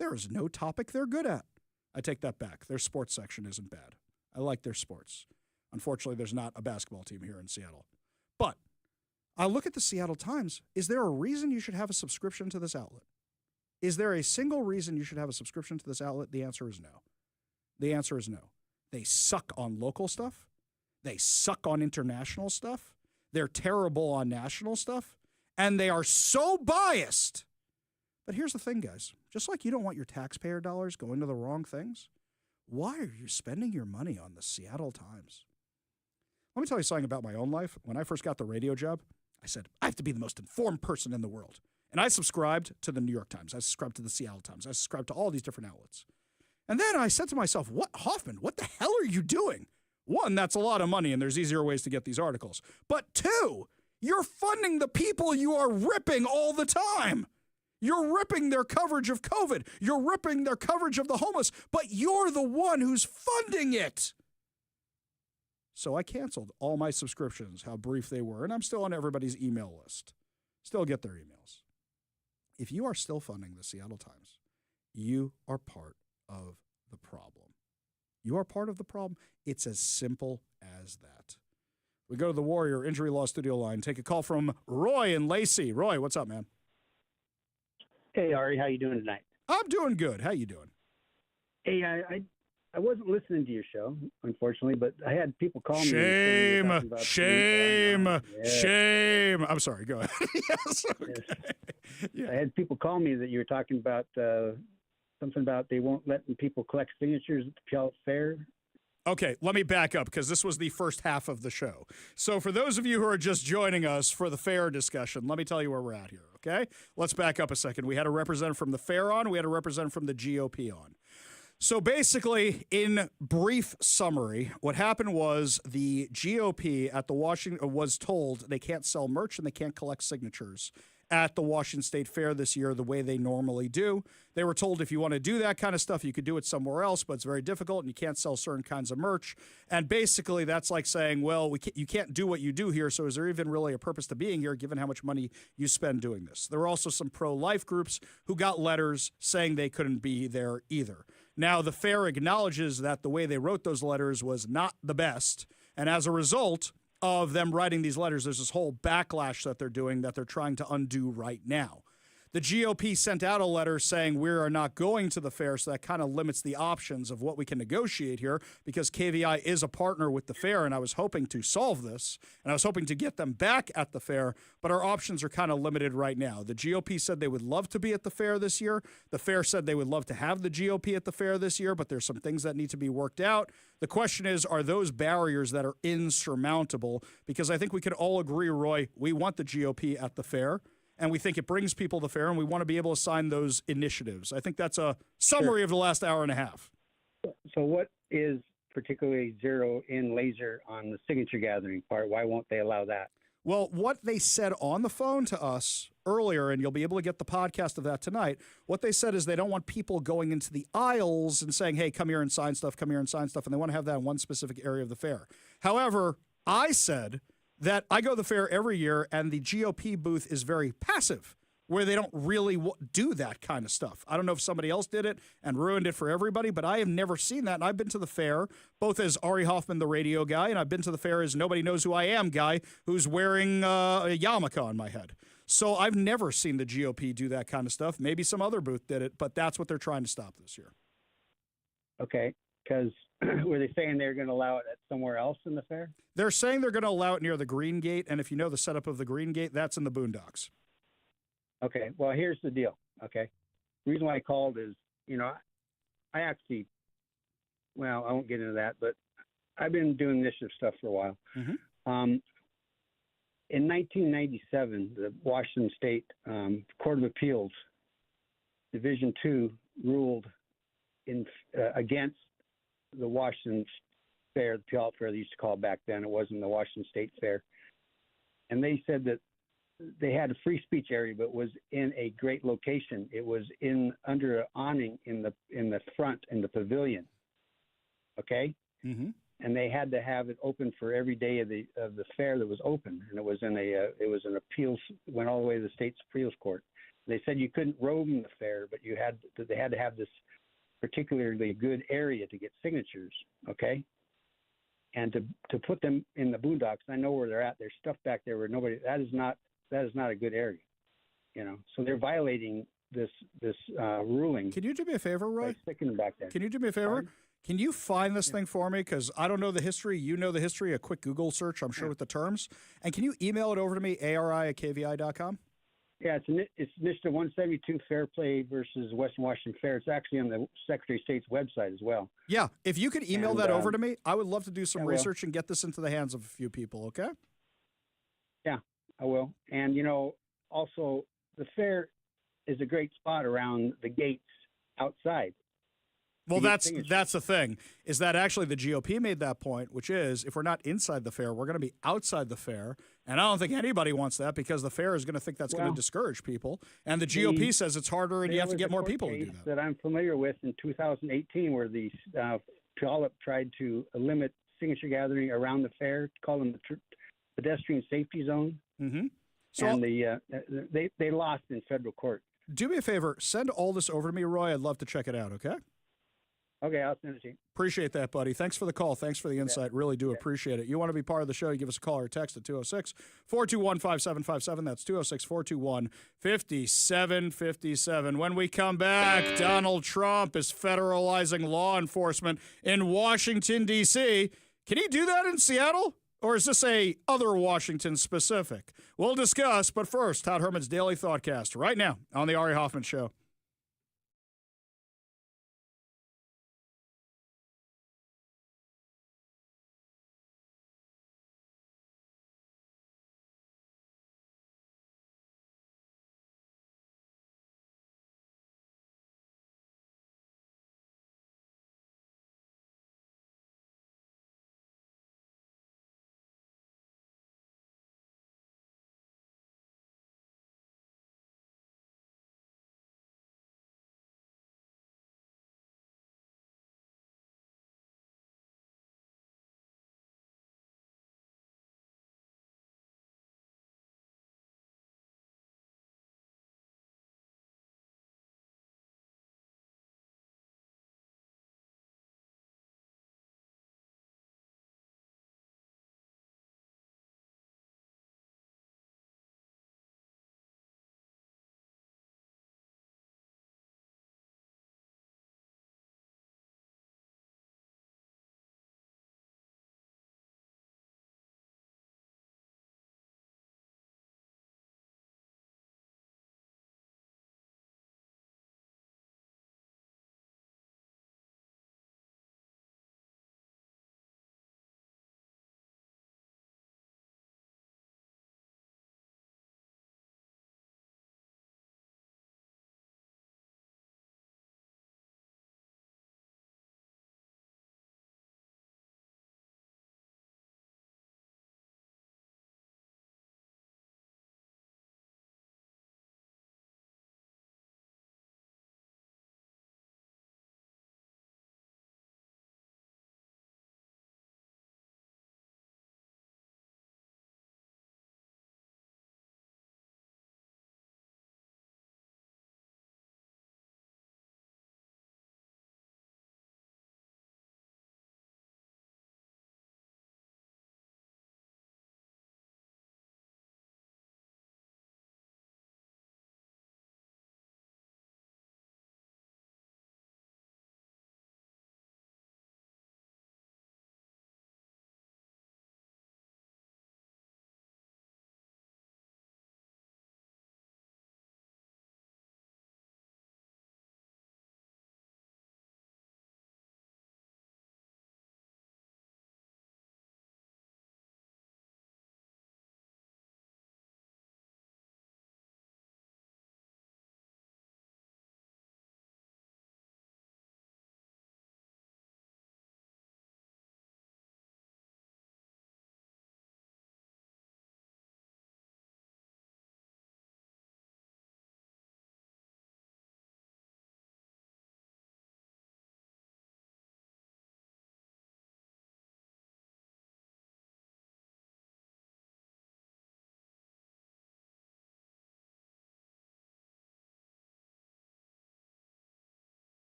There is no topic they're good at. I take that back. Their sports section isn't bad. I like their sports. Unfortunately, there's not a basketball team here in Seattle. But I look at the Seattle Times. Is there a reason you should have a subscription to this outlet? Is there a single reason you should have a subscription to this outlet? The answer is no. The answer is no. They suck on local stuff. They suck on international stuff. They're terrible on national stuff. And they are so biased. But here's the thing, guys. Just like you don't want your taxpayer dollars going to the wrong things, why are you spending your money on the Seattle Times? Let me tell you something about my own life. When I first got the radio job, I said, I have to be the most informed person in the world. And I subscribed to the New York Times. I subscribed to the Seattle Times. I subscribed to all these different outlets. And then I said to myself, Hoffman, what the hell are you doing? One, that's a lot of money, and there's easier ways to get these articles. But two, you're funding the people you are ripping all the time. You're ripping their coverage of COVID. You're ripping their coverage of the homeless, but you're the one who's funding it. So I canceled all my subscriptions, how brief they were, and I'm still on everybody's email list. Still get their emails. If you are still funding the Seattle Times, you are part of the problem. You are part of the problem. It's as simple as that. We go to the Warrior Injury Law Studio line. Take a call from Roy and Lacey. Roy, what's up, man? Hey, Ari, how you doing tonight? I'm doing good. How you doing? Hey, I wasn't listening to your show, unfortunately, but I had people call me. Shame. I'm sorry. Go ahead. Yes. Okay. Yeah. I had people call me that you were talking about something about they won't let people collect signatures at the Puyallup Fair. Okay, let me back up because this was the first half of the show. So for those of you who are just joining us for the fair discussion, let me tell you where we're at here, okay? Let's back up a second. We had a representative from the fair on. We had a representative from the GOP on. So basically, in brief summary, what happened was the GOP at the Washington was told they can't sell merch and they can't collect signatures at the Washington State Fair this year the way they normally do. They were told if you want to do that kind of stuff, you could do it somewhere else, but it's very difficult and you can't sell certain kinds of merch. And basically that's like saying, well, you can't do what you do here, so is there even really a purpose to being here given how much money you spend doing this? There were also some pro-life groups who got letters saying they couldn't be there either. Now, the fair acknowledges that the way they wrote those letters was not the best, and as a result of them writing these letters, there's this whole backlash that they're doing that they're trying to undo right now. The GOP sent out a letter saying we are not going to the fair, so that kind of limits the options of what we can negotiate here because KVI is a partner with the fair, and I was hoping to solve this, and I was hoping to get them back at the fair, but our options are kind of limited right now. The GOP said they would love to be at the fair this year. The fair said they would love to have the GOP at the fair this year, but there's some things that need to be worked out. The question is, are those barriers that are insurmountable? Because I think we could all agree, Roy, we want the GOP at the fair, and we think it brings people to the fair, and we want to be able to sign those initiatives. I think that's a summary of the last hour and a half. So what is particularly zero in laser on the signature gathering part? Why won't they allow that? Well, what they said on the phone to us earlier, and you'll be able to get the podcast of that tonight, what they said is they don't want people going into the aisles and saying, hey, come here and sign stuff, come here and sign stuff, and they want to have that in one specific area of the fair. However, I said that I go to the fair every year, and the GOP booth is very passive, where they don't really do that kind of stuff. I don't know if somebody else did it and ruined it for everybody, but I have never seen that. And I've been to the fair, both as Ari Hoffman, the radio guy, and I've been to the fair as nobody knows who I am guy who's wearing a yarmulke on my head. So I've never seen the GOP do that kind of stuff. Maybe some other booth did it, but that's what they're trying to stop this year. Okay, because were they saying they're going to allow it at somewhere else in the fair? They're saying they're going to allow it near the Green Gate, and if you know the setup of the Green Gate, that's in the boondocks. Okay, well, here's the deal, okay? The reason why I called is, I actually, well, I won't get into that, but I've been doing initiative stuff for a while. Mm-hmm. In 1997, the Washington State Court of Appeals, Division II, ruled against the Washington Fair, the Puyallup Fair they used to call it back then. It wasn't the Washington State Fair. And they said that they had a free speech area, but was in a great location. It was under an awning in the front in the pavilion. Okay. Mm-hmm. And they had to have it open for every day of the fair that was open, and it was an appeals, went all the way to the state's appeals court. They said you couldn't roam the fair, but they had to have this particularly good area to get signatures. Okay. And to put them in the boondocks, I know where they're at. There's stuff back there where nobody. That is not a good area, So they're violating this ruling. Can you do me a favor, Roy? By sticking them back there. Can you do me a favor? Pardon? Can you find this thing for me? Because I don't know the history. You know the history. A quick Google search, I'm sure, with the terms. And can you email it over to me, ari@kvi.com? Yeah, it's Initiative 172 Fair Play versus Western Washington Fair. It's actually on the Secretary of State's website as well. Yeah, if you could email that over to me, I would love to do some research and get this into the hands of a few people, okay? Yeah, I will. And, also the fair is a great spot around the gates outside. Well, that's the thing, is that actually the GOP made that point, which is if we're not inside the fair, we're going to be outside the fair. And I don't think anybody wants that because the fair is going to think that's going to discourage people. And the GOP says it's harder and you have to get more people to do that. I'm familiar with in 2018 where the Puyallup tried to limit signature gathering around the fair, call them the pedestrian safety zone. Mm-hmm. So and they lost in federal court. Do me a favor, send all this over to me, Roy. I'd love to check it out, okay? Okay, I'll send it to you. Appreciate that, buddy. Thanks for the call. Thanks for the insight. Really do appreciate it. You want to be part of the show, you give us a call or a text at 206-421-5757. That's 206-421-5757. When we come back, Donald Trump is federalizing law enforcement in Washington, D.C. Can he do that in Seattle? Or is this a other Washington specific? We'll discuss, but first, Todd Herman's Daily Thoughtcast right now on the Ari Hoffman Show.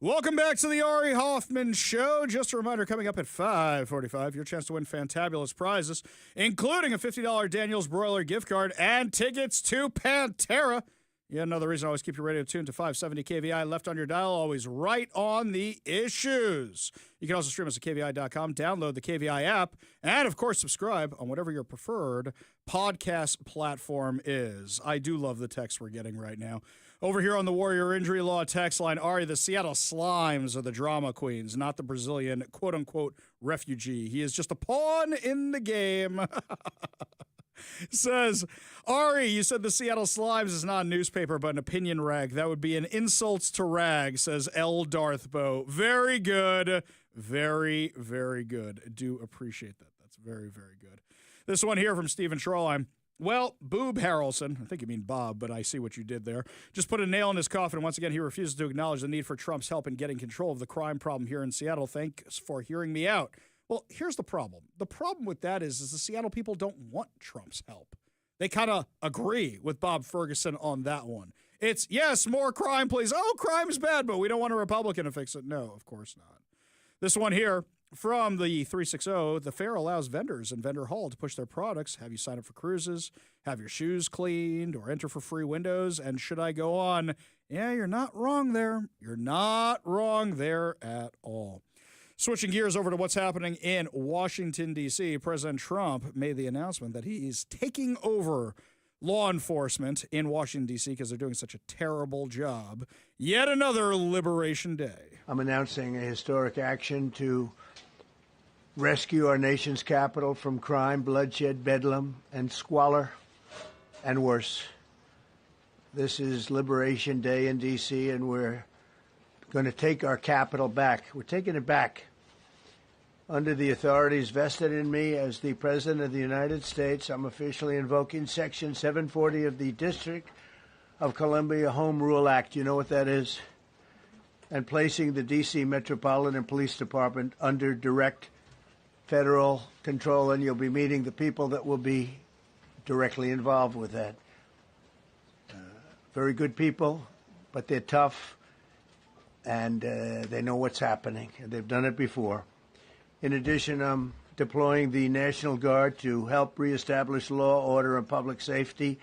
Welcome back to the Ari Hoffman Show. Just a reminder, coming up at 5:45, your chance to win fantabulous prizes, including a $50 Daniel's Broiler gift card and tickets to Pantera. Yeah, another reason I always keep your radio tuned to 570 KVI, left on your dial, always right on the issues. You can also stream us at KVI.com, download the KVI app, and, of course, subscribe on whatever your preferred podcast platform is. I do love the text we're getting right now. Over here on the Warrior Injury Law text line, Ari, the Seattle Slimes are the drama queens, not the Brazilian quote-unquote refugee. He is just a pawn in the game. Says, Ari, you said the Seattle Slimes is not a newspaper but an opinion rag. That would be an insult to rag, says L. Darthbo. Very good. Very, very good. Do appreciate that. That's very, very good. This one here from Stephen Trolheim. Well, Boob Harrelson, I think you mean Bob, but I see what you did there, just put a nail in his coffin. Once again, he refuses to acknowledge the need for Trump's help in getting control of the crime problem here in Seattle. Thanks for hearing me out. Well, here's the problem. The problem with that is the Seattle people don't want Trump's help. They kind of agree with Bob Ferguson on that one. It's, yes, more crime, please. Oh, crime's bad, but we don't want a Republican to fix it. No, of course not. This one here from the 360, the fair allows vendors in Vendor Hall to push their products. Have you sign up for cruises, have your shoes cleaned, or enter for free windows? And should I go on? Yeah, you're not wrong there. You're not wrong there at all. Switching gears over to what's happening in Washington, D.C., President Trump made the announcement that he is taking over law enforcement in Washington, D.C., because they're doing such a terrible job. Yet another Liberation Day. I'm announcing a historic action to rescue our nation's capital from crime, bloodshed, bedlam, and squalor, and worse. This is Liberation Day in D.C., and we're going to take our capital back. We're taking it back. Under the authorities vested in me as the President of the United States, I'm officially invoking Section 740 of the District of Columbia Home Rule Act. You know what that is? And placing the D.C. Metropolitan Police Department under direct federal control, and you'll be meeting the people that will be directly involved with that. Very good people, but they're tough, and they know what's happening, and they've done it before. In addition, I'm deploying the National Guard to help reestablish law, order, and public safety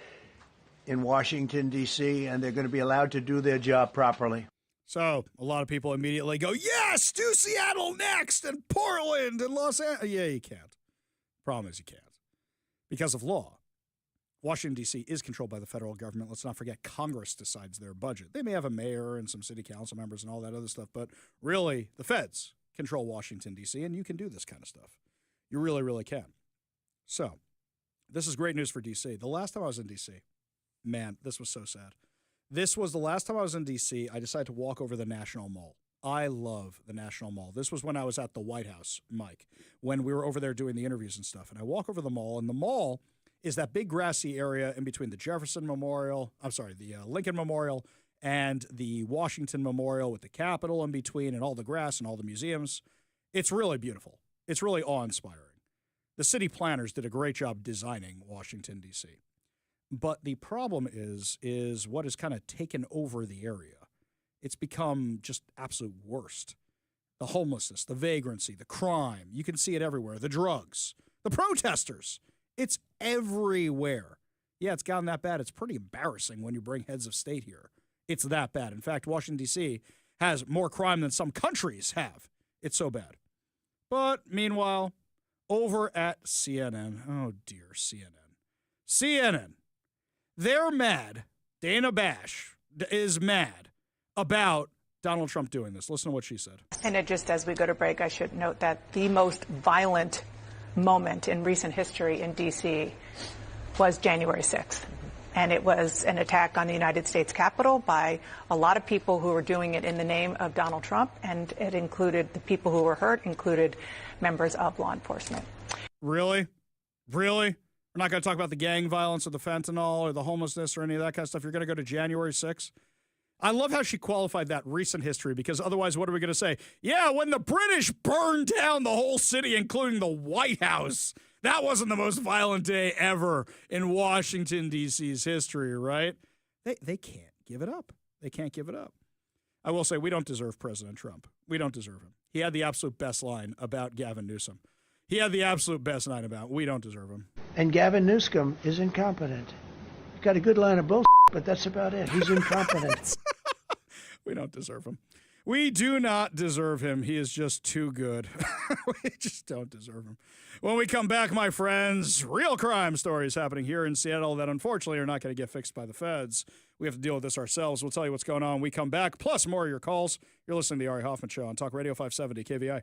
in Washington, D.C., and they're going to be allowed to do their job properly. So a lot of people immediately go, yes, do Seattle next, and Portland, and Los Angeles. Yeah, you can't. Problem is you can't. Because of law. Washington, D.C. is controlled by the federal government. Let's not forget Congress decides their budget. They may have a mayor and some city council members and all that other stuff, but really the feds control Washington, D.C., and you can do this kind of stuff. You really, really can. So this is great news for D.C. The last time I was in D.C., man, this was so sad. This was the last time I was in D.C. I decided to walk over the National Mall. I love the National Mall. This was when I was at the White House, Mike, when we were over there doing the interviews and stuff. And I walk over the mall, and the mall is that big grassy area in between the the Lincoln Memorial and the Washington Memorial with the Capitol in between and all the grass and all the museums. It's really beautiful. It's really awe-inspiring. The city planners did a great job designing Washington, D.C. But the problem is what has kind of taken over the area. It's become just absolute worst. The homelessness, the vagrancy, the crime. You can see it everywhere. The drugs, the protesters. It's everywhere. Yeah, it's gotten that bad. It's pretty embarrassing when you bring heads of state here. It's that bad. In fact, Washington, D.C. has more crime than some countries have. It's so bad. But meanwhile, over at CNN, oh dear, CNN, they're mad. Dana Bash is mad about Donald Trump doing this. Listen to what she said. And just as we go to break, I should note that the most violent moment in recent history in D.C. was January 6th. And it was an attack on the United States Capitol by a lot of people who were doing it in the name of Donald Trump. And it included the people who were hurt, included members of law enforcement. Really? We're not going to talk about the gang violence or the fentanyl or the homelessness or any of that kind of stuff. You're going to go to January 6th? I love how she qualified that recent history, because otherwise what are we going to say? Yeah, when the British burned down the whole city, including the White House, that wasn't the most violent day ever in Washington, D.C.'s history, right? They can't give it up. They can't give it up. I will say we don't deserve President Trump. We don't deserve him. He had the absolute best line about Gavin Newsom. He had the absolute best line about we don't deserve him. And Gavin Newsom is incompetent. He's got a good line of bullshit, but that's about it. He's incompetent. We don't deserve him. We do not deserve him. He is just too good. We just don't deserve him. When we come back, my friends, real crime stories happening here in Seattle that unfortunately are not going to get fixed by the feds. We have to deal with this ourselves. We'll tell you what's going on when we come back, plus more of your calls. You're listening to the Ari Hoffman Show on Talk Radio 570 KVI.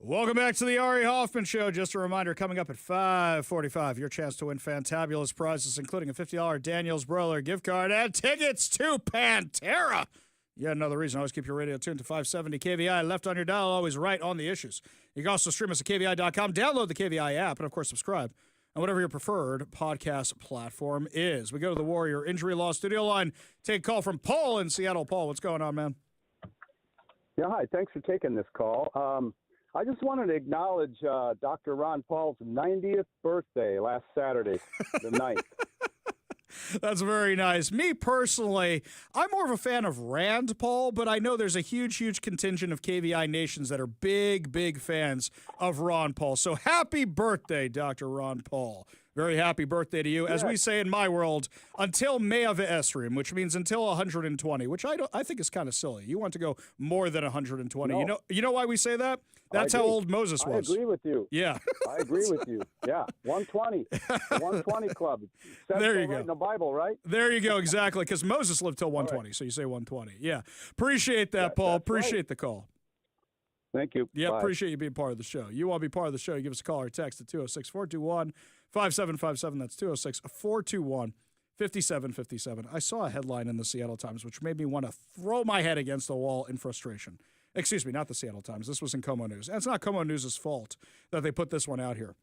Welcome back to the Ari Hoffman Show. Just a reminder, coming up at 5:45, your chance to win fantabulous prizes, including a $50 Daniel's Broiler gift card and tickets to Pantera. Yet another reason, always keep your radio tuned to 570 KVI. Left on your dial, always right on the issues. You can also stream us at KVI.com, download the KVI app, and, of course, subscribe on whatever your preferred podcast platform is. We go to the Warrior Injury Law studio line. Take a call from Paul in Seattle. Paul, what's going on, man? Yeah, hi. Thanks for taking this call. I just wanted to acknowledge Dr. Ron Paul's 90th birthday last Saturday, the 9th. That's very nice. Me personally, I'm more of a fan of Rand Paul, but I know there's a huge contingent of KVI nations that are big fans of Ron Paul. So happy birthday, Dr. Ron Paul. Very happy birthday to you. As we say in my world, until Mea Esrim, which means until 120, which I think is kind of silly. You want to go more than 120. No. You know why we say that? That's how old Moses was. I agree with you. Yeah. I agree with you. Yeah. 120. The 120 club. That's there you right go. in the Bible, right? There you go. Exactly. Because Moses lived till 120. Right. So you say 120. Yeah. Appreciate that, Paul. Appreciate the call. Thank you. Yeah. Bye. Appreciate you being part of the show. You want to be part of the show, you give us a call or text at 206-421-5757. That's 206-421-5757. I saw a headline in the Seattle Times which made me want to throw my head against the wall in frustration. Excuse me, not the Seattle Times. This was in Como News. And it's not Como News' fault that they put this one out here.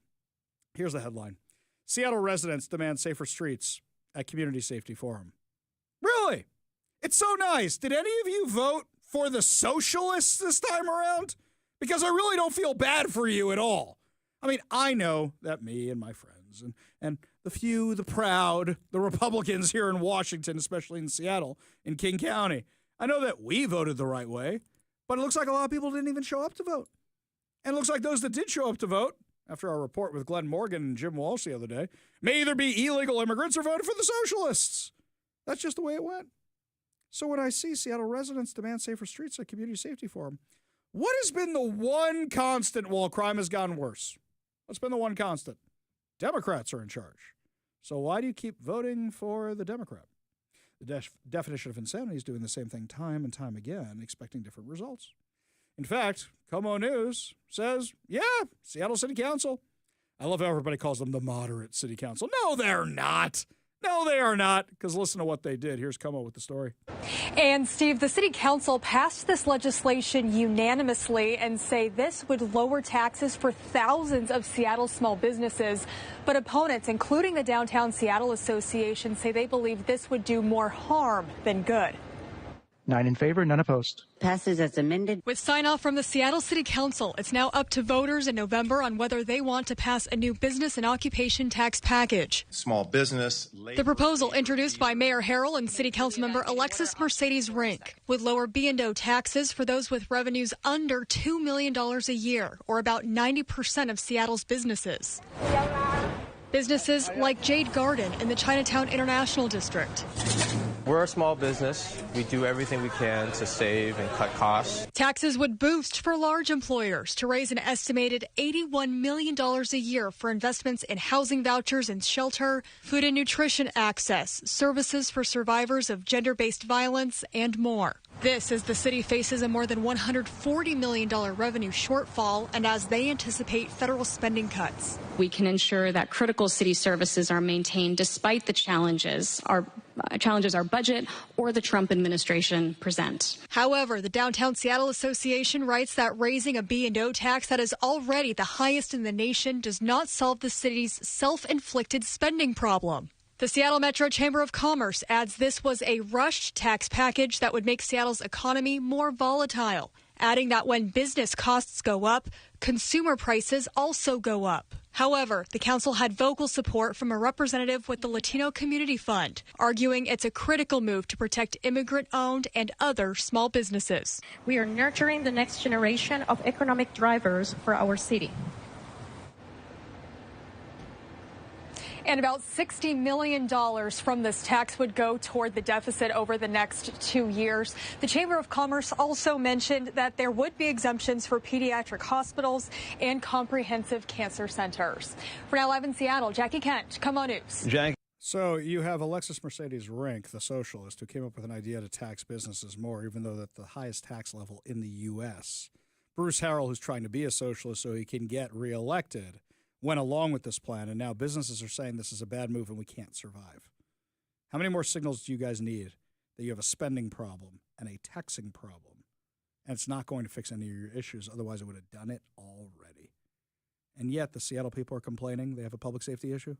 Here's the headline. Seattle residents demand safer streets at Community Safety Forum. Really? It's so nice. Did any of you vote for the socialists this time around? Because I really don't feel bad for you at all. I mean, I know that me and my friends and the few, the proud, the Republicans here in Washington, especially in Seattle, in King County, I know that we voted the right way. But it looks like a lot of people didn't even show up to vote. And it looks like those that did show up to vote, after our report with Glenn Morgan and Jim Walsh the other day, may either be illegal immigrants or voted for the socialists. That's just the way it went. So when I see Seattle residents demand safer streets at Community Safety Forum, what has been the one constant while crime has gotten worse? What's been the one constant? Democrats are in charge. So why do you keep voting for the Democrat? The definition of insanity is doing the same thing time and time again, expecting different results. In fact, Como News says, yeah, Seattle City Council. I love how everybody calls them the moderate city council. No, they're not. No, they are not, because listen to what they did. Here's Como with the story. And, Steve, the city council passed this legislation unanimously and say this would lower taxes for thousands of Seattle small businesses. But opponents, including the Downtown Seattle Association, say they believe this would do more harm than good. 9 in favor, none opposed. Passes as amended. With sign-off from the Seattle City Council, it's now up to voters in November on whether they want to pass a new business and occupation tax package. Small business. The proposal, introduced by Mayor Harrell and City Council member Alexis Mercedes Rink, would lower B&O taxes for those with revenues under $2 million a year, or about 90% of Seattle's businesses. Businesses like Jade Garden in the Chinatown International District. We're a small business. We do everything we can to save and cut costs. Taxes would boost for large employers to raise an estimated $81 million a year for investments in housing vouchers and shelter, food and nutrition access, services for survivors of gender-based violence, and more. This as the city faces a more than $140 million revenue shortfall and as they anticipate federal spending cuts. We can ensure that critical city services are maintained despite the challenges our budget or the Trump administration present. However, the Downtown Seattle Association writes that raising a B&O tax that is already the highest in the nation does not solve the city's self-inflicted spending problem. The Seattle Metro Chamber of Commerce adds this was a rushed tax package that would make Seattle's economy more volatile, adding that when business costs go up, consumer prices also go up. However, the council had vocal support from a representative with the Latino Community Fund, arguing it's a critical move to protect immigrant-owned and other small businesses. We are nurturing the next generation of economic drivers for our city. And about $60 million from this tax would go toward the deficit over the next 2 years. The Chamber of Commerce also mentioned that there would be exemptions for pediatric hospitals and comprehensive cancer centers. For Now Live in Seattle, Jackie Kent, Como News. Jackie. So you have Alexis Mercedes Rink, the socialist, who came up with an idea to tax businesses more, even though that's the highest tax level in the U.S. Bruce Harrell, who's trying to be a socialist so he can get reelected, went along with this plan, and now businesses are saying this is a bad move and we can't survive. How many more signals do you guys need that you have a spending problem and a taxing problem? And it's not going to fix any of your issues. Otherwise, it would have done it already. And yet, the Seattle people are complaining they have a public safety issue.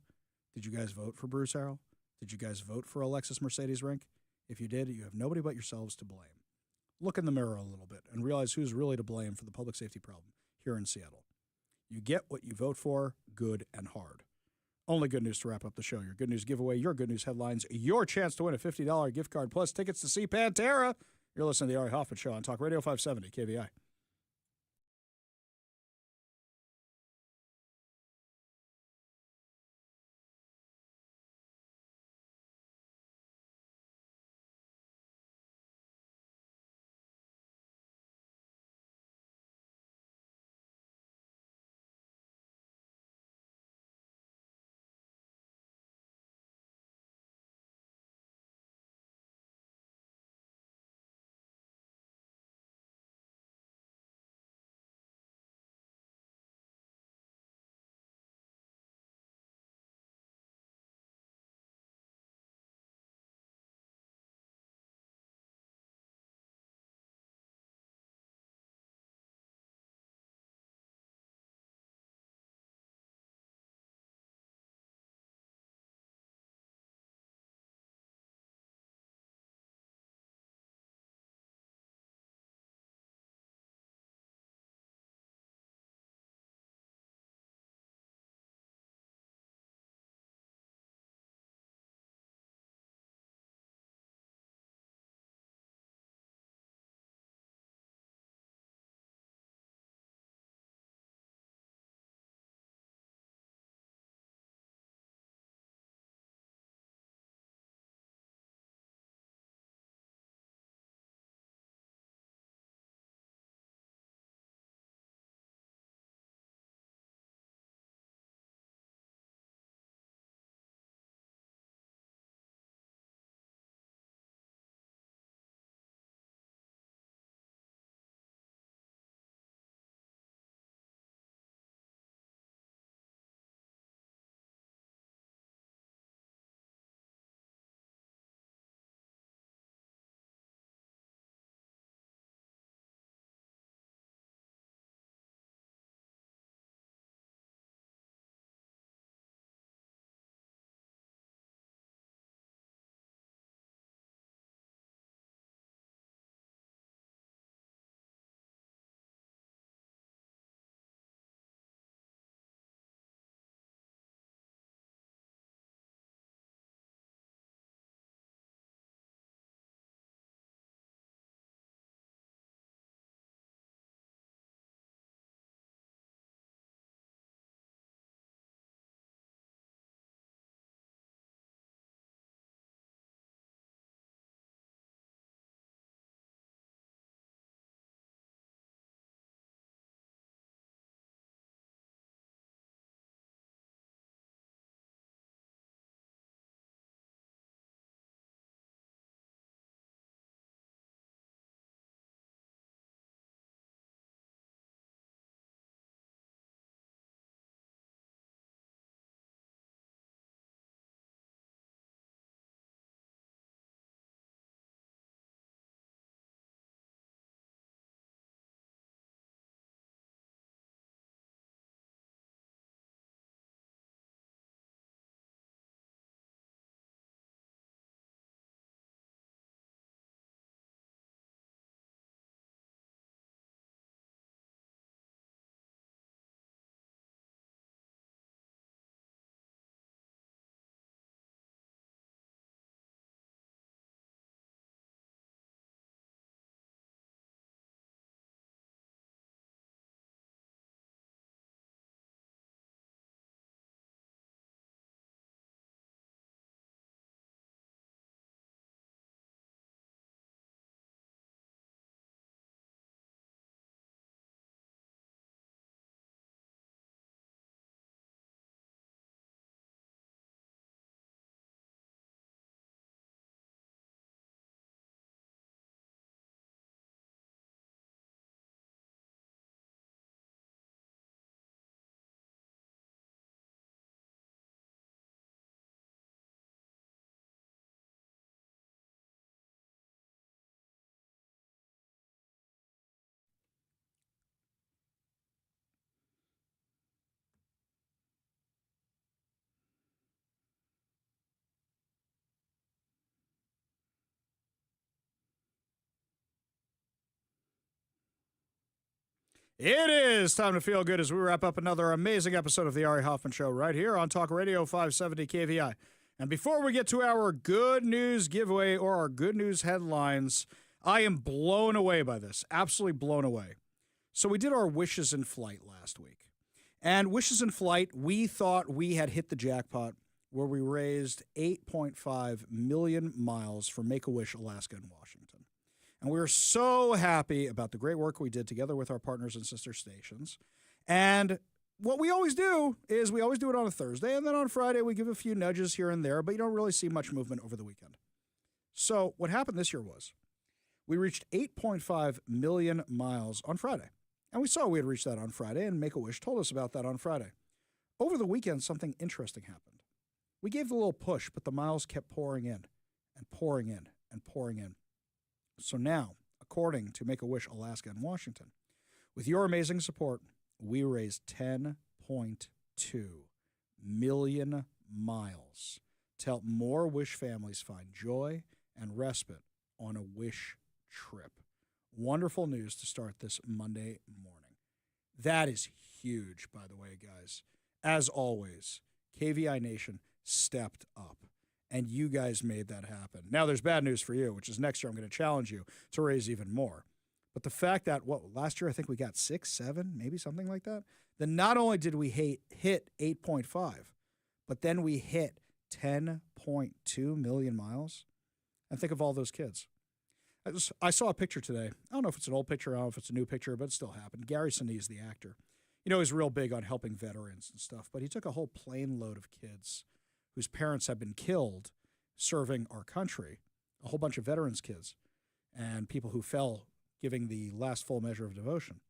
Did you guys vote for Bruce Harrell? Did you guys vote for Alexis Mercedes Rink? If you did, you have nobody but yourselves to blame. Look in the mirror a little bit and realize who's really to blame for the public safety problem here in Seattle. You get what you vote for, good and hard. Only good news to wrap up the show. Your good news giveaway, your good news headlines, your chance to win a $50 gift card plus tickets to see Pantera. You're listening to the Ari Hoffman Show on Talk Radio 570 KVI. It is time to feel good as we wrap up another amazing episode of the Ari Hoffman Show right here on Talk Radio 570 KVI. And before we get to our good news giveaway or our good news headlines, I am blown away by this, absolutely blown away. So we did our Wishes in Flight last week. And Wishes in Flight, we thought we had hit the jackpot where we raised 8.5 million miles for Make-A-Wish, Alaska, and Washington. And we were so happy about the great work we did together with our partners and sister stations. And what we always do is we always do it on a Thursday, and then on Friday we give a few nudges here and there, but you don't really see much movement over the weekend. So what happened this year was we reached 8.5 million miles on Friday. And we saw we had reached that on Friday, and Make-A-Wish told us about that on Friday. Over the weekend, something interesting happened. We gave the little push, but the miles kept pouring in and pouring in and pouring in. So now, according to Make-A-Wish Alaska and Washington, with your amazing support, we raised 10.2 million miles to help more Wish families find joy and respite on a Wish trip. Wonderful news to start this Monday morning. That is huge, by the way, guys. As always, KVI Nation stepped up. And you guys made that happen. Now, there's bad news for you, which is next year I'm going to challenge you to raise even more. But the fact that, last year I think we got 6, 7, maybe something like that. Then not only did we hit 8.5, but then we hit 10.2 million miles. And think of all those kids. I saw a picture today. I don't know if it's an old picture, I don't know if it's a new picture, but it still happened. Gary Sinise, the actor. You know, he's real big on helping veterans and stuff, but he took a whole plane load of kids whose parents have been killed serving our country, a whole bunch of veterans' kids and people who fell giving the last full measure of devotion.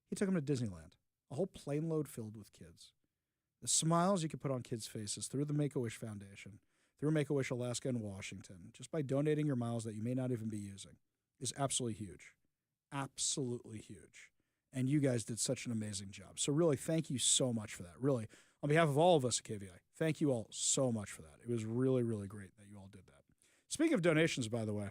He took them to Disneyland, a whole plane load filled with kids. The smiles you could put on kids' faces through the Make-A-Wish Foundation, through Make-A-Wish Alaska and Washington, just by donating your miles that you may not even be using, is absolutely huge. Absolutely huge. And you guys did such an amazing job. So really, thank you so much for that. Really, on behalf of all of us at KVI, thank you all so much for that. It was really, really great that you all did that. Speaking of donations, by the way,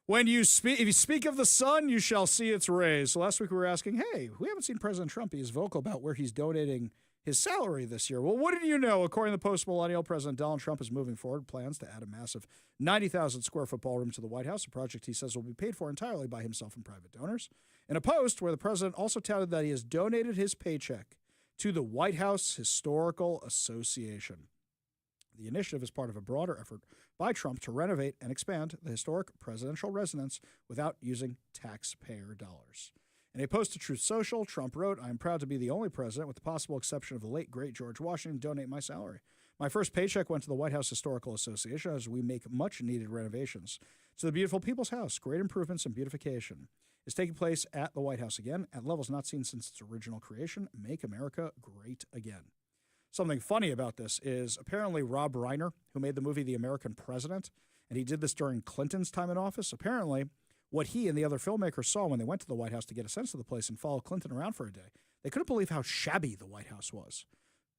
if you speak of the sun, you shall see its rays. So last week we were asking, hey, we haven't seen President Trump. He's vocal about where he's donating his salary this year. Well, what did you know? According to the post-millennial, President Donald Trump is moving forward plans to add a massive 90,000 square foot ballroom to the White House, a project he says will be paid for entirely by himself and private donors. In a post where the president also touted that he has donated his paycheck to the White House Historical Association. The initiative is part of a broader effort by Trump to renovate and expand the historic presidential residence without using taxpayer dollars. In a post to Truth Social, Trump wrote, "I am proud to be the only president, with the possible exception of the late, great George Washington, to donate my salary. My first paycheck went to the White House Historical Association as we make much-needed renovations to the beautiful People's House. Great improvements and beautification is taking place at the White House again at levels not seen since its original creation. Make America great again." Something funny about this is apparently Rob Reiner, who made the movie The American President, and he did this during Clinton's time in office, apparently what he and the other filmmakers saw when they went to the White House to get a sense of the place and follow Clinton around for a day, they couldn't believe how shabby the White House was.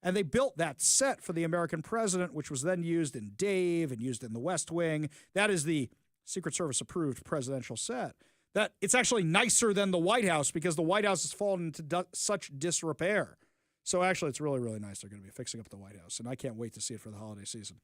And they built that set for The American President, which was then used in Dave and used in The West Wing. That is the Secret Service-approved presidential set. That it's actually nicer than the White House because the White House has fallen into such disrepair. So actually, it's really, really nice. They're going to be fixing up the White House, and I can't wait to see it for the holiday season.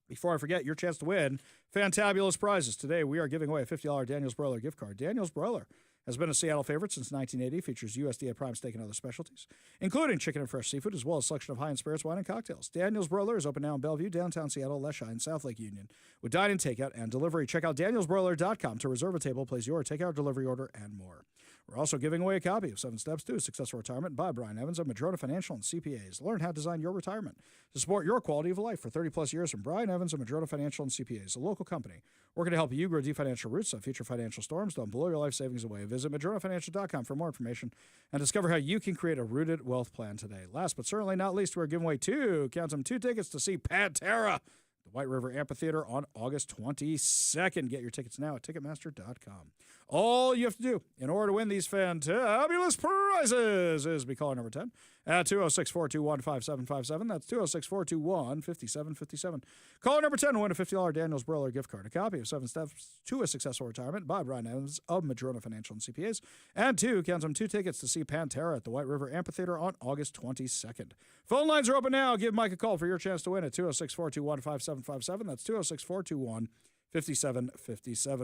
Before I forget, your chance to win fantabulous prizes. Today, we are giving away a $50 Daniel's Broiler gift card. Daniel's Broiler has been a Seattle favorite since 1980, features USDA prime steak and other specialties, including chicken and fresh seafood, as well as a selection of high-end spirits, wine, and cocktails. Daniel's Broiler is open now in Bellevue, downtown Seattle, Leschi, and South Lake Union, with dine-in, takeout, and delivery. Check out danielsbroiler.com to reserve a table, place your takeout, delivery order, and more. We're also giving away a copy of 7 Steps to a Successful Retirement by Brian Evans of Madrona Financial and CPAs. Learn how to design your retirement to support your quality of life for 30-plus years from Brian Evans of Madrona Financial and CPAs, a local company working to help you grow deep financial roots on future financial storms. Don't blow your life savings away. Visit madronafinancial.com for more information and discover how you can create a rooted wealth plan today. Last but certainly not least, we're giving away two tickets to see Pantera, the White River Amphitheater, on August 22nd. Get your tickets now at Ticketmaster.com. All you have to do in order to win these fantabulous prizes is be caller number 10 at 206-421-5757. That's 206-421-5757. Caller number 10 will win a $50 Daniels Broiler gift card, a copy of 7 Steps to a Successful Retirement by Brian Evans of Madrona Financial and CPAs, and 2 tickets to see Pantera at the White River Amphitheater on August 22nd. Phone lines are open now. Give Mike a call for your chance to win at 206-421-5757. That's 206-421-5757.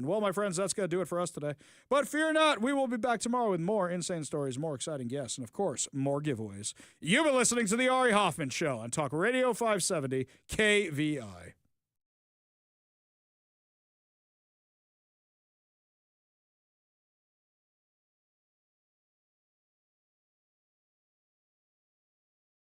Well, my friends, that's going to do it for us today. But fear not, we will be back tomorrow with more insane stories, more exciting guests, and, of course, more giveaways. You've been listening to The Ari Hoffman Show on Talk Radio 570 KVI.